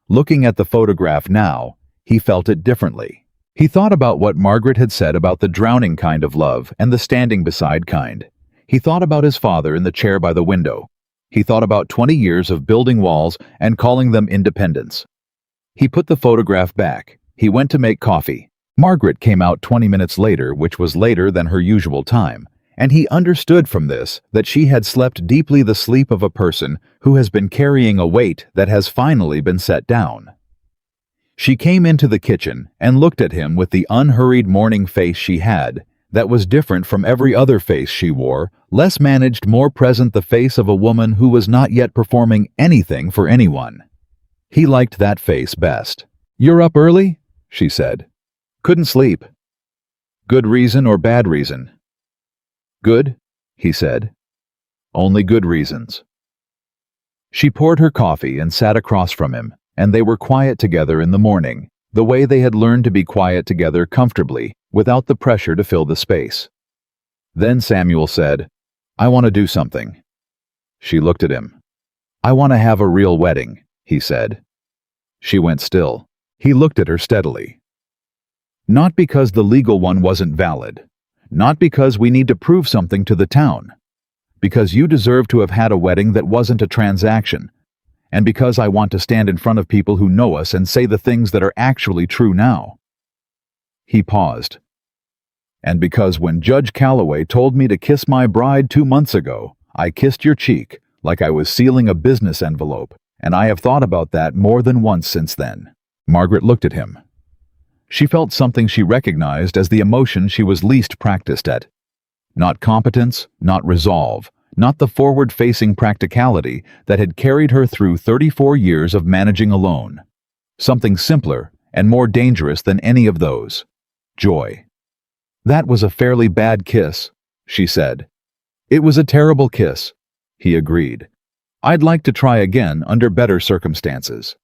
Looking at the photograph now, he felt it differently. He thought about what Margaret had said about the drowning kind of love and the standing beside kind. He thought about his father in the chair by the window. He thought about 20 years of building walls and calling them independence. He put the photograph back. He went to make coffee. Margaret came out 20 minutes later, which was later than her usual time, and he understood from this that she had slept deeply the sleep of a person who has been carrying a weight that has finally been set down. She came into the kitchen and looked at him with the unhurried morning face she had, that was different from every other face she wore, less managed, more present, the face of a woman who was not yet performing anything for anyone. He liked that face best. "You're up early?" she said. "Couldn't sleep." "Good reason or bad reason?" "Good," he said. "Only good reasons." She poured her coffee and sat across from him, and they were quiet together in the morning, the way they had learned to be quiet together comfortably, without the pressure to fill the space. Then Samuel said, "I want to do something." She looked at him. "I want to have a real wedding," he said. She went still. He looked at her steadily. "Not because the legal one wasn't valid. Not because we need to prove something to the town. Because you deserve to have had a wedding that wasn't a transaction. And because I want to stand in front of people who know us and say the things that are actually true now." He paused. "And because when Judge Calloway told me to kiss my bride 2 months ago, I kissed your cheek like I was sealing a business envelope, and I have thought about that more than once since then." Margaret looked at him. She felt something she recognized as the emotion she was least practiced at. Not competence, not resolve, not the forward-facing practicality that had carried her through 34 years of managing alone. Something simpler and more dangerous than any of those. Joy. "That was a fairly bad kiss," she said. "It was a terrible kiss," he agreed. "I'd like to try again under better circumstances."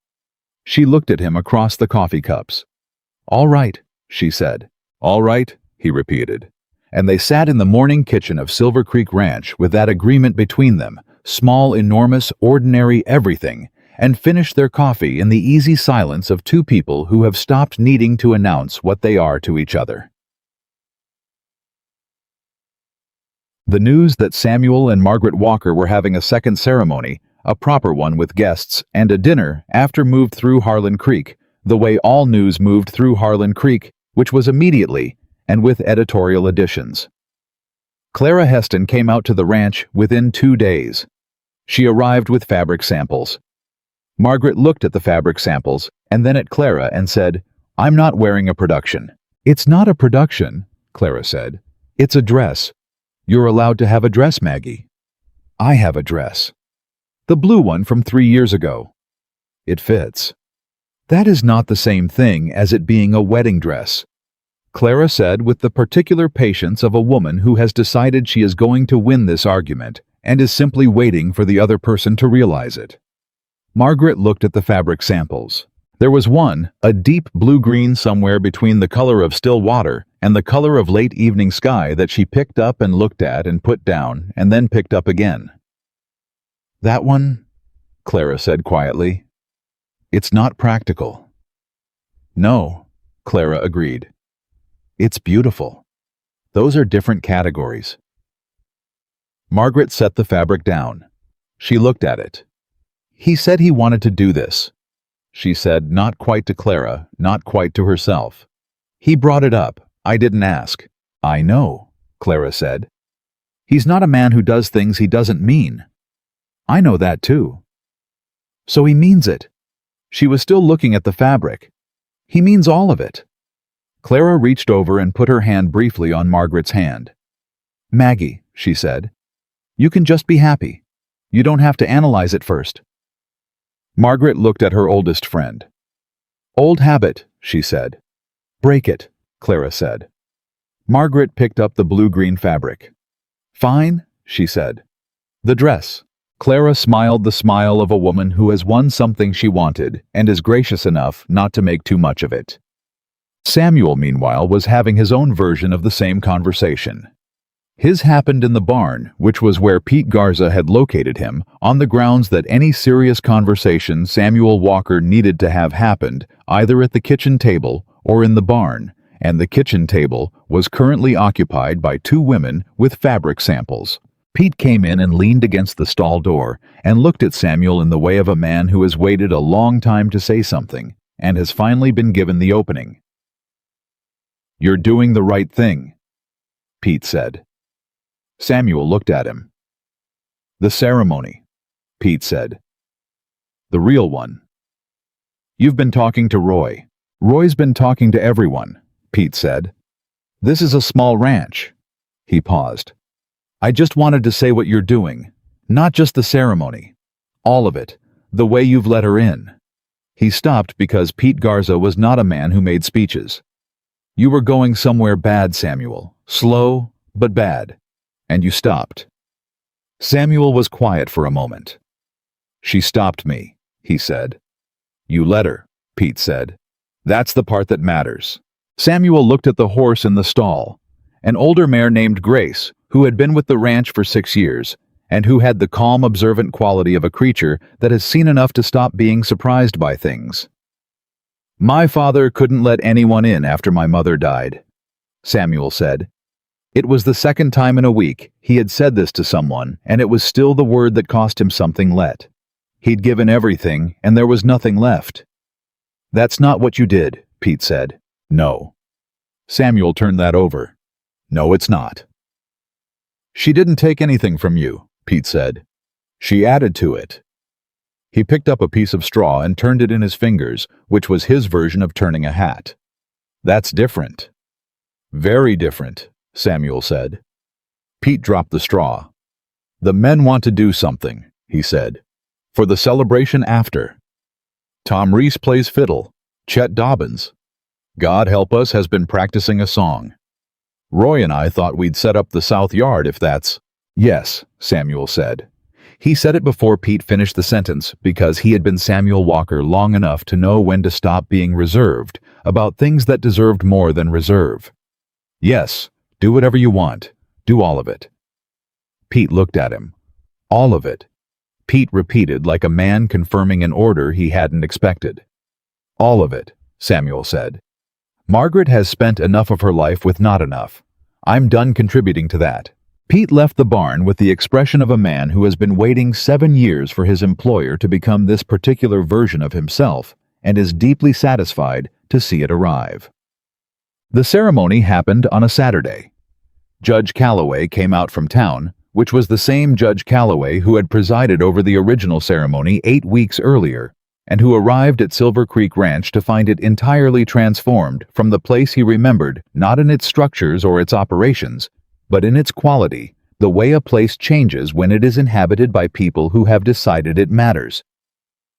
She looked at him across the coffee cups. "All right," she said. "All right," he repeated. And they sat in the morning kitchen of Silver Creek Ranch with that agreement between them, small, enormous, ordinary everything, and finish their coffee in the easy silence of two people who have stopped needing to announce what they are to each other. The news that Samuel and Margaret Walker were having a second ceremony, a proper one with guests, and a dinner after moved through Harlan Creek, the way all news moved through Harlan Creek, which was immediately, and with editorial additions. Clara Heston came out to the ranch within 2 days. She arrived with fabric samples. Margaret looked at the fabric samples and then at Clara and said, "I'm not wearing a production." "It's not a production," Clara said. "It's a dress. You're allowed to have a dress, Maggie." "I have a dress. The blue one from 3 years ago. It fits." "That is not the same thing as it being a wedding dress," Clara said with the particular patience of a woman who has decided she is going to win this argument and is simply waiting for the other person to realize it. Margaret looked at the fabric samples. There was one, a deep blue-green somewhere between the color of still water and the color of late evening sky, that she picked up and looked at and put down and then picked up again. "That one," Clara said quietly. "It's not practical." "No," Clara agreed. "It's beautiful. Those are different categories." Margaret set the fabric down. She looked at it. "He said he wanted to do this," she said, not quite to Clara, not quite to herself. "He brought it up. I didn't ask." "I know," Clara said. "He's not a man who does things he doesn't mean." "I know that too." "So he means it." She was still looking at the fabric. "He means all of it." Clara reached over and put her hand briefly on Margaret's hand. "Maggie," she said, "you can just be happy. You don't have to analyze it first." Margaret looked at her oldest friend. "Old habit," she said. "Break it," Clara said. Margaret picked up the blue-green fabric. "Fine," she said. "The dress." Clara smiled the smile of a woman who has won something she wanted and is gracious enough not to make too much of it. Samuel, meanwhile, was having his own version of the same conversation. His happened in the barn, which was where Pete Garza had located him, on the grounds that any serious conversation Samuel Walker needed to have happened either at the kitchen table or in the barn, and the kitchen table was currently occupied by 2 women with fabric samples. Pete came in and leaned against the stall door and looked at Samuel in the way of a man who has waited a long time to say something and has finally been given the opening. "You're doing the right thing," Pete said. Samuel looked at him. "The ceremony," Pete said. "The real one." "You've been talking to Roy." "Roy's been talking to everyone," Pete said. "This is a small ranch." He paused. "I just wanted to say what you're doing, not just the ceremony. All of it, the way you've let her in." He stopped because Pete Garza was not a man who made speeches. "You were going somewhere bad, Samuel. Slow, but bad. And you stopped." Samuel was quiet for a moment. "She stopped me," he said. "You let her," Pete said. "That's the part that matters." Samuel looked at the horse in the stall, an older mare named Grace, who had been with the ranch for 6 years, and who had the calm, observant quality of a creature that has seen enough to stop being surprised by things. "My father couldn't let anyone in after my mother died," Samuel said. It was the second time in a week he had said this to someone, and it was still the word that cost him something. Let. He'd given everything, and there was nothing left. "That's not what you did," Pete said. "No." Samuel turned that over. "No, it's not." "She didn't take anything from you," Pete said. "She added to it." He picked up a piece of straw and turned it in his fingers, which was his version of turning a hat. "That's different." "Very different," Samuel said. Pete dropped the straw. "The men want to do something," he said, "for the celebration after. Tom Reese plays fiddle. Chet Dobbins, God help us, has been practicing a song. Roy and I thought we'd set up the south yard if that's—" "Yes," Samuel said. He said it before Pete finished the sentence because he had been Samuel Walker long enough to know when to stop being reserved about things that deserved more than reserve. "Yes, do whatever you want. Do all of it." Pete looked at him. "All of it." Pete repeated like a man confirming an order he hadn't expected. All of it, Samuel said. Margaret has spent enough of her life with not enough. I'm done contributing to that. Pete left the barn with the expression of a man who has been waiting 7 years for his employer to become this particular version of himself and is deeply satisfied to see it arrive. The ceremony happened on a Saturday. Judge Calloway came out from town, which was the same Judge Calloway who had presided over the original ceremony 8 weeks earlier, and who arrived at Silver Creek Ranch to find it entirely transformed from the place he remembered, not in its structures or its operations, but in its quality, the way a place changes when it is inhabited by people who have decided it matters.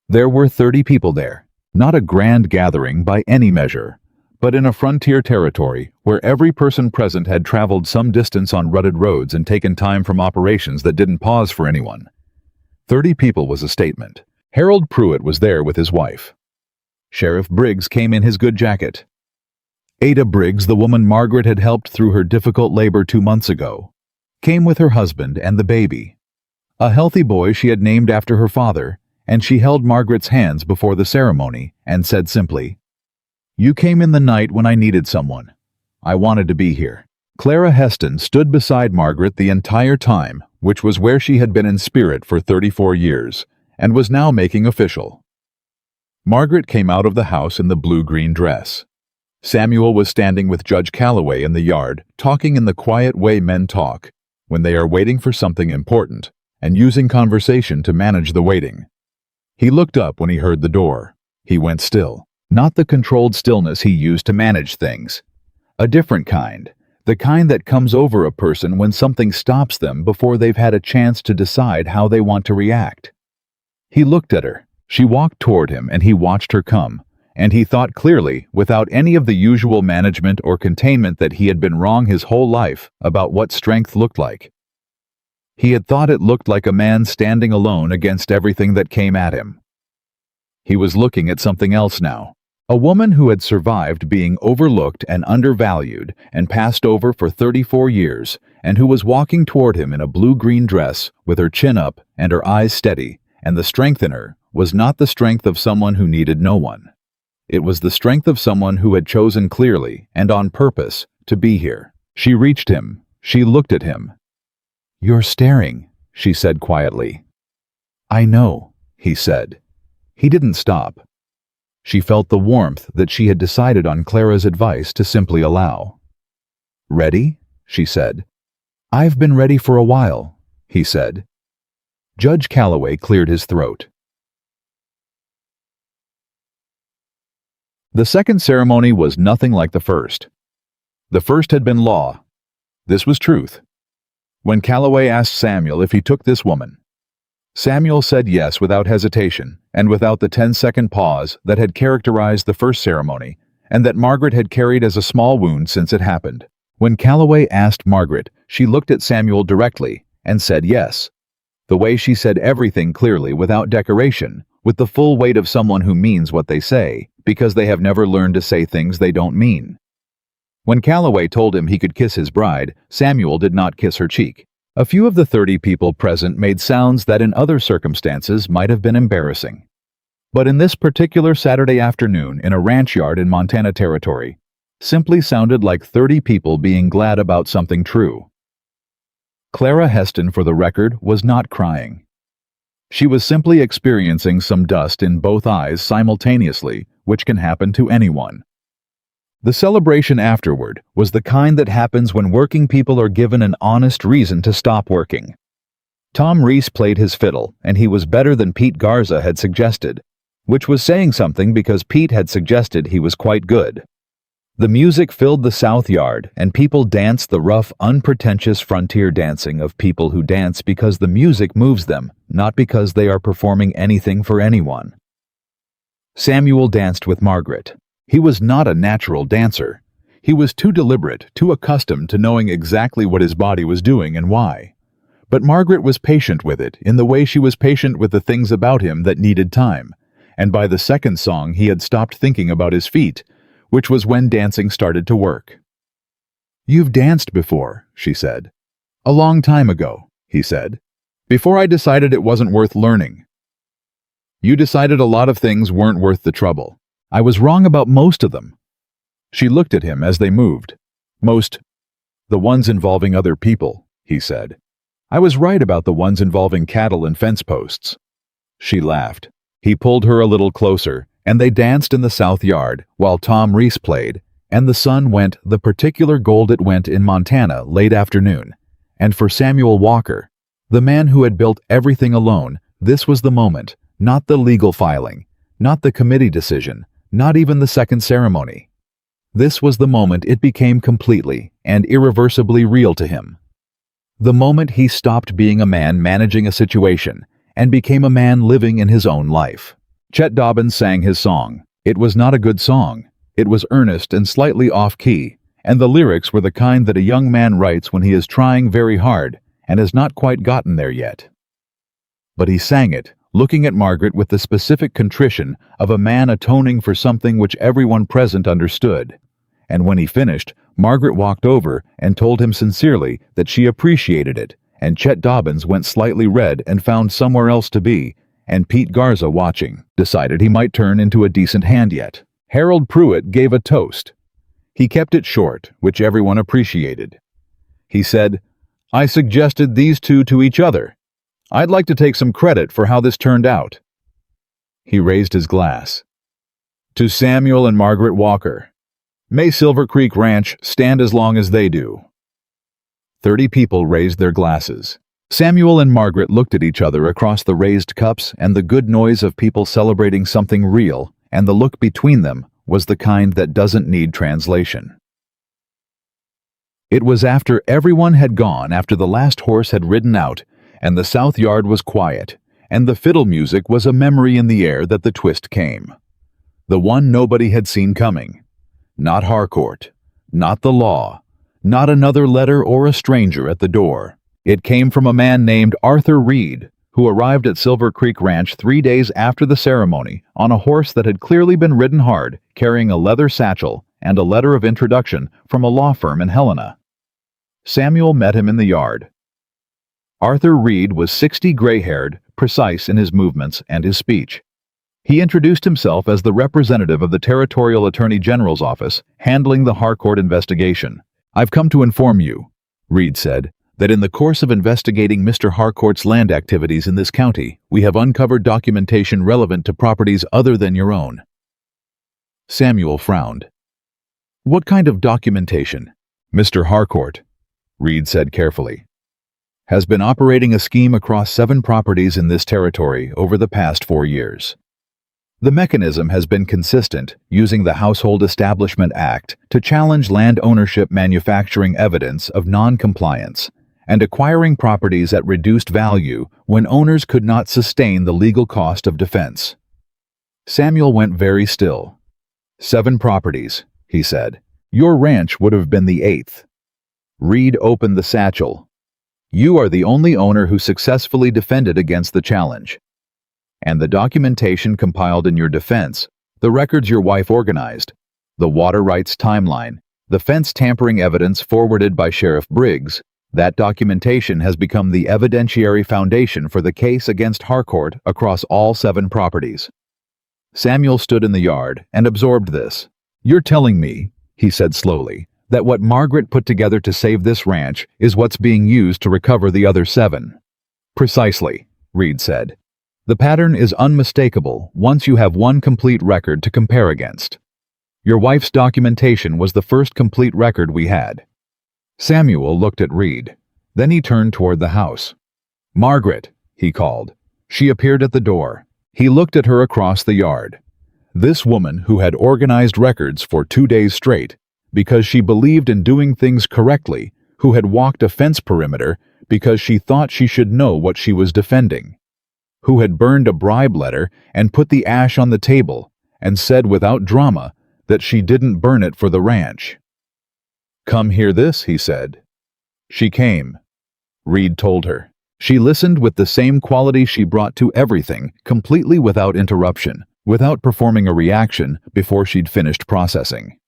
There were 30 people there, not a grand gathering by any measure, but in a frontier territory where every person present had traveled some distance on rutted roads and taken time from operations that didn't pause for anyone. 30 people was a statement. Harold Pruitt was there with his wife. Sheriff Briggs came in his good jacket. Ada Briggs, the woman Margaret had helped through her difficult labor 2 months ago, came with her husband and the baby, a healthy boy she had named after her father, and she held Margaret's hands before the ceremony and said simply, "You came in the night when I needed someone. I wanted to be here." Clara Heston stood beside Margaret the entire time, which was where she had been in spirit for 34 years, and was now making official. Margaret came out of the house in the blue-green dress. Samuel was standing with Judge Calloway in the yard, talking in the quiet way men talk when they are waiting for something important, and using conversation to manage the waiting. He looked up when he heard the door. He went still, not the controlled stillness he used to manage things. A different kind, the kind that comes over a person when something stops them before they've had a chance to decide how they want to react. He looked at her. She walked toward him and he watched her come. And he thought clearly, without any of the usual management or containment, that he had been wrong his whole life about what strength looked like. He had thought it looked like a man standing alone against everything that came at him. He was looking at something else now. A woman who had survived being overlooked and undervalued and passed over for 34 years, and who was walking toward him in a blue-green dress with her chin up and her eyes steady, and the strength in her was not the strength of someone who needed no one. It was the strength of someone who had chosen clearly and on purpose to be here. She reached him. She looked at him. "You're staring," she said quietly. "I know," he said. He didn't stop. She felt the warmth that she had decided on Clara's advice to simply allow. "Ready?" she said. "I've been ready for a while," he said. Judge Calloway cleared his throat. The second ceremony was nothing like the first. The first had been law. This was truth. When Calloway asked Samuel if he took this woman, Samuel said yes without hesitation and without the 10-second pause that had characterized the first ceremony and that Margaret had carried as a small wound since it happened. When Calloway asked Margaret, she looked at Samuel directly and said yes. The way she said everything clearly without decoration, with the full weight of someone who means what they say, because they have never learned to say things they don't mean. When Calloway told him he could kiss his bride, Samuel did not kiss her cheek. A few of the 30 people present made sounds that in other circumstances might have been embarrassing. But in this particular Saturday afternoon in a ranch yard in Montana Territory, simply sounded like 30 people being glad about something true. Clara Heston, for the record, was not crying. She was simply experiencing some dust in both eyes simultaneously, which can happen to anyone. The celebration afterward was the kind that happens when working people are given an honest reason to stop working. Tom Reese played his fiddle, and he was better than Pete Garza had suggested, which was saying something because Pete had suggested he was quite good. The music filled the south yard, and people danced the rough, unpretentious frontier dancing of people who dance because the music moves them, not because they are performing anything for anyone. Samuel danced with Margaret. He was not a natural dancer. He was too deliberate, too accustomed to knowing exactly what his body was doing and why. But Margaret was patient with it in the way she was patient with the things about him that needed time, and by the second song he had stopped thinking about his feet, which was when dancing started to work. "You've danced before," she said. "A long time ago," he said. Before I decided it wasn't worth learning. You decided a lot of things weren't worth the trouble. I was wrong about most of them. She looked at him as they moved. The ones involving other people, he said. I was right about the ones involving cattle and fence posts. She laughed. He pulled her a little closer, and they danced in the south yard while Tom Reese played, and the sun went the particular gold it went in Montana late afternoon. And for Samuel Walker, the man who had built everything alone, this was the moment, not the legal filing, not the committee decision, not even the second ceremony. This was the moment it became completely and irreversibly real to him. The moment he stopped being a man managing a situation and became a man living in his own life. Chet Dobbins sang his song. It was not a good song. It was earnest and slightly off-key, and the lyrics were the kind that a young man writes when he is trying very hard and has not quite gotten there yet. But he sang it, looking at Margaret with the specific contrition of a man atoning for something which everyone present understood. And when he finished, Margaret walked over and told him sincerely that she appreciated it, and Chet Dobbins went slightly red and found somewhere else to be, and Pete Garza, watching, decided he might turn into a decent hand yet. Harold Pruitt gave a toast. He kept it short, which everyone appreciated. He said, I suggested these two to each other. I'd like to take some credit for how this turned out. He raised his glass. To Samuel and Margaret Walker. May Silver Creek Ranch stand as long as they do. 30 people raised their glasses. Samuel and Margaret looked at each other across the raised cups, and the good noise of people celebrating something real, and the look between them was the kind that doesn't need translation. It was after everyone had gone, after the last horse had ridden out, and the south yard was quiet, and the fiddle music was a memory in the air, that the twist came. The one nobody had seen coming. Not Harcourt, not the law, not another letter or a stranger at the door. It came from a man named Arthur Reed, who arrived at Silver Creek Ranch 3 days after the ceremony on a horse that had clearly been ridden hard, carrying a leather satchel and a letter of introduction from a law firm in Helena. Samuel met him in the yard. Arthur Reed was 60, gray-haired, precise in his movements and his speech. He introduced himself as the representative of the Territorial Attorney General's office handling the Harcourt investigation. I've come to inform you, Reed said, that in the course of investigating Mr. Harcourt's land activities in this county, we have uncovered documentation relevant to properties other than your own. Samuel frowned. What kind of documentation? Mr. Harcourt, Reed said carefully, has been operating a scheme across 7 properties in this territory over the past 4 years. The mechanism has been consistent, using the Household Establishment Act to challenge land ownership manufacturing evidence of non-compliance and acquiring properties at reduced value when owners could not sustain the legal cost of defense. Samuel went very still. 7 properties, he said. Your ranch would have been the 8th. Reed opened the satchel. You are the only owner who successfully defended against the challenge. And the documentation compiled in your defense, the records your wife organized, the water rights timeline, the fence tampering evidence forwarded by Sheriff Briggs, that documentation has become the evidentiary foundation for the case against Harcourt across all 7 properties. Samuel stood in the yard and absorbed this. You're telling me, he said slowly, that what Margaret put together to save this ranch is what's being used to recover the other 7. Precisely, Reed said. The pattern is unmistakable once you have one complete record to compare against. Your wife's documentation was the first complete record we had. Samuel looked at Reed. Then he turned toward the house. Margaret, he called. She appeared at the door. He looked at her across the yard. This woman who had organized records for 2 days straight, because she believed in doing things correctly, who had walked a fence perimeter because she thought she should know what she was defending, who had burned a bribe letter and put the ash on the table and said without drama that she didn't burn it for the ranch. Come hear this, he said. She came. Reed told her. She listened with the same quality she brought to everything, completely without interruption, without performing a reaction before she'd finished processing.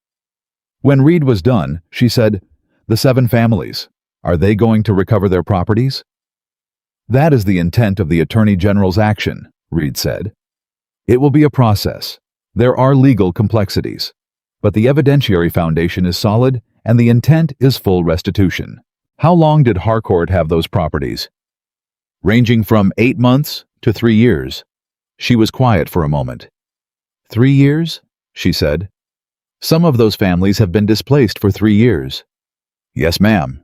When Reed was done, she said, The 7 families, are they going to recover their properties? That is the intent of the Attorney General's action, Reed said. It will be a process. There are legal complexities. But the evidentiary foundation is solid, and the intent is full restitution. How long did Harcourt have those properties? Ranging from 8 months to 3 years. She was quiet for a moment. 3 years? She said. Some of those families have been displaced for 3 years. Yes, ma'am.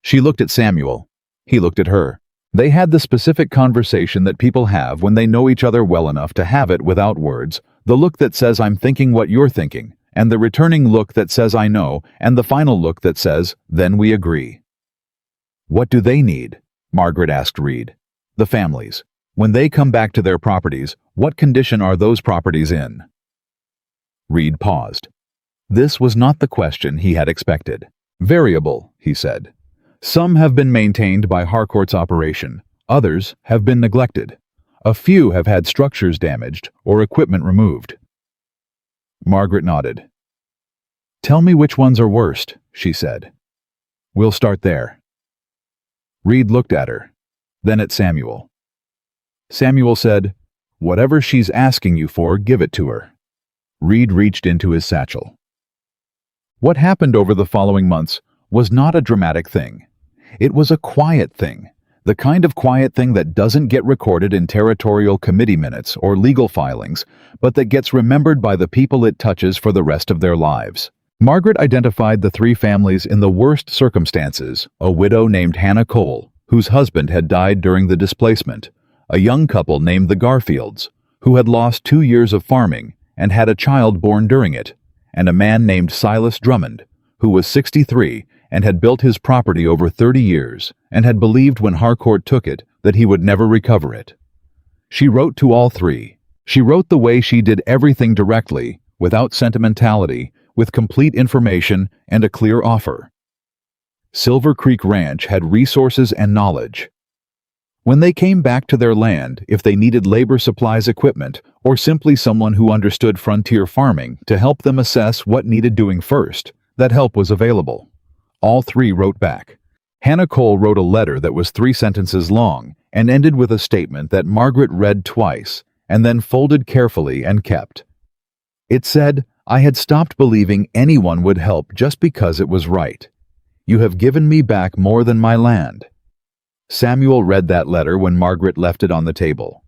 She looked at Samuel. He looked at her. They had the specific conversation that people have when they know each other well enough to have it without words, the look that says I'm thinking what you're thinking, and the returning look that says I know, and the final look that says, then we agree. What do they need? Margaret asked Reed. The families. When they come back to their properties, what condition are those properties in? Reed paused. This was not the question he had expected. Variable, he said. Some have been maintained by Harcourt's operation. Others have been neglected. A few have had structures damaged or equipment removed. Margaret nodded. Tell me which ones are worst, she said. We'll start there. Reed looked at her, then at Samuel. Samuel said, Whatever she's asking you for, give it to her. Reed reached into his satchel. What happened over the following months was not a dramatic thing. It was a quiet thing, the kind of quiet thing that doesn't get recorded in territorial committee minutes or legal filings, but that gets remembered by the people it touches for the rest of their lives. Margaret identified the 3 families in the worst circumstances: a widow named Hannah Cole, whose husband had died during the displacement, a young couple named the Garfields, who had lost 2 years of farming and had a child born during it, and a man named Silas Drummond, who was 63 and had built his property over 30 years and had believed when Harcourt took it that he would never recover it. She wrote to all 3. She wrote the way she did everything directly, without sentimentality, with complete information and a clear offer. Silver Creek Ranch had resources and knowledge. When they came back to their land, if they needed labor supplies, equipment, or simply someone who understood frontier farming to help them assess what needed doing first, that help was available. All 3 wrote back. Hannah Cole wrote a letter that was 3 sentences long and ended with a statement that Margaret read twice and then folded carefully and kept. It said, I had stopped believing anyone would help just because it was right. You have given me back more than my land. Samuel read that letter when Margaret left it on the table.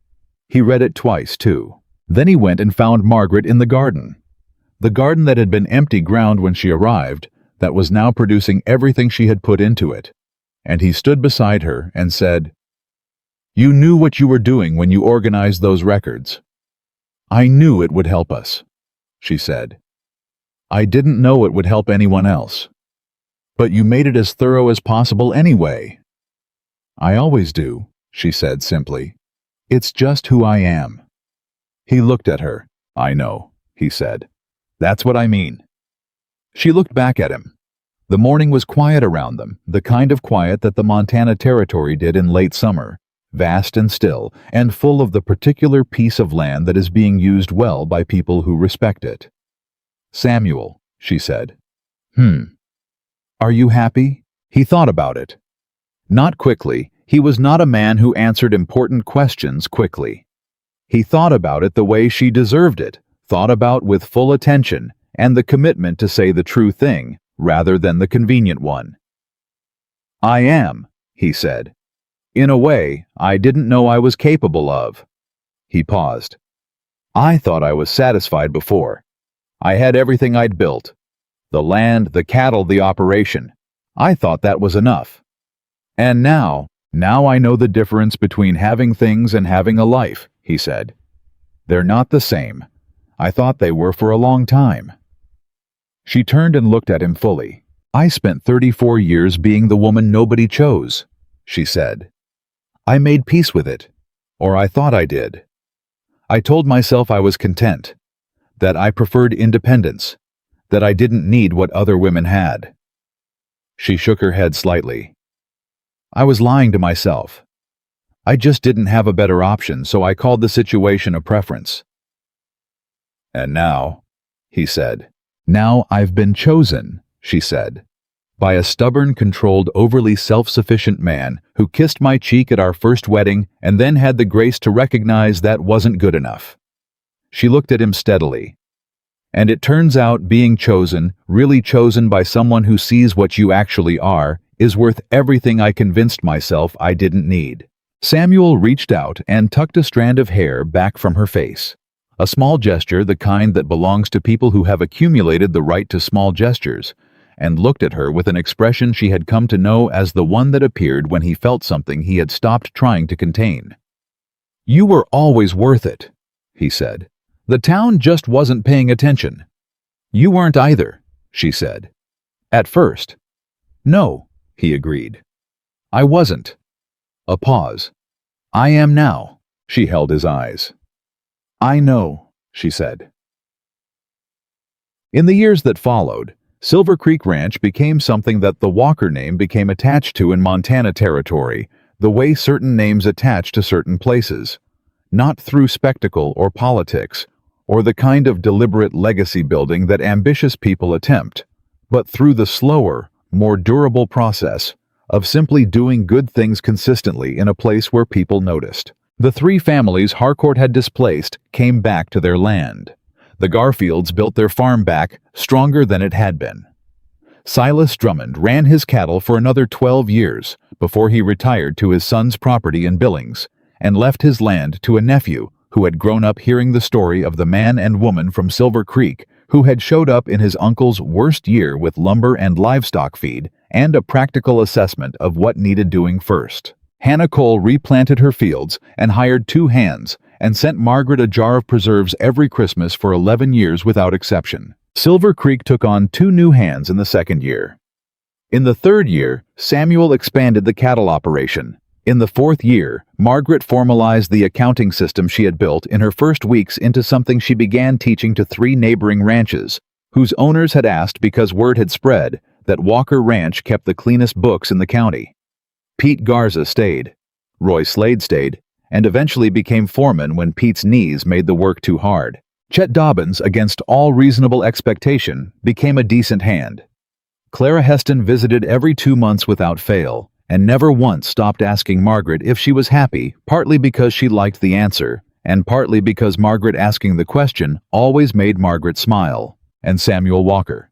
He read it twice, too. Then he went and found Margaret in the garden. The garden that had been empty ground when she arrived, that was now producing everything she had put into it. And he stood beside her and said, You knew what you were doing when you organized those records. I knew it would help us, she said. I didn't know it would help anyone else. But you made it as thorough as possible anyway. I always do, she said simply. It's just who I am. He looked at her. I know, he said. That's what I mean. She looked back at him. The morning was quiet around them, the kind of quiet that the Montana Territory did in late summer, vast and still, and full of the particular piece of land that is being used well by people who respect it. Samuel, she said. Are you happy? He thought about it. Not quickly. He was not a man who answered important questions quickly. He thought about it the way she deserved it, thought about with full attention, and the commitment to say the true thing, rather than the convenient one. I am, he said. In a way, I didn't know I was capable of. He paused. I thought I was satisfied before. I had everything I'd built. The land, the cattle, the operation. I thought that was enough. And now I know the difference between having things and having a life, he said. They're not the same. I thought they were for a long time. She turned and looked at him fully. I spent 34 years being the woman nobody chose, she said. I made peace with it, or I thought I did. I told myself I was content, that I preferred independence, that I didn't need what other women had. She shook her head slightly. I was lying to myself. I just didn't have a better option, so I called the situation a preference. And now, he said. Now I've been chosen, she said. by a stubborn, controlled, overly self-sufficient man who kissed my cheek at our first wedding and then had the grace to recognize that wasn't good enough. She looked at him steadily. And it turns out being chosen, really chosen by someone who sees what you actually are, is worth everything I convinced myself I didn't need. Samuel reached out and tucked a strand of hair back from her face. A small gesture, the kind that belongs to people who have accumulated the right to small gestures, and looked at her with an expression she had come to know as the one that appeared when he felt something he had stopped trying to contain. "You were always worth it," he said. "The town just wasn't paying attention." "You weren't either," she said. "At first." "No," he agreed. "I wasn't." A pause. "I am now." She held his eyes. "I know," she said. In the years that followed, Silver Creek Ranch became something that the Walker name became attached to in Montana territory, the way certain names attach to certain places, not through spectacle or politics, or the kind of deliberate legacy building that ambitious people attempt, but through the slower, more durable process of simply doing good things consistently in a place where people noticed. The three families Harcourt had displaced came back to their land. The Garfields built their farm back stronger than it had been. Silas Drummond ran his cattle for another 12 years before he retired to his son's property in Billings and left his land to a nephew who had grown up hearing the story of the man and woman from Silver Creek who had showed up in his uncle's worst year with lumber and livestock feed and a practical assessment of what needed doing first. Hannah Cole replanted her fields and hired 2 hands and sent Margaret a jar of preserves every Christmas for 11 years without exception. Silver Creek took on 2 new hands in the second year. In the third year, Samuel expanded the cattle operation. In the fourth year, Margaret formalized the accounting system she had built in her first weeks into something she began teaching to 3 neighboring ranches, whose owners had asked because word had spread that Walker Ranch kept the cleanest books in the county. Pete Garza stayed. Roy Slade stayed, and eventually became foreman when Pete's knees made the work too hard. Chet Dobbins, against all reasonable expectation, became a decent hand. Clara Heston visited every 2 months without fail, and never once stopped asking Margaret if she was happy, partly because she liked the answer, and partly because Margaret asking the question always made Margaret smile. And Samuel Walker,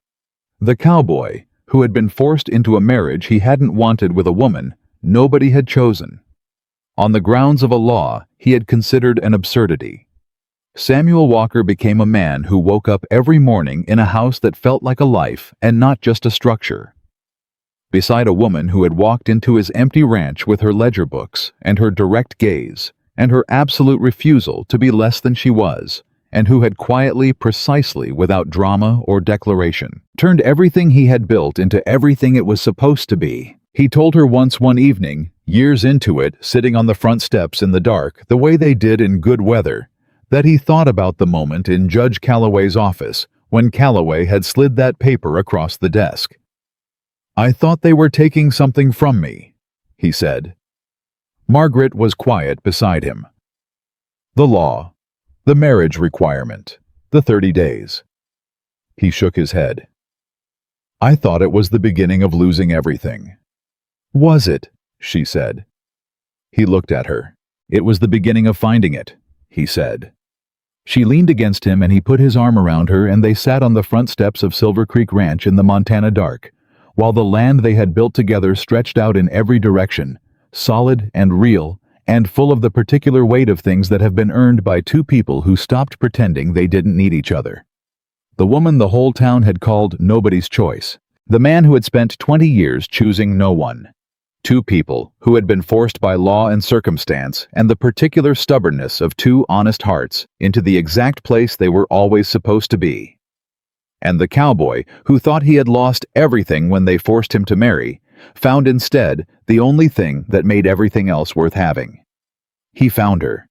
the cowboy, who had been forced into a marriage he hadn't wanted with a woman nobody had chosen. On the grounds of a law he had considered an absurdity. Samuel Walker became a man who woke up every morning in a house that felt like a life and not just a structure. Beside a woman who had walked into his empty ranch with her ledger books and her direct gaze and her absolute refusal to be less than she was, and who had quietly, precisely, without drama or declaration, turned everything he had built into everything it was supposed to be. He told her once one evening, years into it, sitting on the front steps in the dark, the way they did in good weather, that he thought about the moment in Judge Calloway's office when Calloway had slid that paper across the desk. "I thought they were taking something from me," he said. Margaret was quiet beside him. "The law, the marriage requirement, the 30 days. He shook his head. "I thought it was the beginning of losing everything." "Was it?" she said. He looked at her. "It was the beginning of finding it," he said. She leaned against him and he put his arm around her and they sat on the front steps of Silver Creek Ranch in the Montana dark, while the land they had built together stretched out in every direction, solid and real, and full of the particular weight of things that have been earned by 2 people who stopped pretending they didn't need each other. The woman the whole town had called nobody's choice. The man who had spent 20 years choosing no one. 2 people who had been forced by law and circumstance and the particular stubbornness of 2 honest hearts into the exact place they were always supposed to be. And the cowboy, who thought he had lost everything when they forced him to marry, found instead the only thing that made everything else worth having. He found her.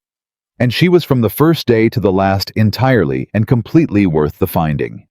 And she was from the first day to the last entirely and completely worth the finding.